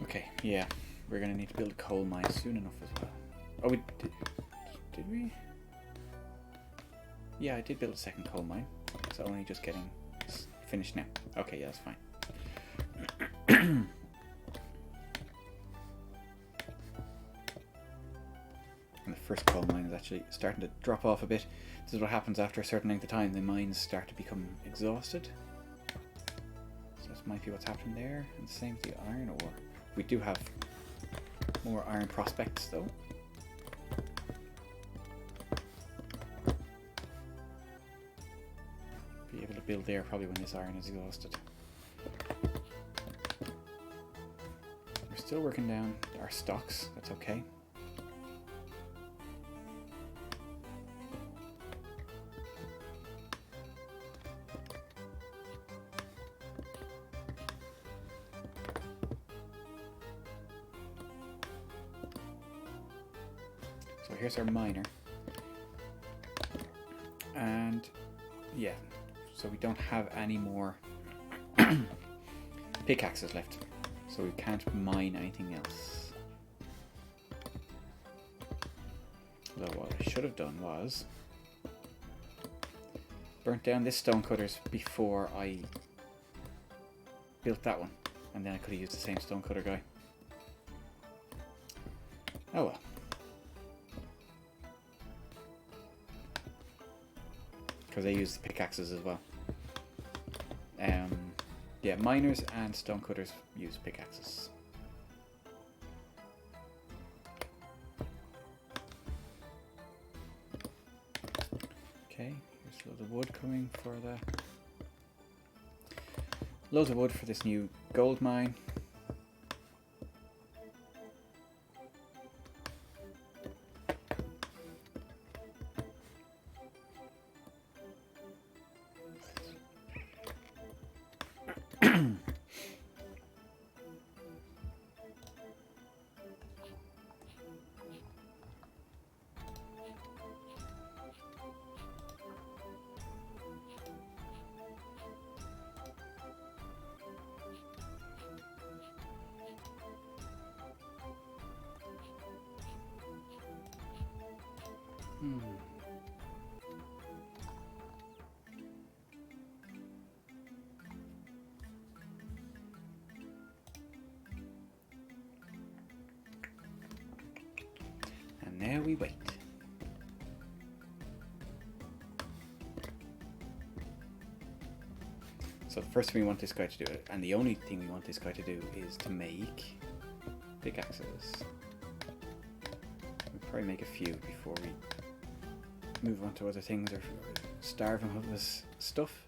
Speaker 1: Okay, yeah, we're gonna need to build a coal mine soon enough as well. Oh, we did we? Yeah, I did build a second coal mine. It's only just getting finished now. Okay, yeah, that's fine. And the first coal mine is actually starting to drop off a bit. This is what happens after a certain length of time. The mines start to become exhausted. So this might be what's happening there. And the same with the iron ore. We do have more iron prospects though. Be able to build there probably when this iron is exhausted. We're still working down our stocks, that's okay. So here's our miner, and yeah, so we don't have any more pickaxes left, so we can't mine anything else. Although what I should have done was burnt down this stonecutters before I built that one, and then I could have used the same stonecutter guy. Oh well. Because they use the pickaxes as well. Yeah, miners and stonecutters use pickaxes. Okay, here's loads of wood coming for the... Loads of wood for this new gold mine. And now we wait. So the first thing we want this guy to do, and the only thing we want this guy to do, is to make pickaxes. We'll probably make a few before we move on to other things or starve him of his stuff.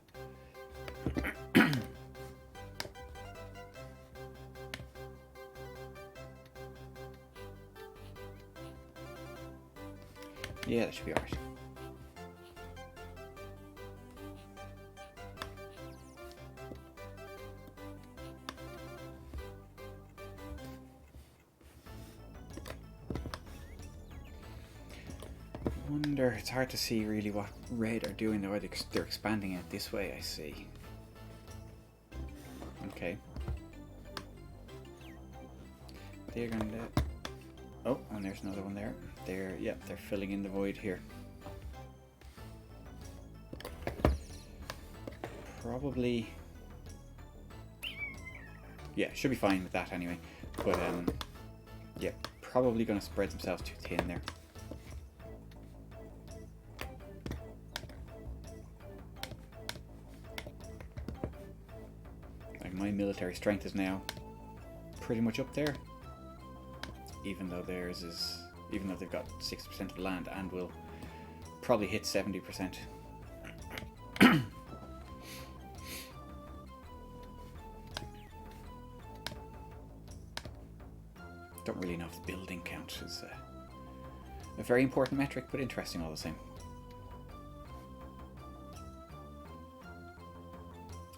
Speaker 1: Yeah, that should be alright. Wonder, it's hard to see really what Red are doing though. They're expanding it this way, I see. Okay. They're going to... Oh, and there's another one there. They're filling in the void here. Probably... Yeah, should be fine with that anyway. But, yeah, probably going to spread themselves too thin there. Like, my military strength is now pretty much up there. Even though theirs is... Even though they've got 60% of the land and will probably hit 70%. Don't really know if building count is a very important metric, but interesting all the same.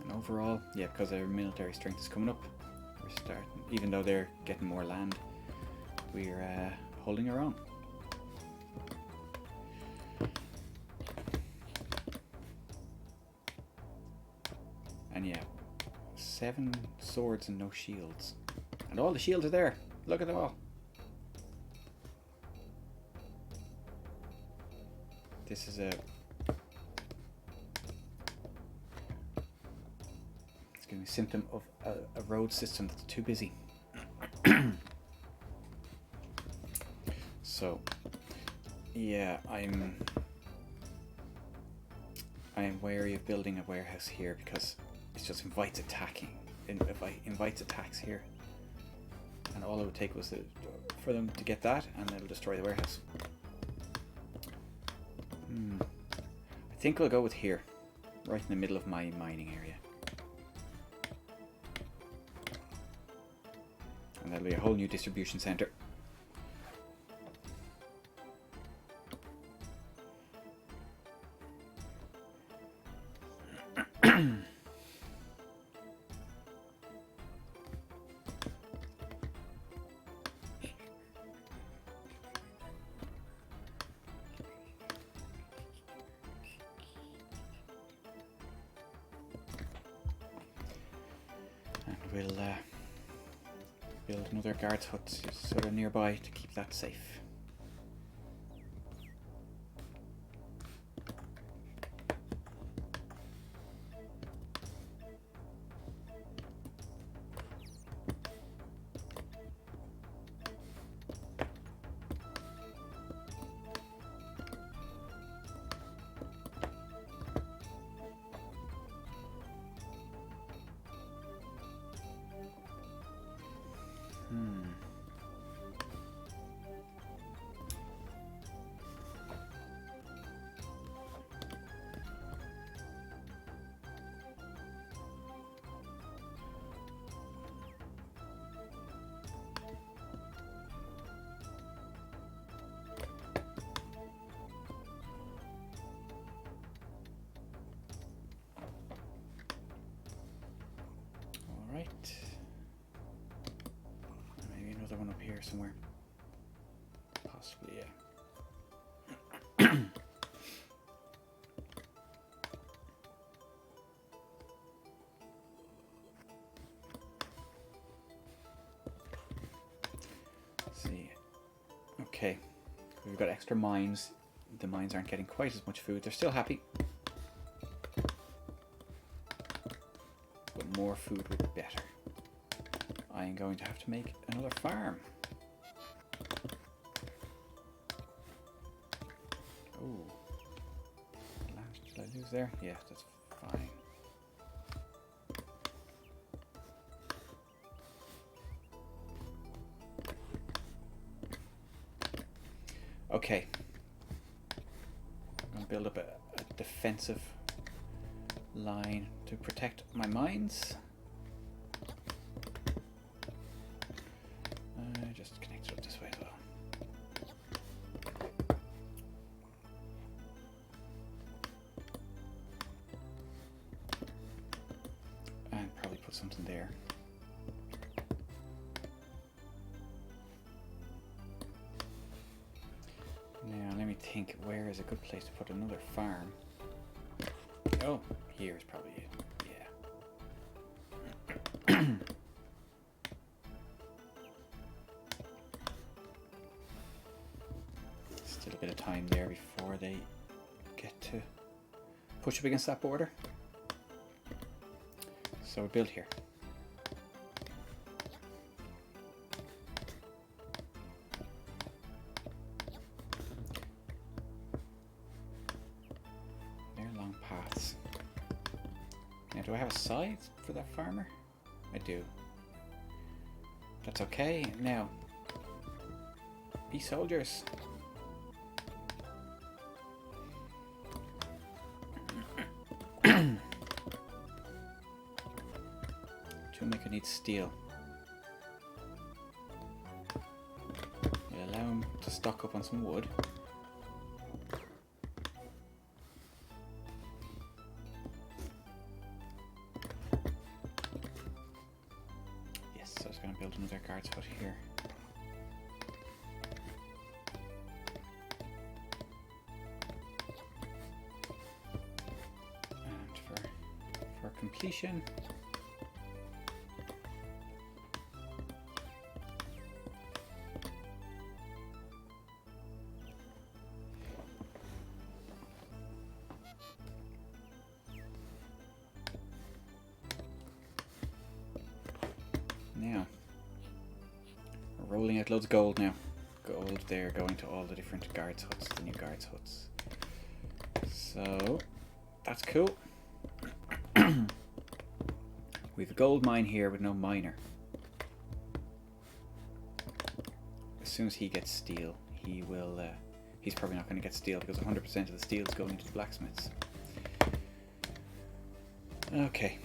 Speaker 1: And overall, yeah, because our military strength is coming up, we're starting, even though they're getting more land, we're holding our own. And yeah, 7 swords and no shields. And all the shields are there. Look at them all. This is it's giving me a symptom of a road system that's too busy. So, yeah, I'm wary of building a warehouse here because it just invites invites attacks here. And all it would take was for them to get that, and it'll destroy the warehouse. I think we'll go with here, right in the middle of my mining area. And that'll be a whole new distribution center. We'll build another guard's hut sort of nearby to keep that safe. Right. Maybe another one up here somewhere. Possibly, yeah. Let's see. Okay. We've got extra mines. The mines aren't getting quite as much food. They're still happy. More food would be better. I am going to have to make another farm. Oh, did I lose there? Yeah, that's fine. Okay, I'm going to build up a defensive line to protect my mines. Just connect it up this way as well. put something there. Now let me think, where is a good place to put another farm? Oh, here is probably it. Yeah. Still a bit of time there before they get to push up against that border. So we build here. They're long paths. Now, do I have a side for that farmer? I do. That's okay. Now, be soldiers. Toolmaker needs steel. We'll allow him to stock up on some wood. Yes, I was going to build another guard's hut here. And for completion, now we're rolling out loads of gold now. Gold there going to all the different guards huts, the new guards huts. So that's cool. We have a gold mine here with no miner. As soon as he gets steel, he will. He's probably not going to get steel because 100% of the steel is going into the blacksmiths. Okay.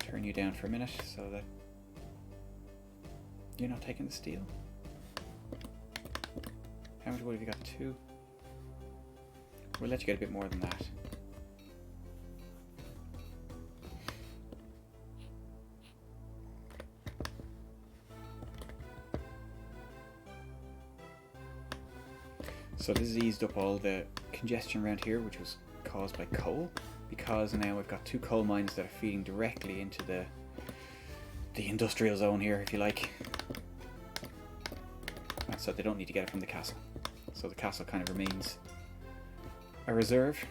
Speaker 1: Turn you down for a minute so that you're not taking the steel. How much wood have you got? 2? We'll let you get a bit more than that. So this has eased up all the congestion around here, which was caused by coal, because now we've got 2 coal mines that are feeding directly into the industrial zone here, if you like. And so they don't need to get it from the castle. So the castle kind of remains a reserve.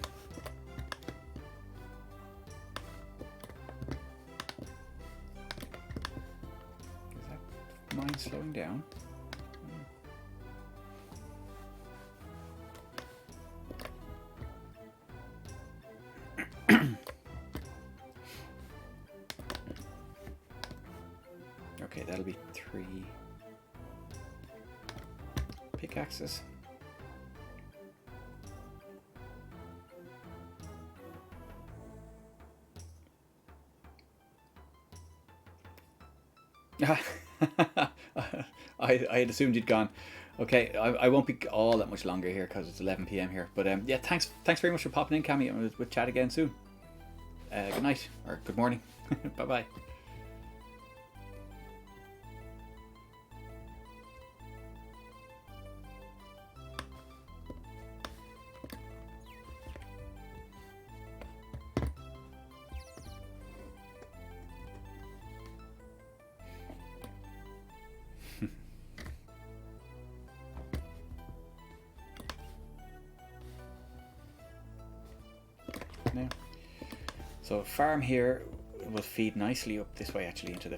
Speaker 1: Is that mine slowing down? Okay, that'll be 3 pickaxes. I had assumed you'd gone. Okay, I won't be all that much longer here because it's 11 PM here. But yeah, thanks very much for popping in, Cammy, and we'll chat again soon. Good night, or good morning. Bye-bye. Now, so farm here will feed nicely up this way, actually, into the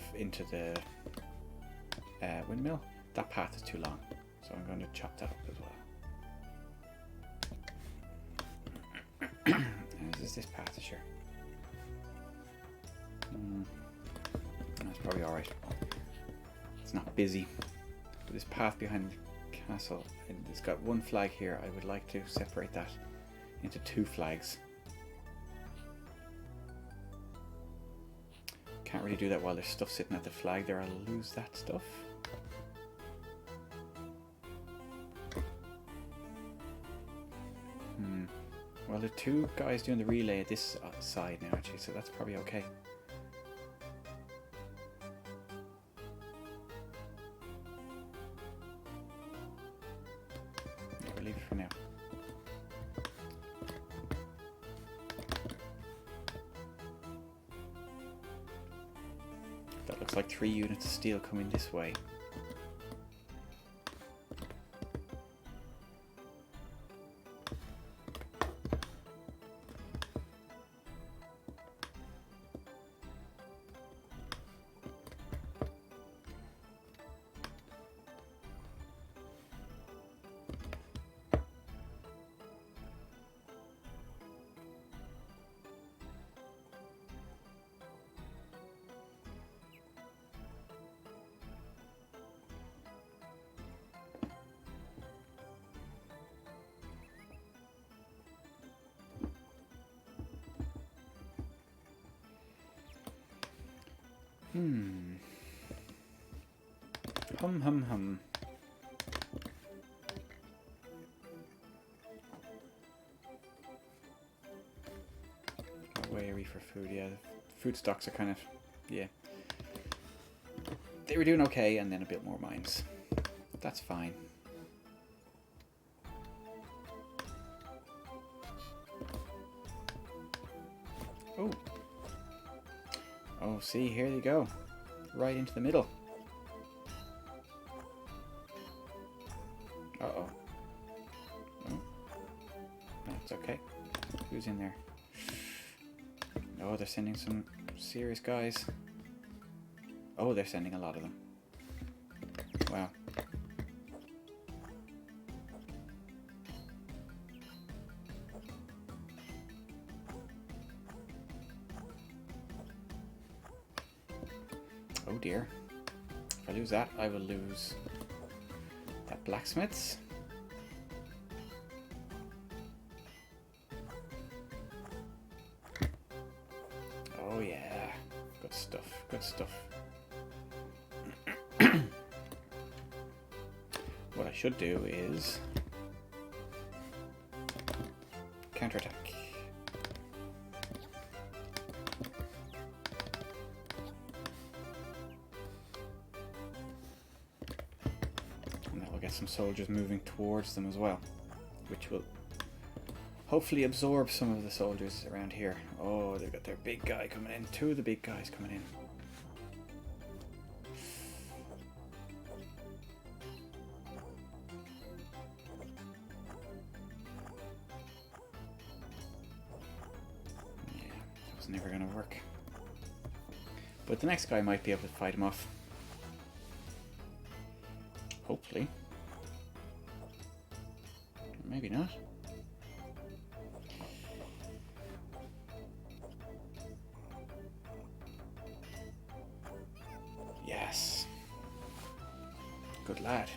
Speaker 1: windmill. That path is too long, so I'm going to chop that up as well. And is this path? Sure. That's probably all right. It's not busy. But this path behind the castle, it's got 1 flag here. I would like to separate that into 2 flags. Can't really do that while there's stuff sitting at the flag there. I'll lose that stuff. Well, the two guys doing the relay at this side now, actually, so that's probably okay. Yeah, we'll leave it for now. That looks like 3 units of steel coming this way. Hum. Wary for food, yeah. The food stocks are kind of, yeah. They were doing okay, and then a bit more mines. That's fine. Oh. Oh, see, here you go. Right into the middle. Uh-oh. Oh. That's okay. Who's in there? Oh, they're sending some serious guys. Oh, they're sending a lot of them. Wow. Oh dear. If I lose that, I will lose that blacksmith's. Oh yeah. Good stuff. Good stuff. What I should do is counterattack. And that will get some soldiers moving towards them as well, which will hopefully absorb some of the soldiers around here. Oh, they've got their big guy coming in. 2 of the big guys coming in. Never gonna work. But the next guy might be able to fight him off. Hopefully. Maybe not. Yes. Good lad.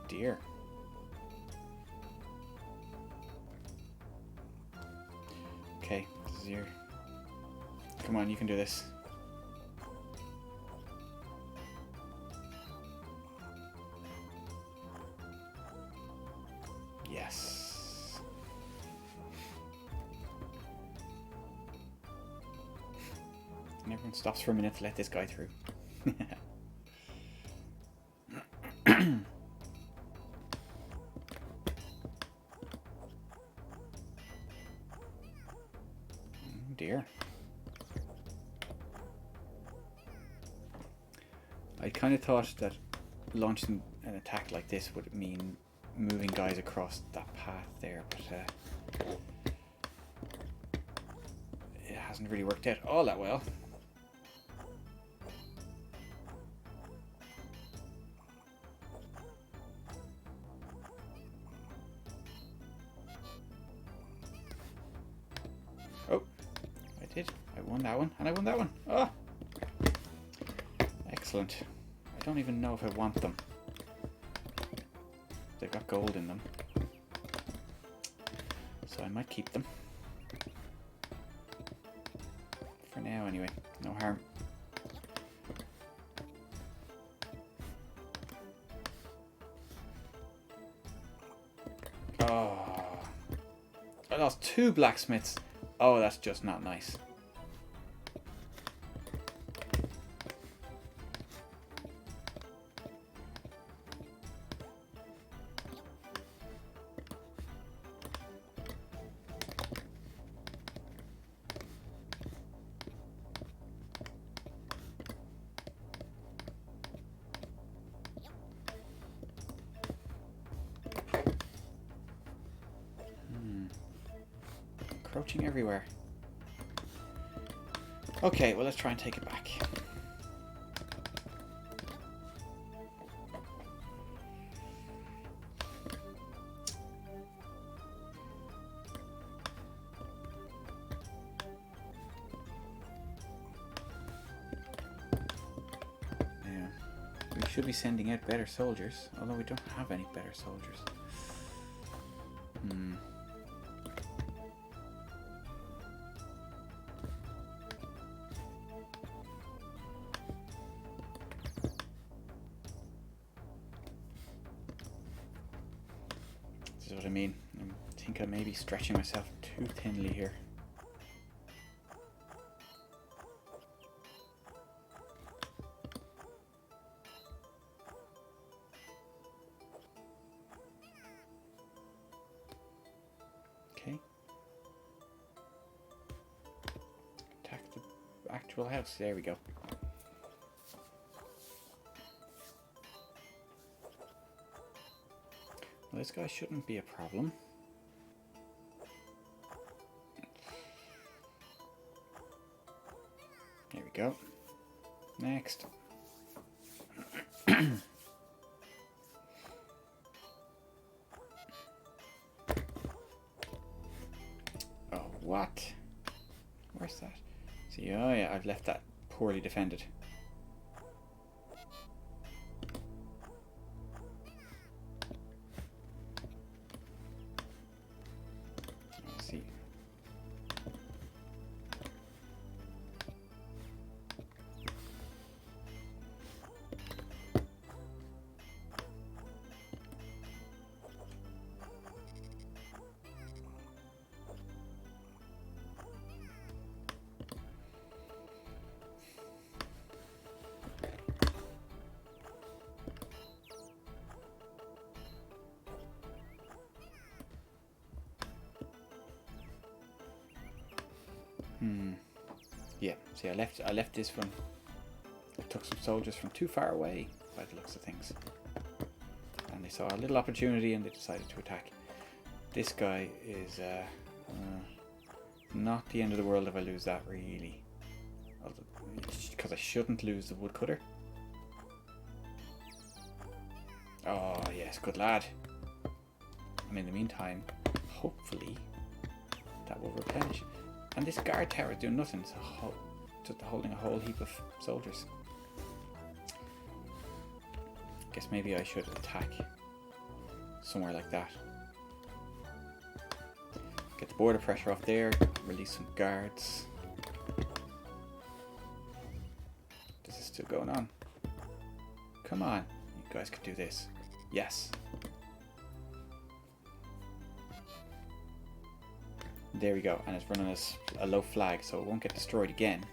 Speaker 1: Dear. Okay, this is your... Come on, you can do this. Yes. And everyone stops for a minute to let this guy through. Dear. I kind of thought that launching an attack like this would mean moving guys across that path there, but it hasn't really worked out all that well. Oh. I won that one, and I won that one. Oh! Excellent. I don't even know if I want them. They've got gold in them. So I might keep them. For now, anyway. No harm. lost 2 blacksmiths. Oh, that's just not nice. Encroaching everywhere. Okay, well, let's try and take it back. Yeah, we should be sending out better soldiers, although we don't have any better soldiers. This is what I mean. I think I may be stretching myself too thinly here. Okay. Attack the actual house. There we go. Well, this guy shouldn't be a problem. There we go. Next. Oh, what? Where's that? See, oh yeah, I've left that poorly defended. Yeah, see, I left this one. I took some soldiers from too far away by the looks of things. And they saw a little opportunity and they decided to attack. This guy is not the end of the world if I lose that, really. Because I shouldn't lose the woodcutter. Oh, yes, good lad. And in the meantime, hopefully, that will replenish. And this guard tower is doing nothing. It's just holding a whole heap of soldiers. Guess maybe I should attack somewhere like that. Get the border pressure off there. Release some guards. This is still going on. Come on. You guys could do this. Yes. There we go, and it's running a low flag, so it won't get destroyed again.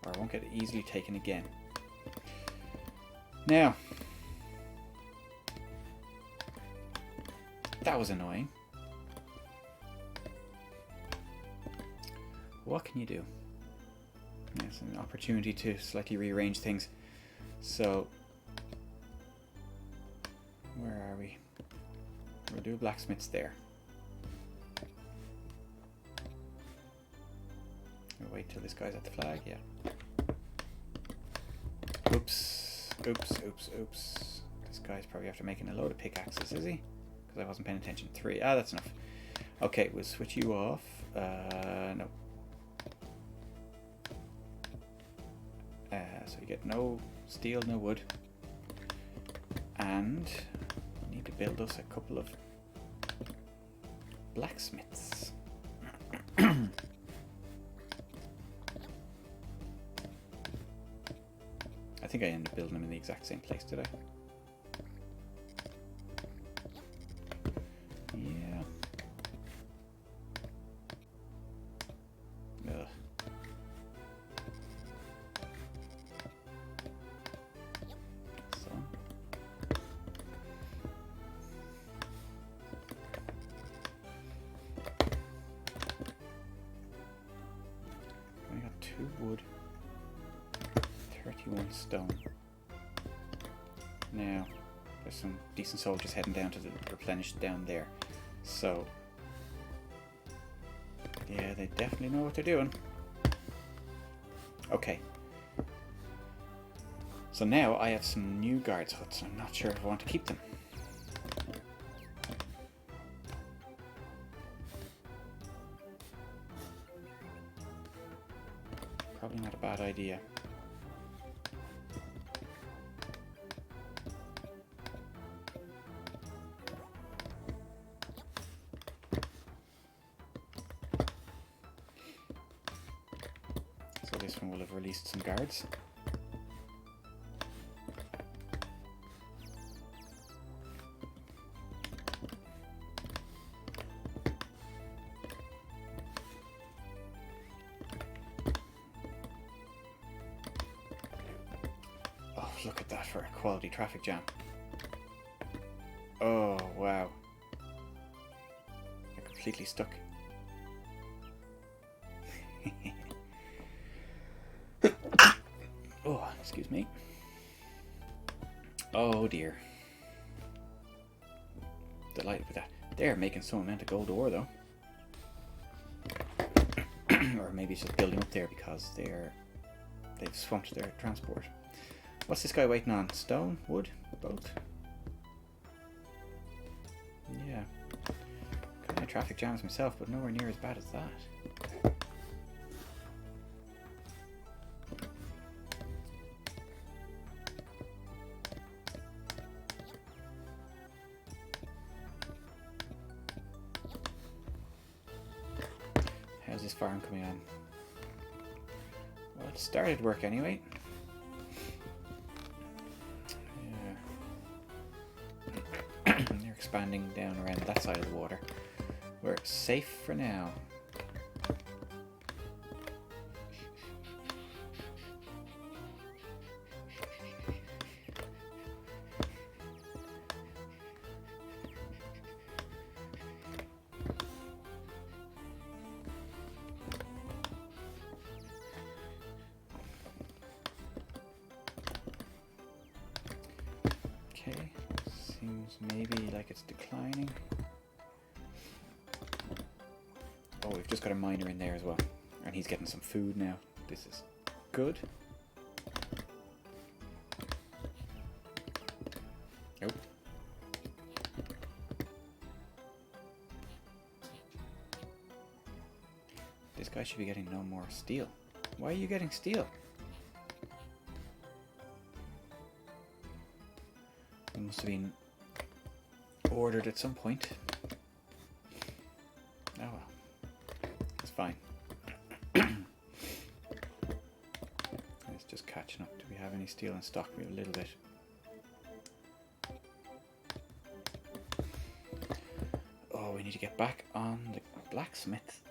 Speaker 1: Or it won't get easily taken again. Now, that was annoying. What can you do? It's an opportunity to slightly rearrange things. So, where are we? We'll do blacksmiths there. We'll wait till this guy's at the flag, yeah. Oops, oops, oops, oops. This guy's probably after making a load of pickaxes, is he? Because I wasn't paying attention. 3. Ah, that's enough. Okay, we'll switch you off. No. So you get no steel, no wood. And we need to build us a couple of blacksmiths. I think I ended up building them in the exact same place, did I? Yeah. 2 wood, 31 stone. Now, there's some decent soldiers heading down to the replenish down there. So, yeah, they definitely know what they're doing. Okay. So now I have some new guards huts. I'm not sure if I want to keep them. Probably not a bad idea. So this one will have released some guards. Look at that for a quality traffic jam. Oh, wow. I'm completely stuck. Oh, excuse me. Oh dear. Delighted with that. They're making some amount of gold ore though. Or maybe it's just building up there because they've swamped their transport. What's this guy waiting on? Stone? Wood? Both? Yeah. Kind of traffic jams myself, but nowhere near as bad as that. How's this farm coming on? Well, it started work anyway. Expanding down around that side of the water. We're safe for now. Okay. Seems maybe like it's declining. Oh, we've just got a miner in there as well. And he's getting some food now. This is good. Nope. This guy should be getting no more steel. Why are you getting steel? It must have been ordered at some point. Oh well. It's fine. It's just catching up. Do we have any steel in stock? We have a little bit. Oh, we need to get back on the blacksmith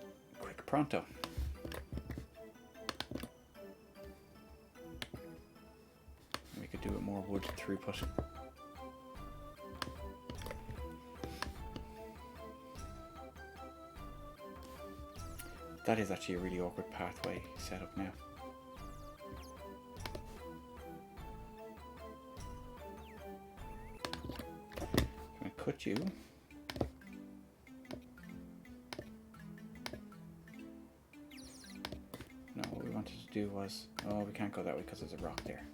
Speaker 1: quick pronto. We could do it more wood throughput. That is actually a really awkward pathway set up now. I'm going to cut you. No, what we wanted to do was... Oh, we can't go that way because there's a rock there.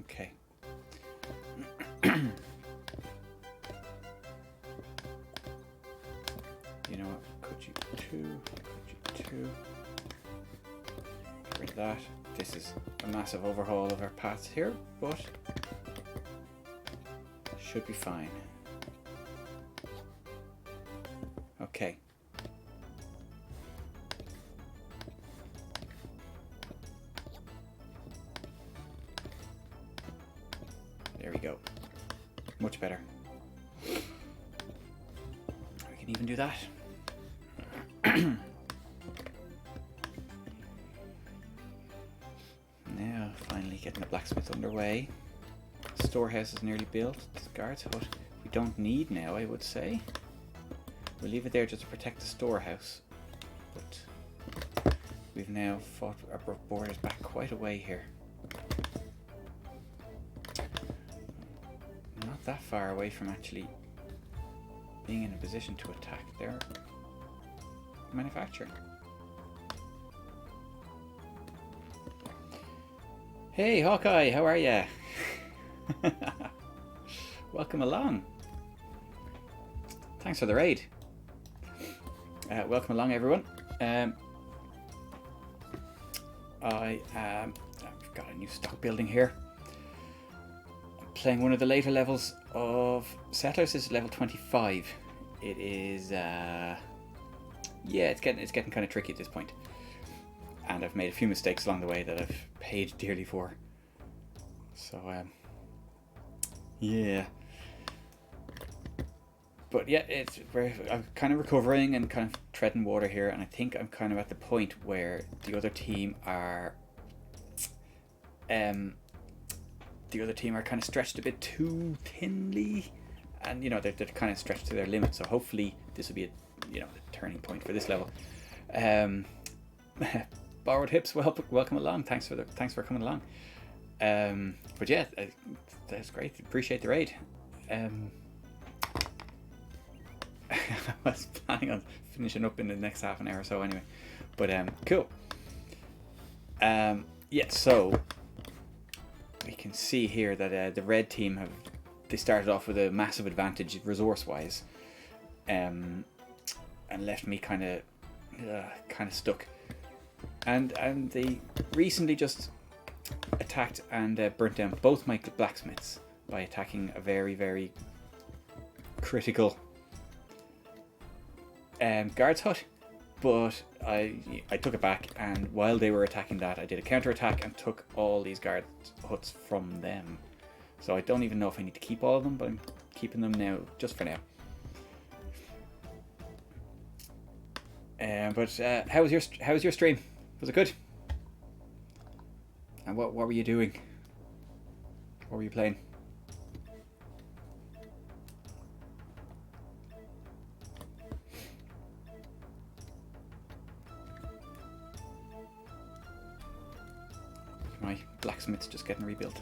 Speaker 1: Okay. You know what? Could you two? Could you two? Get rid of that. This is a massive overhaul of our paths here, but should be fine. Okay. There we go. Much better. We can even do that. Now, finally getting the blacksmith underway. Storehouse is nearly built. The guard's hut we don't need now, I would say. We'll leave it there just to protect the storehouse. But we've now fought our borders back quite a way here. Not that far away from actually being in a position to attack their manufacturing. Hey Hawkeye, how are ya? Welcome along. Thanks for the raid. Welcome along, everyone. I've got a new stock building here. I'm playing one of the later levels of Settlers. This is level 25. It is yeah, it's getting kind of tricky at this point. And I've made a few mistakes along the way that I've paid dearly for. So yeah. But yeah, I'm kind of recovering and kind of treading water here, and I think I'm kind of at the point where the other team are kind of stretched a bit too thinly, and you know they're kind of stretched to their limit. So hopefully this will be a turning point for this level. Borrowed Hips, welcome along. Thanks for coming along. But yeah, that's great. Appreciate the raid. I was planning on finishing up in the next half an hour or so anyway, but cool. Yeah, so we can see here that the red team they started off with a massive advantage resource wise, and left me kind of stuck, and they recently just attacked and burnt down both my blacksmiths by attacking a very, very critical guard's hut. But I took it back, and while they were attacking that, I did a counter attack and took all these guard huts from them. So I don't even know if I need to keep all of them, but I'm keeping them now just for now. But how was your stream? Was it good? And what were you doing? What were you playing? My blacksmith's just getting rebuilt.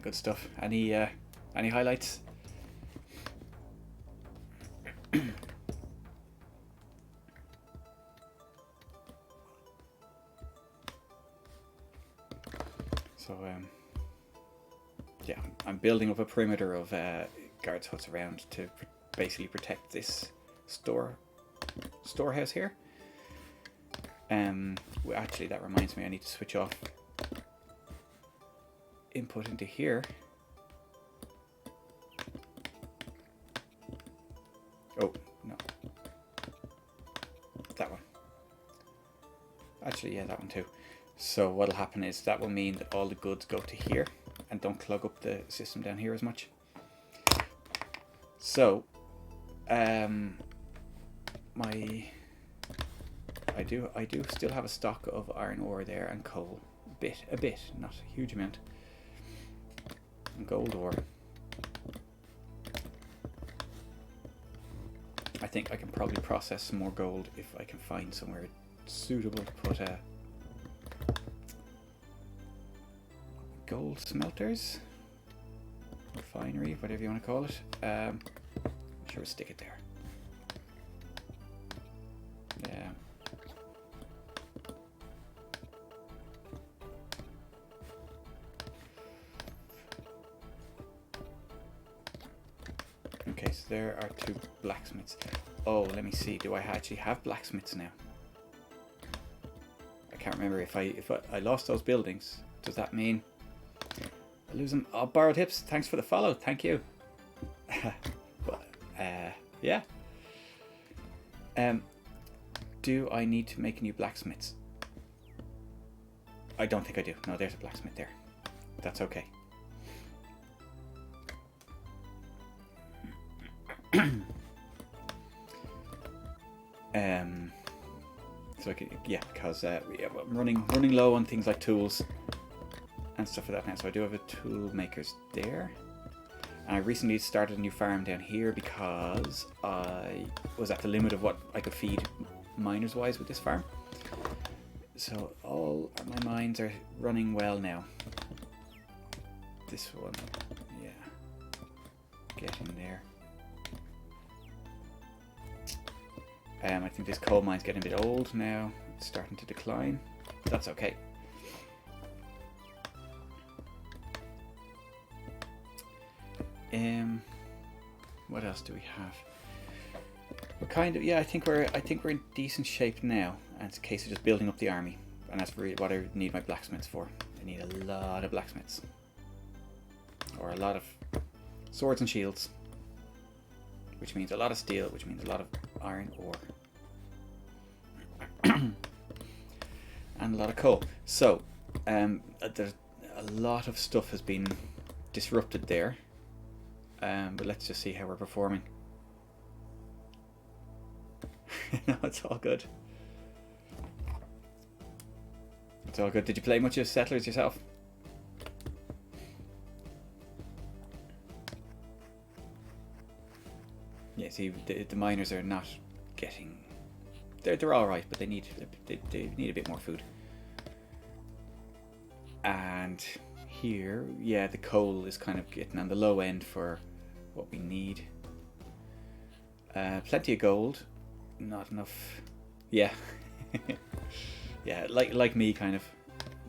Speaker 1: Good stuff. Any highlights? So yeah, I'm building up a perimeter of guards huts around to basically protect this storehouse here. Well, actually, that reminds me, I need to switch off input into here. Oh no, that one. Actually, yeah, that one too. So what'll happen is that will mean that all the goods go to here and don't clog up the system down here as much. So I do still have a stock of iron ore there and coal, a bit, not a huge amount. And gold ore. I think I can probably process some more gold if I can find somewhere suitable to put gold smelters, refinery, whatever you want to call it. I'm sure we'll stick it there. Yeah. Okay, there are 2 blacksmiths. Oh, let me see. Do I actually have blacksmiths now? I can't remember. If I lost those buildings, does that mean I lose them? Oh, Borrowed Hips, thanks for the follow. Thank you. But, yeah. Do I need to make new blacksmiths? I don't think I do. No, there's a blacksmith there. That's okay. So I can, yeah, because I'm running low on things like tools and stuff like that now. So I do have a tool makers there. And I recently started a new farm down here because I was at the limit of what I could feed miners wise with this farm. So all my mines are running well now. This one, yeah, get in there. I think this coal mine's getting a bit old now. It's starting to decline. That's okay. What else do we have? We're kind of, yeah, I think we're in decent shape now, and it's a case of just building up the army, and that's really what I need my blacksmiths for. I need a lot of blacksmiths, or a lot of swords and shields, which means a lot of steel, which means a lot of iron ore, and a lot of coal. So there's a lot of stuff has been disrupted there, but let's just see how we're performing. No, it's all good. It's all good. Did you play much of Settlers yourself? Yeah, see, the miners are not getting... They're all right, but they need a bit more food. And here, yeah, the coal is kind of getting on the low end for what we need. Plenty of gold, not enough. Yeah, yeah, like me, kind of.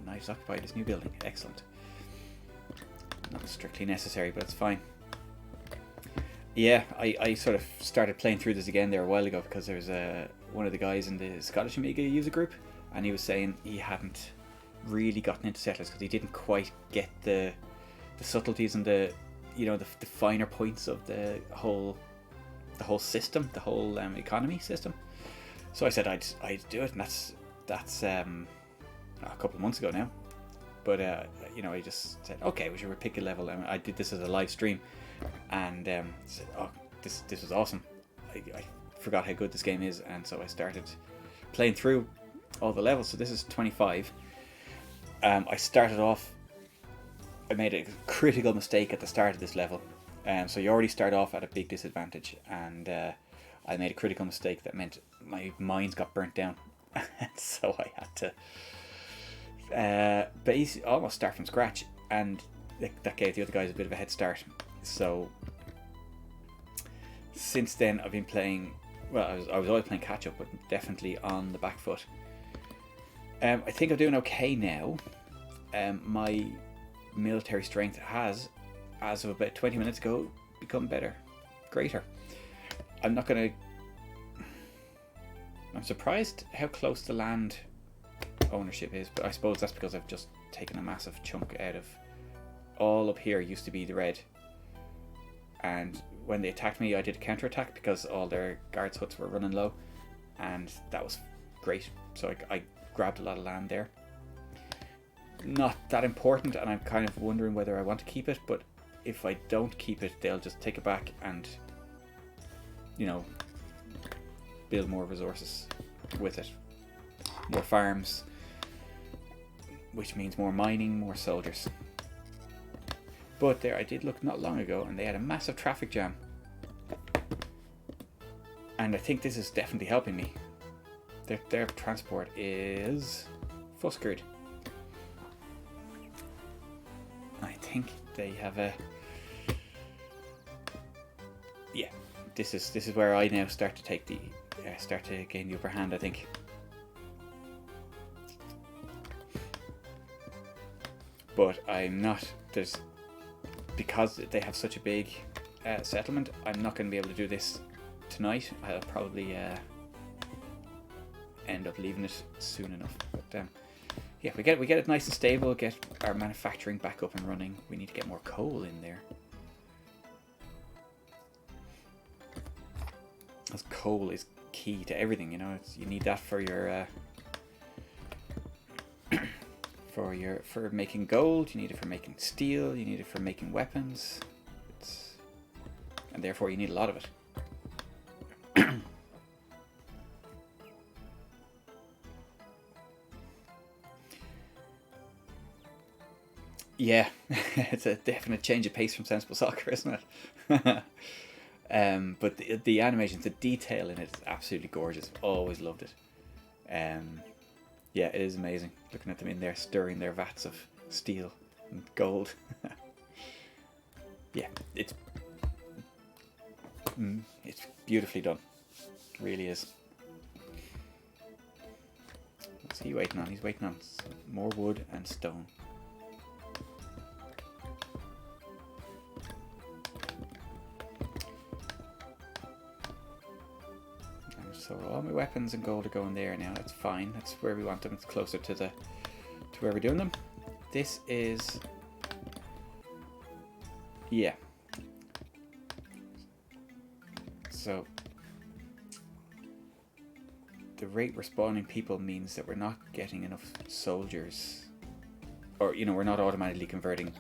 Speaker 1: Knives occupy this new building. Excellent. Not strictly necessary, but it's fine. Yeah, I sort of started playing through this again there a while ago because there's one of the guys in the Scottish Amiga user group, and he was saying he hadn't really gotten into Settlers because he didn't quite get the subtleties and the finer points of the whole system, the whole economy system. So I said I'd do it, and that's a couple of months ago now. But I just said, okay, we should pick a level. And I did this as a live stream, and said, oh, this was awesome. I forgot how good this game is, and so I started playing through all the levels. So this is 25. I started off. I made a critical mistake at the start of this level. So you already start off at a big disadvantage, and I made a critical mistake that meant my mines got burnt down. So I had to basically almost start from scratch, and that gave the other guys a bit of a head start. So since then I've been playing, well, I was always playing catch up, but definitely on the back foot. I think I'm doing okay now. My military strength has, as of about 20 minutes ago, become greater. I'm surprised how close the land ownership is, but I suppose that's because I've just taken a massive chunk out of all up here. Used to be the red, and when they attacked me I did a counter-attack because all their guards huts were running low, and that was great. So I grabbed a lot of land there. Not that important, and I'm kind of wondering whether I want to keep it, but if I don't keep it, they'll just take it back and build more resources with it, more farms, which means more mining, more soldiers. But there, I did look not long ago, and they had a massive traffic jam, and I think this is definitely helping me. Their transport is fuskered. I think they have a... Yeah, this is where I now start to take the start to gain the upper hand, I think. But I'm not. There's, because they have such a big settlement. I'm not going to be able to do this tonight. I'll probably end up leaving it soon enough. But yeah, we get it nice and stable, get our manufacturing back up and running. We need to get more coal in there. Because coal is key to everything, you know. You need that for your for making gold. You need it for making steel. You need it for making weapons. And therefore you need a lot of it. Yeah, it's a definite change of pace from Sensible Soccer, isn't it? But the animations, the detail in it is absolutely gorgeous. Always loved it. Yeah, it is amazing. Looking at them in there, stirring their vats of steel and gold. Yeah, it's beautifully done. It really is. What's he waiting on? He's waiting on more wood and stone. So all my weapons and gold are going there now. That's fine. That's where we want them. It's closer to where we're doing them. This is, yeah. So the rate we're spawning people means that we're not getting enough soldiers, or you know, we're not automatically converting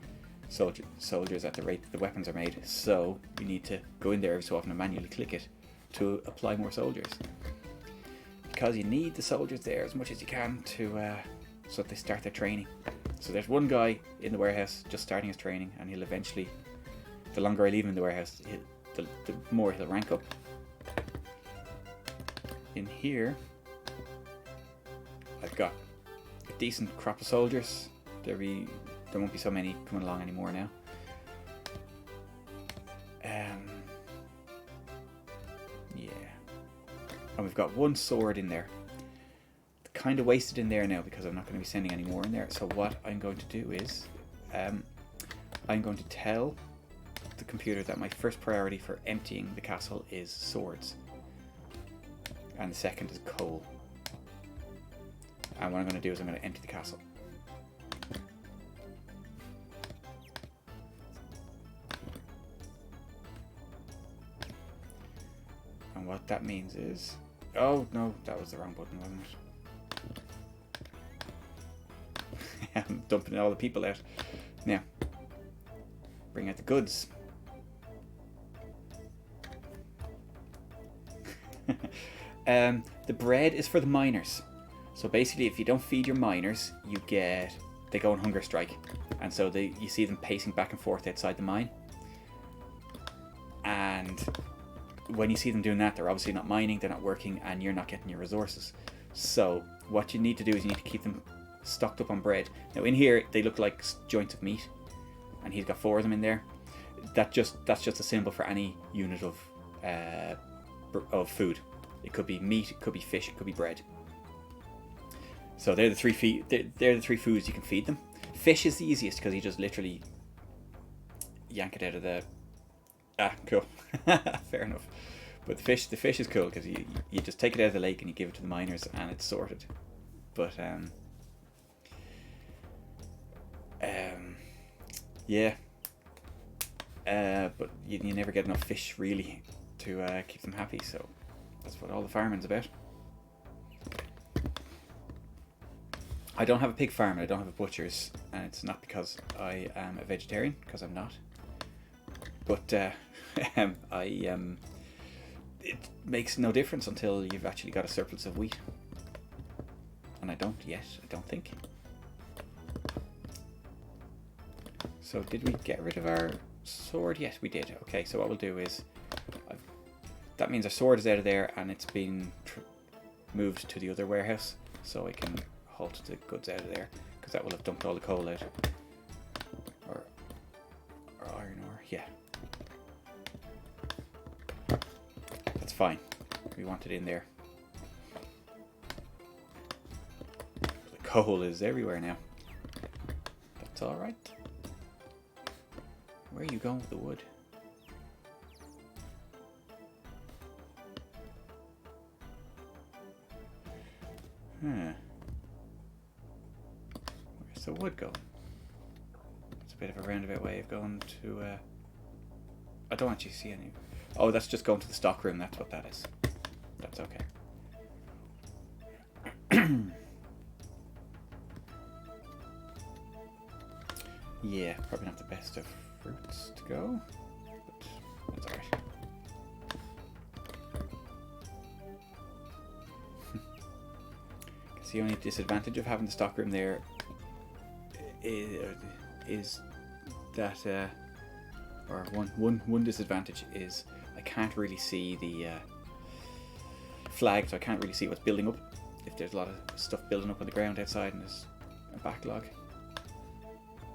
Speaker 1: soldiers at the rate that the weapons are made. So we need to go in there every so often and manually click it to apply more soldiers, because you need the soldiers there as much as you can to so that they start their training. So there's one guy in the warehouse just starting his training, and he'll eventually, the longer I leave him in the warehouse, the more he'll rank up. In here I've got a decent crop of soldiers. There won't be so many coming along anymore now. Yeah. And we've got one sword in there. Kind of wasted in there now because I'm not going to be sending any more in there. So what I'm going to do is I'm going to tell the computer that my first priority for emptying the castle is swords. And the second is coal. And what I'm going to do is I'm going to empty the castle. And what that means is... Oh, no, that was the wrong button, wasn't it? I'm dumping all the people out. Now, bring out the goods. The bread is for the miners. So basically, if you don't feed your miners, they go on hunger strike, and so you see them pacing back and forth outside the mine. And when you see them doing that, they're obviously not mining, they're not working, and you're not getting your resources. So what you need to do is you need to keep them stocked up on bread. Now in here they look like joints of meat, and he's got 4 of them in there. That's just a symbol for any unit of food. It could be meat, it could be fish, it could be bread. So they're the three foods you can feed them. Fish is the easiest because you just literally yank it out of the... cool. Fair enough. But the fish is cool because you just take it out of the lake and you give it to the miners and it's sorted. But yeah. But you never get enough fish really to keep them happy, so that's what all the farming's about. I don't have a pig farm, and I don't have a butcher's, and it's not because I am a vegetarian, because I'm not. But it makes no difference until you've actually got a surplus of wheat. And I don't yet, I don't think. So did we get rid of our sword? Yes, we did. Okay, so what we'll do is... that means our sword is out of there, and it's been moved to the other warehouse, so I can halt the goods out of there, because that will have dumped all the coal out. Or iron ore, yeah. That's fine. We want it in there. The coal is everywhere now. That's alright. Where are you going with the wood? Where's the wood going? It's a bit of a roundabout way of going to... I don't want you to see any... Oh, that's just going to the stock room. That's what that is. That's okay. Yeah, probably not the best of fruits to go, but that's alright. Because the only disadvantage of having the stock room there is that, or one disadvantage is I can't really see the flag, so I can't really see what's building up. If there's a lot of stuff building up on the ground outside and there's a backlog.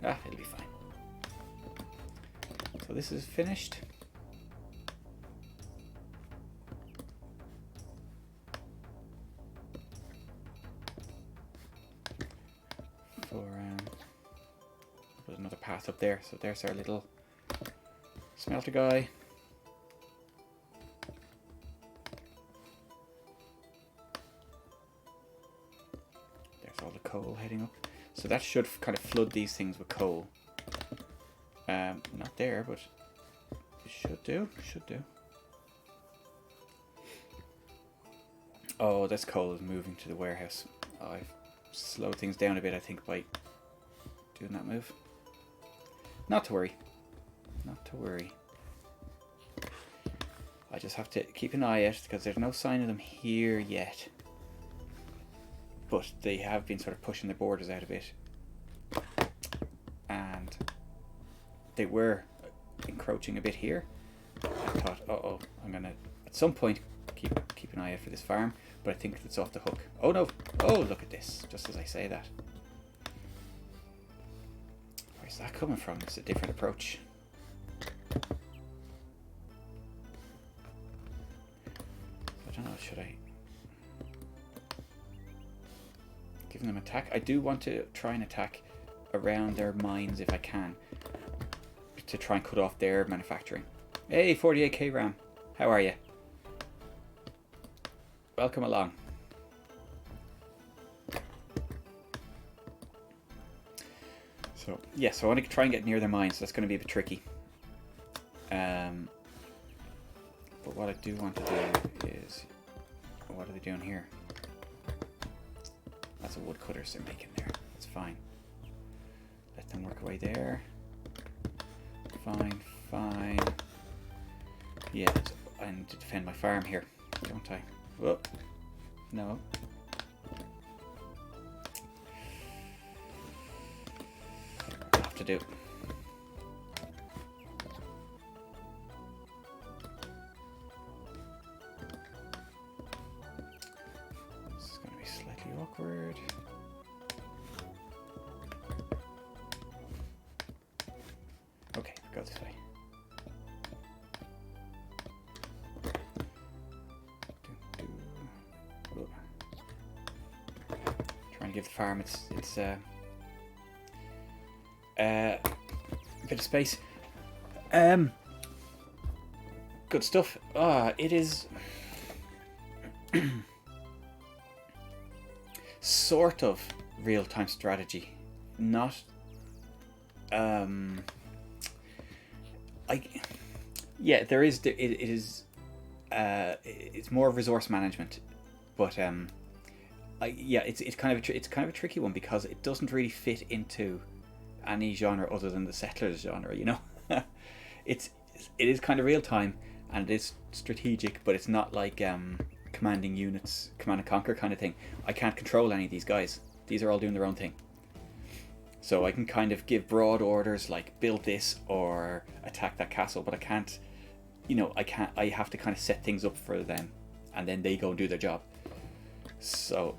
Speaker 1: It'll be fine. So this is finished. Put another path up there. So there's our little smelter guy. There's all the coal heading up. So that should kind of flood these things with coal. Not there, but it should do. Should do. Oh, this coal is moving to the warehouse. I've slowed things down a bit, I think, by doing that move. Not to worry. Not to worry. I just have to keep an eye out because there's no sign of them here yet. But they have been sort of pushing their borders out a bit. And they were encroaching a bit here. I thought, uh-oh, I'm going to, at some point, keep an eye out for this farm. But I think it's off the hook. Oh, no. Oh, look at this. Just as I say that. Where's that coming from? It's a different approach. I don't know, should I... Giving them attack. I do want to try and attack around their mines if I can, to try and cut off their manufacturing. Hey, 48k RAM, how are you? Welcome along. So yeah, so I want to try and get near their mines. That's going to be a bit tricky. But what I do want to do is, what are they doing here? That's a woodcutters they're making there. That's fine. Let them work away there. Fine, fine. Yeah, so I need to defend my farm here, don't I? Whoop. No. I have to do. This is going to be slightly awkward. Okay, go this way. Trying to give the farm its bit of space. Good stuff. It is sort of real-time strategy, not yeah, there is. It is. It's more resource management, but yeah, it's kind of a tricky one because it doesn't really fit into any genre other than the settlers genre. You know, it is kind of real time and it is strategic, but it's not like commanding units, command and conquer kind of thing. I can't control any of these guys. These are all doing their own thing. So I can kind of give broad orders like build this or attack that castle, but I can't, you know, I have to kind of set things up for them and then they go and do their job. So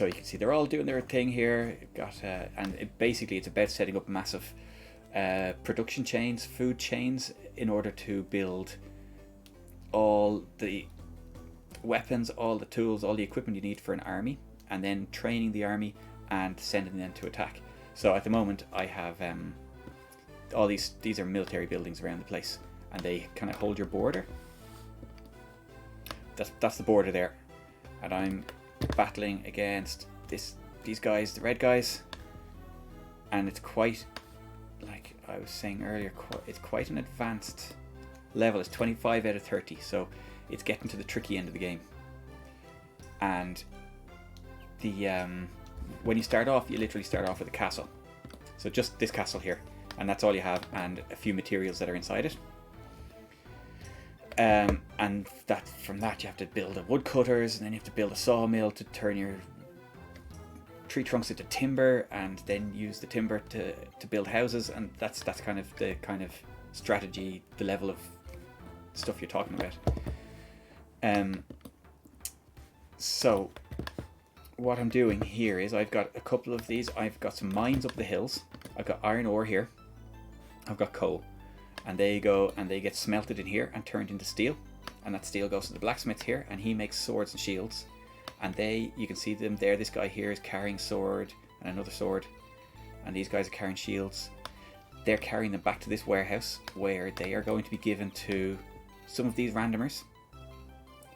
Speaker 1: you can see they're all doing their thing here. Basically it's about setting up massive production chains, food chains, in order to build all the weapons, all the tools, all the equipment you need for an army, and then training the army and sending them to attack. So at the moment I have all these are military buildings around the place, and they kind of hold your border. That's the border there, and I'm battling against these guys, the red guys, and it's quite, like I was saying earlier, it's quite an advanced level. It's 25 out of 30, so it's getting to the tricky end of the game. And the when you start off, you literally start off with a castle, so just this castle here, and that's all you have, and a few materials that are inside it. And that from that you have to build a woodcutters, and then you have to build a sawmill to turn your tree trunks into timber, and then use the timber to build houses, and that's kind of the kind of strategy, the level of stuff you're talking about. So what I'm doing here is I've got a couple of these. I've got some mines up the hills. I've got iron ore here. I've got coal, and they go and they get smelted in here and turned into steel, and that steel goes to the blacksmith here, and he makes swords and shields. And you can see them there. This guy here is carrying sword and another sword, and these guys are carrying shields. They're carrying them back to this warehouse where they are going to be given to some of these randomers,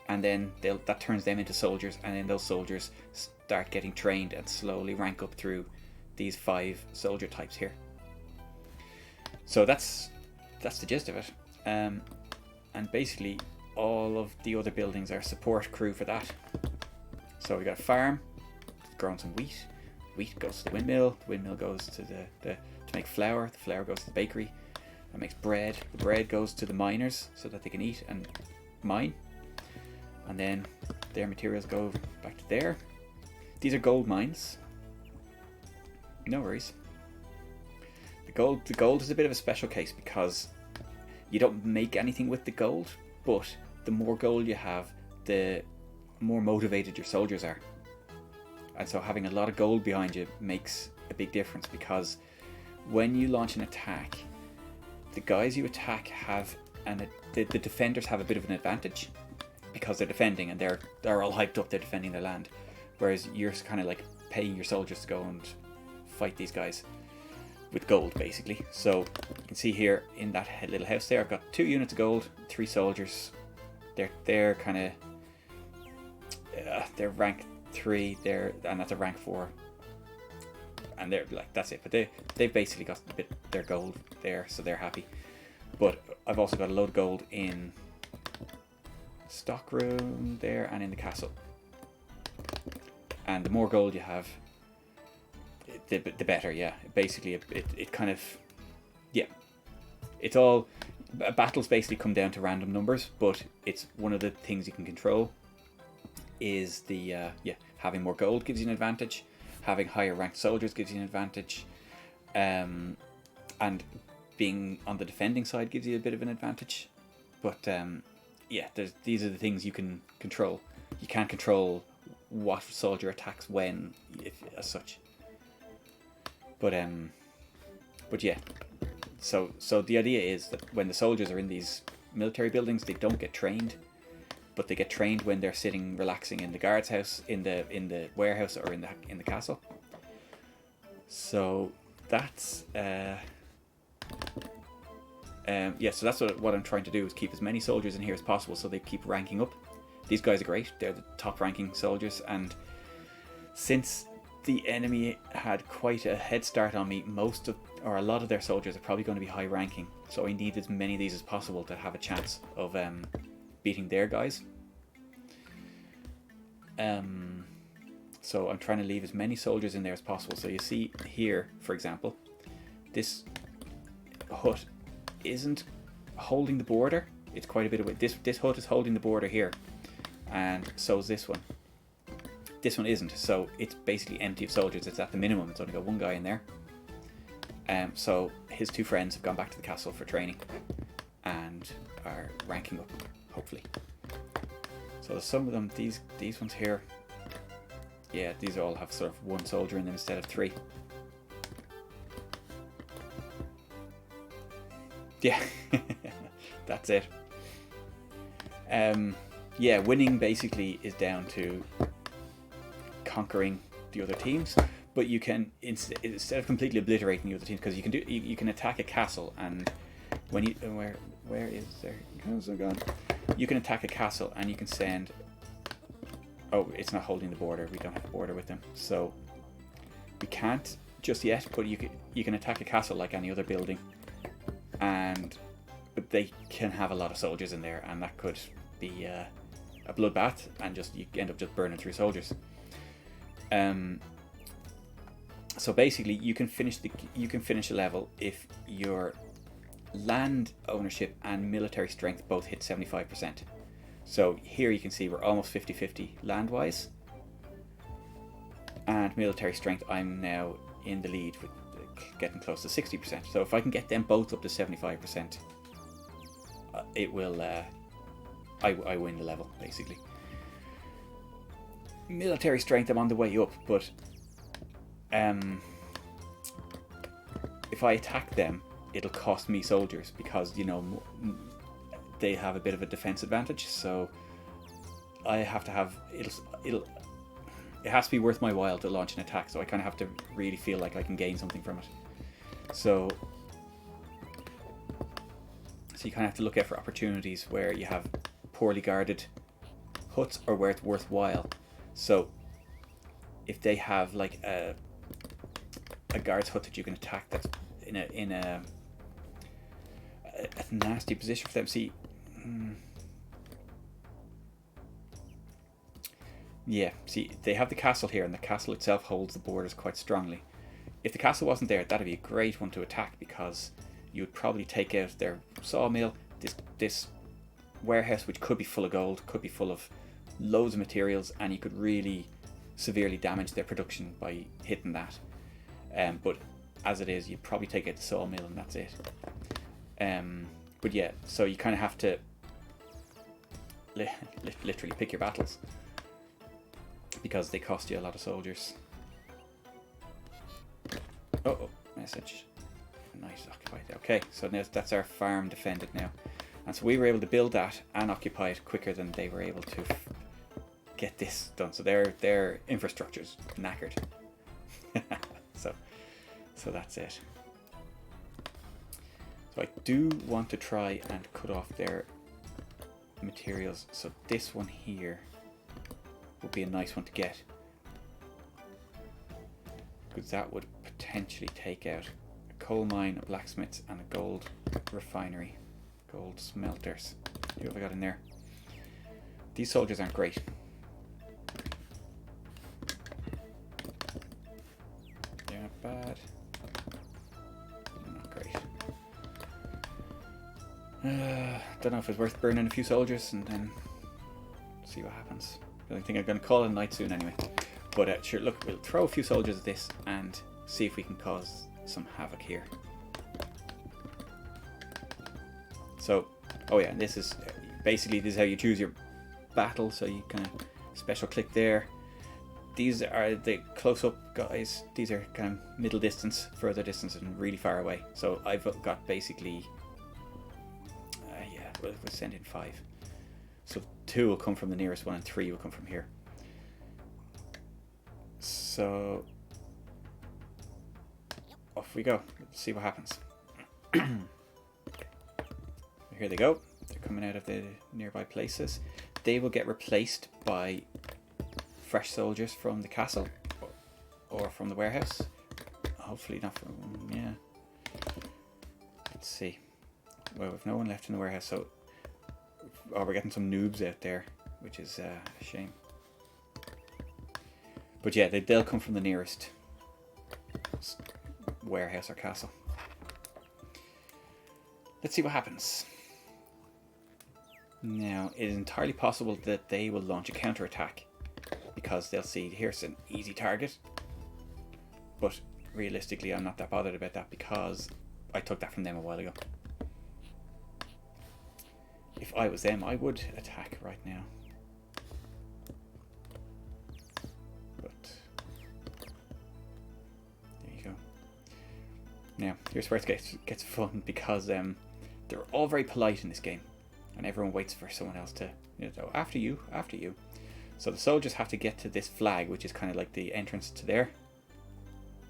Speaker 1: and then that turns them into soldiers, and then those soldiers start getting trained and slowly rank up through these 5 soldier types here. So that's the gist of it. And basically all of the other buildings are support crew for that. So we got a farm growing some wheat. Wheat goes to the windmill goes to to make flour. The flour goes to the bakery that makes bread. The bread goes to the miners so that they can eat and mine, and then their materials go back to there. These are gold mines. No worries. The gold is a bit of a special case because you don't make anything with the gold, but the more gold you have, the more motivated your soldiers are. And so having a lot of gold behind you makes a big difference, because when you launch an attack, the guys you attack have the defenders have a bit of an advantage because they're defending, and they're all hyped up, they're defending their land, whereas you're kind of like paying your soldiers to go and fight these guys with gold, basically. So you can see here in that little house there, I've got 2 units of gold, 3 soldiers. They're kind of they're rank 3 there, and that's a rank 4, and they're like, that's it. But they've basically got a bit their gold there, so they're happy. But I've also got a load of gold in stock room there and in the castle, and the more gold you have, the better. Yeah, basically it kind of, yeah, it's all, battles basically come down to random numbers, but it's one of the things you can control is the having more gold gives you an advantage, having higher ranked soldiers gives you an advantage, and being on the defending side gives you a bit of an advantage. But these are the things you can control. You can't control what soldier attacks when, as such. But yeah, so the idea is that when the soldiers are in these military buildings, they don't get trained, but they get trained when they're sitting relaxing in the guard's house, in the warehouse, or in the castle. So that's so that's what I'm trying to do, is keep as many soldiers in here as possible, so they keep ranking up. These guys are great. They're the top ranking soldiers, and since the enemy had quite a head start on me, a lot of their soldiers are probably going to be high ranking, so I need as many of these as possible to have a chance of beating their guys. So I'm trying to leave as many soldiers in there as possible. So you see here, for example, this hut isn't holding the border. It's quite a bit away. This hut is holding the border here, and so is this one. This one isn't, so it's basically empty of soldiers. It's at the minimum. It's only got 1 guy in there. So his 2 friends have gone back to the castle for training and are ranking up, hopefully. So some of them, these ones here, yeah, these all have sort of 1 soldier in them instead of 3. Yeah, that's it. Yeah, winning basically is down to conquering the other teams, but you can, instead of completely obliterating the other teams, because you can attack a castle, and when you where is their castle gone? You can attack a castle and you can send, Oh, it's not holding the border. We don't have a border with them, so we can't just yet. But you can attack a castle like any other building, but they can have a lot of soldiers in there, and that could be a bloodbath, and you end up just burning through soldiers. So basically, you can finish a level if your land ownership and military strength both hit 75%. So here you can see we're almost 50-50 land-wise, and military strength I'm now in the lead with getting close to 60%. So if I can get them both up to 75%, it will I win the level basically. Military strength I'm on the way up, but if I attack them, it'll cost me soldiers because they have a bit of a defense advantage. So I have to have it has to be worth my while to launch an attack. So I kind of have to really feel like I can gain something from it. So you kind of have to look out for opportunities where you have poorly guarded huts or where it's worthwhile. So if they have like a guard's hut that you can attack that's in a nasty position for them. See, they have the castle here, and the castle itself holds the borders quite strongly. If the castle wasn't there, that'd be a great one to attack because you would probably take out their sawmill, this warehouse, which could be full of gold, could be full of loads of materials, and you could really severely damage their production by hitting that. But as it is, you'd probably take out the sawmill and that's it. But yeah, so you kind of have to literally pick your battles because they cost you a lot of soldiers. Oh, message. Nice, occupied. Okay, so now that's our farm defended now. And so we were able to build that and occupy it quicker than they were able to get this done. So their infrastructure's knackered. So that's it. So I do want to try and cut off their materials. So this one here would be a nice one to get, because that would potentially take out a coal mine, a blacksmith, and a gold refinery, gold smelters. Who have I got in there? These soldiers aren't great. They're not bad. Not great. Don't know if it's worth burning a few soldiers and then see what happens. I think I'm going to call it a night soon anyway. But sure, look, we'll throw a few soldiers at this and see if we can cause some havoc here. So, oh yeah, this is basically this is how you choose your battle. So you kind of special click there. These are the close-up guys. These are kind of middle distance, further distance, and really far away. So I've got basically, we'll send in 5. So 2 will come from the nearest one, and 3 will come from here. So off we go. Let's see what happens. Here they go. They're coming out of the nearby places. They will get replaced by fresh soldiers from the castle or from the warehouse. Hopefully not from, yeah. Let's see. Well, we've no one left in the warehouse, so we're getting some noobs out there, which is a shame. But yeah, they'll come from the nearest warehouse or castle. Let's see what happens. Now, it is entirely possible that they will launch a counterattack because they'll see here's an easy target. But realistically, I'm not that bothered about that because I took that from them a while ago. If I was them, I would attack right now. But there you go. Now, here's where it gets fun because they're all very polite in this game. And everyone waits for someone else to, after you, after you. So the soldiers have to get to this flag, which is kind of like the entrance to there.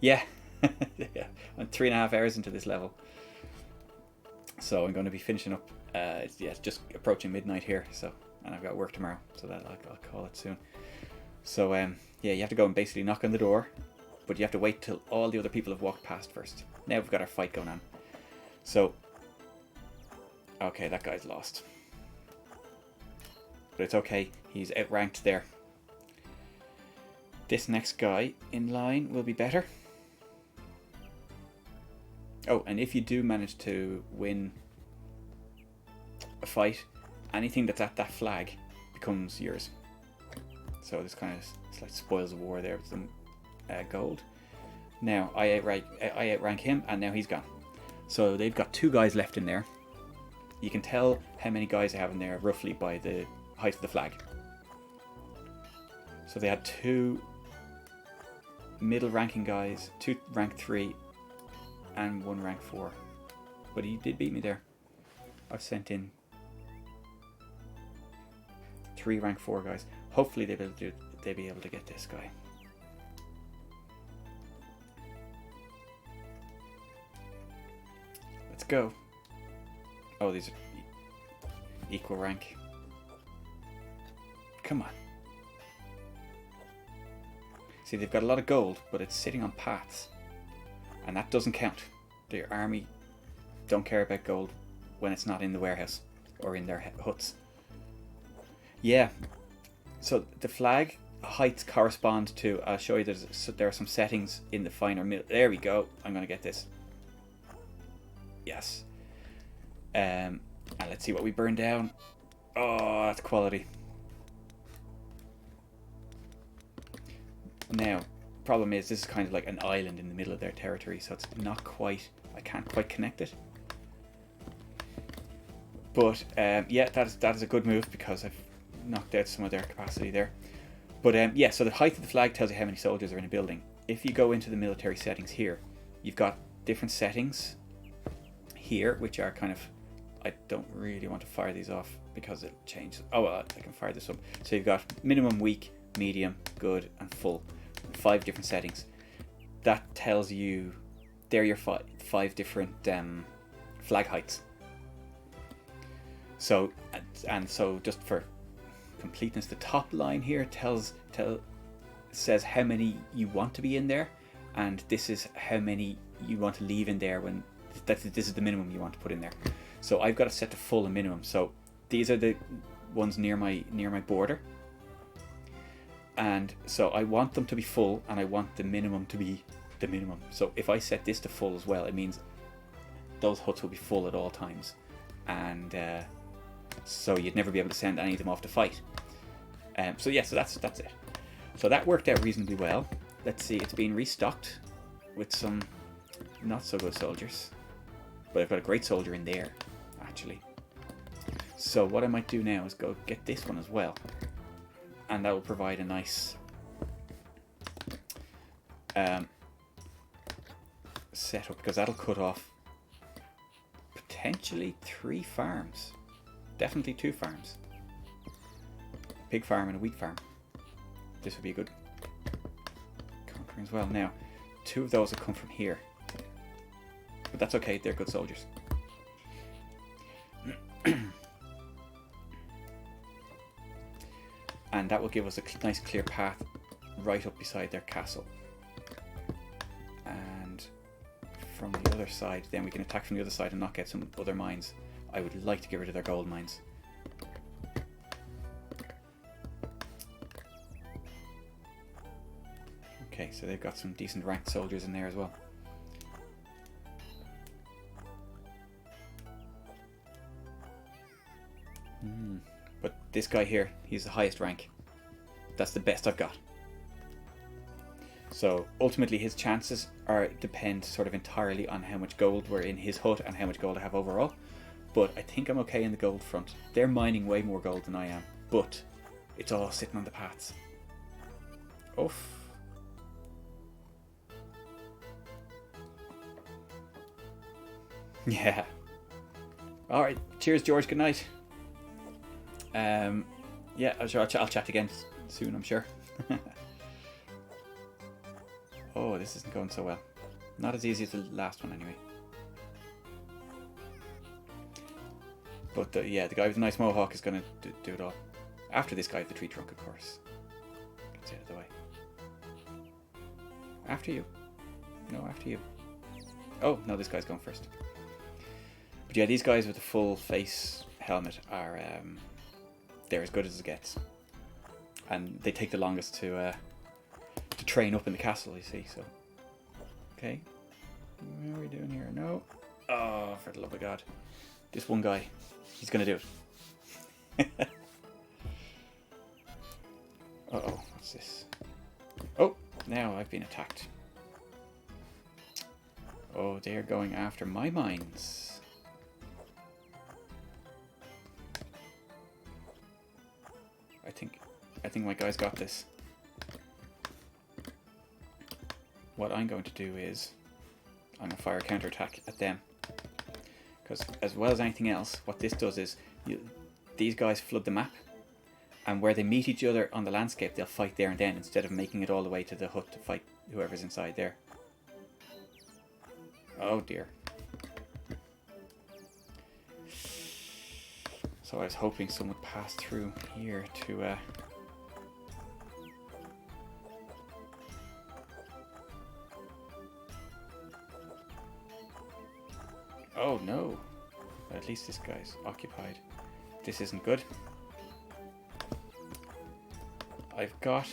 Speaker 1: Yeah. Yeah. I'm 3.5 hours into this level. So I'm going to be finishing up. It's just approaching midnight here. So, and I've got work tomorrow. So that I'll call it soon. So yeah, you have to go and basically knock on the door, but you have to wait till all the other people have walked past first. Now we've got our fight going on. So, okay, that guy's lost. But it's okay, he's outranked there. This next guy in line will be better. Oh, and if you do manage to win a fight, anything that's at that flag becomes yours. So this kind of it's like spoils of war there with some gold. Now I outrank him, and now he's gone. So they've got 2 guys left in there. You can tell how many guys they have in there roughly by the height of the flag. So they had 2 middle ranking guys, 2 rank 3, and 1 rank 4. But he did beat me there. I've sent in 3 rank 4 guys. Hopefully they'll be able to get this guy. Let's go. Oh, these are equal rank. Come on. See, they've got a lot of gold, but it's sitting on paths. And that doesn't count. Their army don't care about gold when it's not in the warehouse or in their huts. Yeah. So the flag heights correspond to, I'll show you, there are some settings in the finer middle. There we go. I'm going to get this. Yes. And let's see what we burn down. Oh, that's quality. Now, problem is this is kind of like an island in the middle of their territory, so it's not quite, I can't quite connect it. But yeah, that is a good move because I've knocked out some of their capacity there. But yeah, so the height of the flag tells you how many soldiers are in a building. If you go into the military settings here, you've got different settings here, which are kind of, I don't really want to fire these off because it changes. Oh, well, I can fire this up. So you've got minimum, weak, medium, good, and full. 5 different settings. That tells you they're your 5 different flag heights. So so just for completeness, the top line here says how many you want to be in there, and this is how many you want to leave in there when this is the minimum you want to put in there. So I've got it set to full and minimum. So these are the ones near my border. And so I want them to be full, and I want the minimum to be the minimum. So if I set this to full as well, it means those huts will be full at all times. And so you'd never be able to send any of them off to fight. So yeah, so that's it. So that worked out reasonably well. Let's see, it's been restocked with some not so good soldiers. But I've got a great soldier in there, actually. So what I might do now is go get this one as well. And that will provide a nice setup, because that'll cut off potentially 3 farms. Definitely 2 farms. A pig farm and a wheat farm. This would be a good conquering as well. Now, 2 of those will come from here. But that's okay, they're good soldiers. And that will give us a nice clear path right up beside their castle. And from the other side, then we can attack from the other side and knock out some other mines. I would like to get rid of their gold mines. Okay, so they've got some decent ranked soldiers in there as well. But this guy here, he's the highest rank. That's the best I've got. So ultimately his chances depend sort of entirely on how much gold were in his hut and how much gold I have overall. But I think I'm okay in the gold front. They're mining way more gold than I am, but it's all sitting on the paths. Oof. Yeah. Alright, cheers George, good night. Yeah, I'll chat again soon, I'm sure. Oh, this isn't going so well. Not as easy as the last one anyway. But yeah, the guy with the nice mohawk is going to do it all. After this guy with the tree trunk, of course. That's out of the way. After you. No, after you. Oh, no, this guy's going first. But yeah, these guys with the full face helmet are, they're as good as it gets. And they take the longest to train up in the castle, you see, so. Okay. What are we doing here? No. Oh, for the love of God. This one guy, he's going to do it. Uh-oh, what's this? Oh, now I've been attacked. Oh, they're going after my mines. I think my guy's got this. What I'm going to do is I'm going to fire a counterattack at them. Because as well as anything else, what this does is these guys flood the map, and where they meet each other on the landscape, they'll fight there and then instead of making it all the way to the hut to fight whoever's inside there. Oh dear. So I was hoping someone would pass through here to oh no. At least this guy's occupied. This isn't good. I've got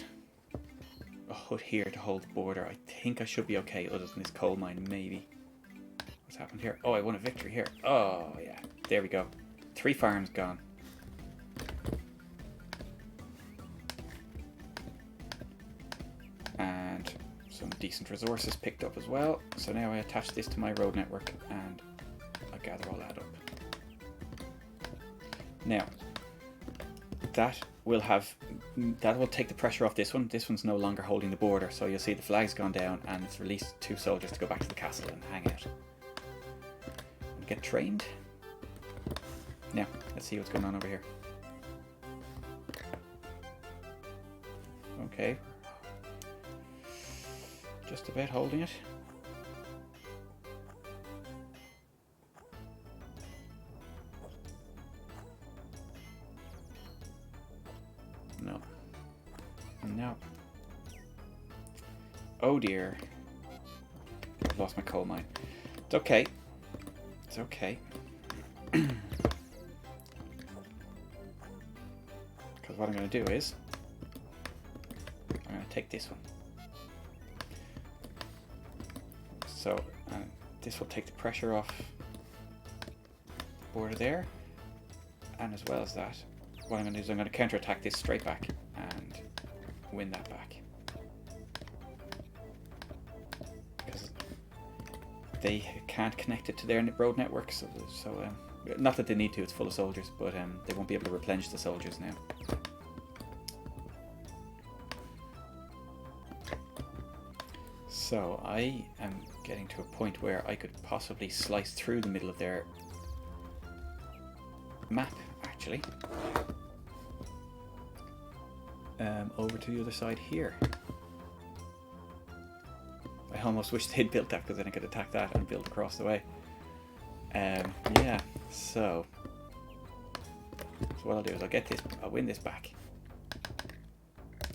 Speaker 1: a hut here to hold the border. I think I should be okay other than this coal mine, maybe. What's happened here? Oh, I won a victory here. Oh, yeah. There we go. 3 farms gone. And some decent resources picked up as well. So now I attach this to my road network and I gather all that up. Now, that will take the pressure off this one. This one's no longer holding the border, so you'll see the flag's gone down and it's released 2 soldiers to go back to the castle and hang out. And get trained. Now, let's see what's going on over here. Okay. Just about holding it. No. No. Oh dear. I've lost my coal mine. It's okay. It's okay. Because what I'm going to do is I'm going to take this one. So this will take the pressure off the border there. And as well as that, what I'm going to do is I'm going to counterattack this straight back and win that back. Because they can't connect it to their road network, so not that they need to, it's full of soldiers, but they won't be able to replenish the soldiers now. So I am getting to a point where I could possibly slice through the middle of their map, actually. Over to the other side here. I almost wish they'd built that because then I could attack that and build across the way. Yeah, so what I'll do is I'll win this back.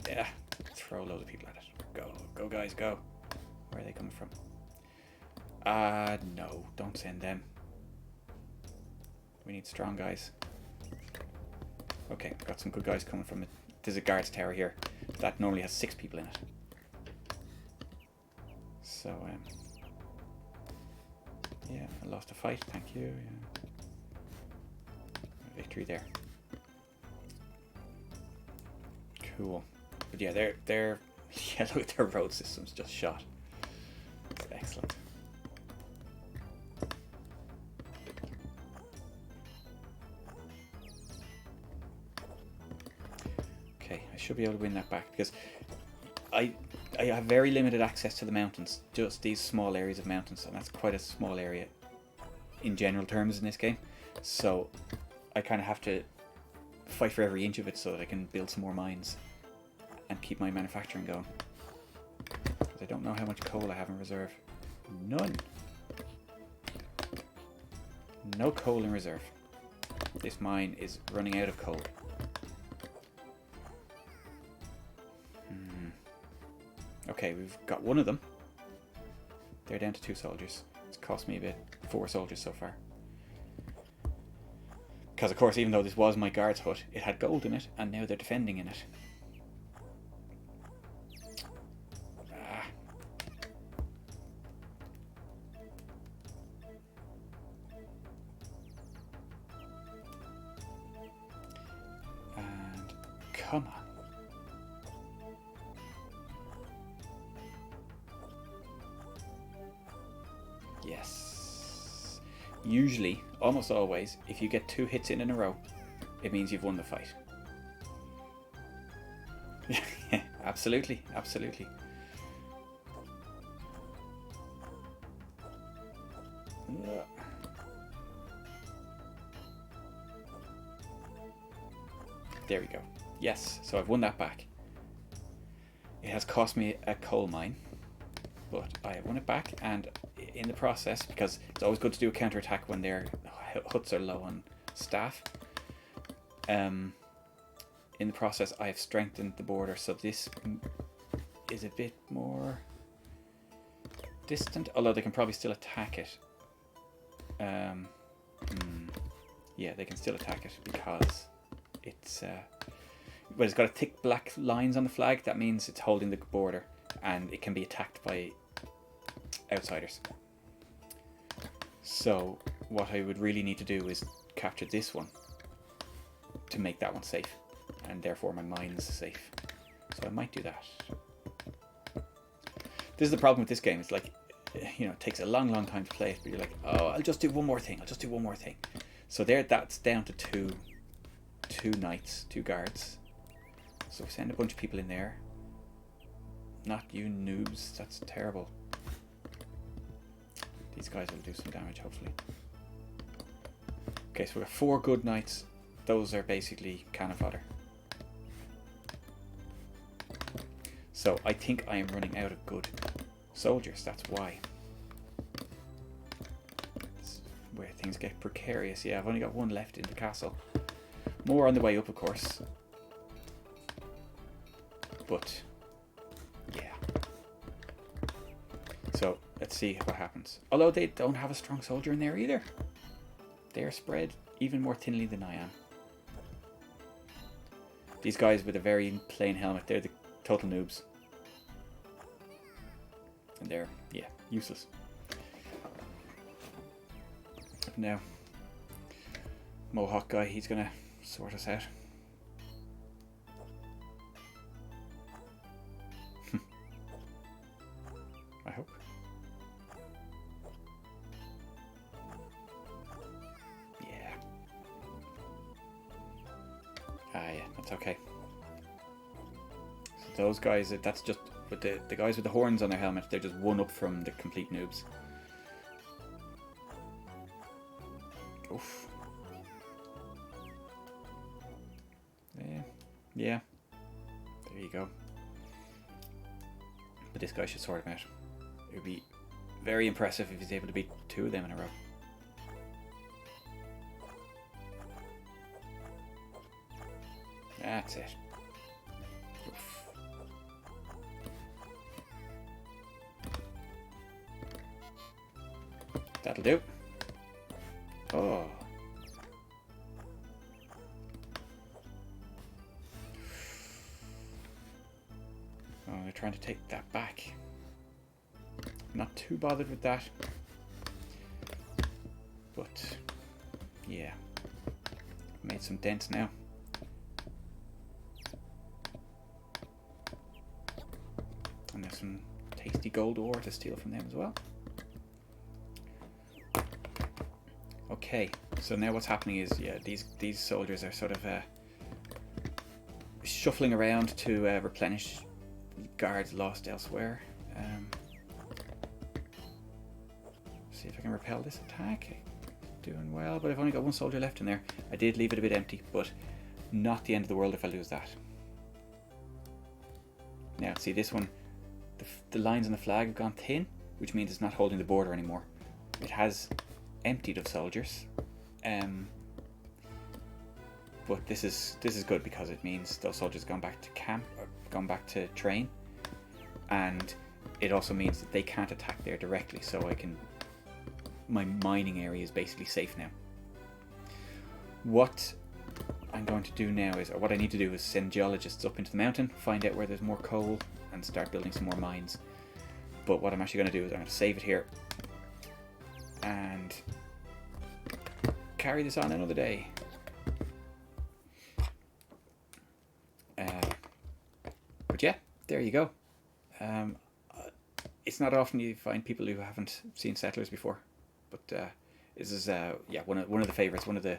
Speaker 1: Yeah, throw a load of people at it. Go guys, go. Where are they coming from? No, don't send them. We need strong guys. Okay, got some good guys coming from it. There's a guards tower here. That normally has 6 people in it. So, yeah, I lost a fight, thank you. Yeah. Victory there. Cool. But yeah, they're yeah, look at their road system's just shot. That's excellent. Okay, I should be able to win that back because I have very limited access to the mountains, just these small areas of mountains, and that's quite a small area in general terms in this game. So I kind of have to fight for every inch of it so that I can build some more mines and keep my manufacturing going. Because I don't know how much coal I have in reserve. None. No coal in reserve. This mine is running out of coal. Okay, we've got one of them. They're down to 2 soldiers. It's cost me a bit. 4 soldiers so far. Because, of course, even though this was my guard's hut, it had gold in it, and now they're defending in it. Ah. And come on. Yes. Usually, almost always, if you get 2 hits in a row, it means you've won the fight. Absolutely, absolutely. There we go. Yes, so I've won that back. It has cost me a coal mine, but I have won it back, and in the process, because it's always good to do a counterattack when their huts are low on staff, in the process I have strengthened the border, so this is a bit more distant, although they can probably still attack it. Yeah, they can still attack it because it's but it's got a thick black lines on the flag. That means it's holding the border, and it can be attacked by outsiders. So what I would really need to do is capture this one to make that one safe, and therefore my mine's safe. So I might do that. This is the problem with this game. It's like, you know, it takes a long time to play it, but you're like, oh, I'll just do one more thing. So there, that's down to two knights, 2 guards. So send a bunch of people in there. Not you noobs. That's terrible. These guys will do some damage, hopefully. Okay, so we've got 4 good knights. Those are basically cannon fodder. So I think I am running out of good soldiers. That's why. It's where things get precarious. Yeah, I've only got 1 left in the castle. More on the way up, of course. But yeah. So let's see what happens. Although they don't have a strong soldier in there either. They're spread even more thinly than I am. These guys with a very plain helmet, they're the total noobs. And they're, yeah, useless. Now, Mohawk guy, he's gonna sort us out. I hope. Yeah. Yeah, that's okay. So those guys, that's just with the guys with the horns on their helmet, they're just 1 up from the complete noobs. Oof. Yeah. There you go. But this guy should sort him out. It would be very impressive if he's able to beat 2 of them in a row. That's it. Oof. That'll do. Oh. Oh, they're trying to take that back. Not too bothered with that. But, yeah. Made some dents now. And there's some tasty gold ore to steal from them as well. Okay, so now what's happening is, yeah, these soldiers are sort of shuffling around to replenish guards lost elsewhere. See if I can repel this attack. Doing well, but I've only got 1 soldier left in there. I did leave it a bit empty, but not the end of the world if I lose that. Now, see this one, the lines on the flag have gone thin, which means it's not holding the border anymore. It has emptied of soldiers, but this is good because it means those soldiers gone back to camp, or gone back to train, and it also means that they can't attack there directly, so my mining area is basically safe now. What I'm going to do now is, or what I need to do is send geologists up into the mountain, find out where there's more coal, and start building some more mines. But what I'm actually going to do is I'm going to save it here and carry this on another day. But yeah, there you go. It's not often you find people who haven't seen Settlers before, but this is yeah, one of the favorites, one of the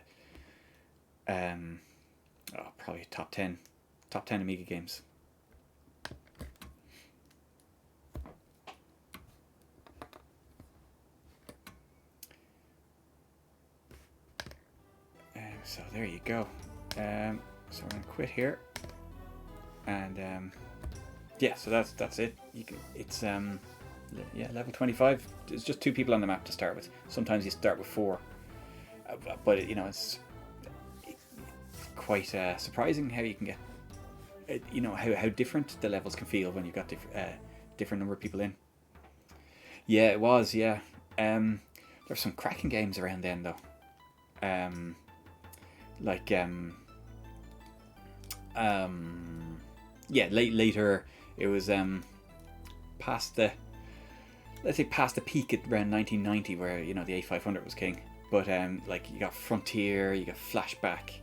Speaker 1: probably top 10 Amiga games. So there you go. So we're gonna quit here, and yeah, so that's it. It's yeah, level 25. There's just 2 people on the map to start with. Sometimes you start with 4, but you know, it's quite surprising how you can get, you know, how different the levels can feel when you've got different number of people in. Yeah, it was. Yeah, there's some cracking games around then though. Like yeah, later it was past the, let's say past the peak at around 1990, where, you know, the A500 was king. But like, you got Frontier, you got Flashback,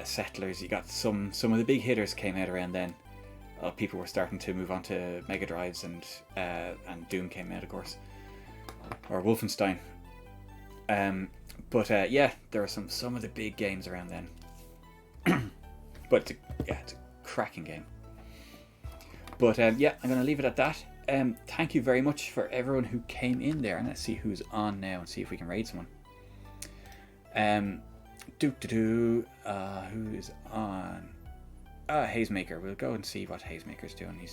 Speaker 1: Settlers, you got some of the big hitters came out around then. People were starting to move on to Mega Drives, and Doom came out, of course, or Wolfenstein. But yeah, there are some of the big games around then. But it's a cracking game. But yeah, I'm going to leave it at that. Thank you very much for everyone who came in there, and let's see who's on now and see if we can raid someone. Who is on? Hazemaker. We'll go and see what Hazemaker's doing.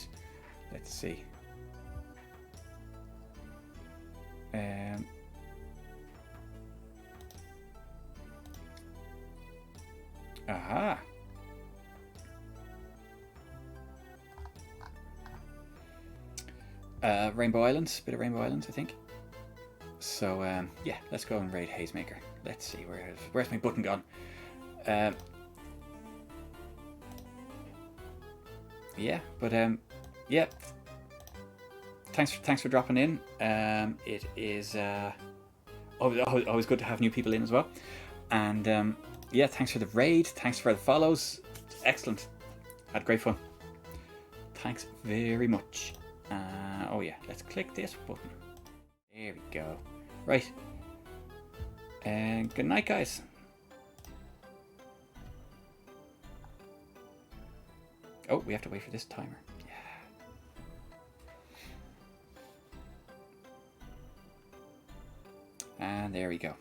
Speaker 1: Let's see. Aha. Rainbow Islands, bit of Rainbow Islands, I think. So yeah, let's go and raid Hazemaker. Let's see, where's my button gone? Yeah, but yeah. Thanks for dropping in. It is always good to have new people in as well. And yeah, thanks for the raid. Thanks for the follows. Excellent. Had great fun. Thanks very much. Oh yeah, let's click this button. There we go. Right. And good night, guys. Oh, we have to wait for this timer. Yeah. And there we go.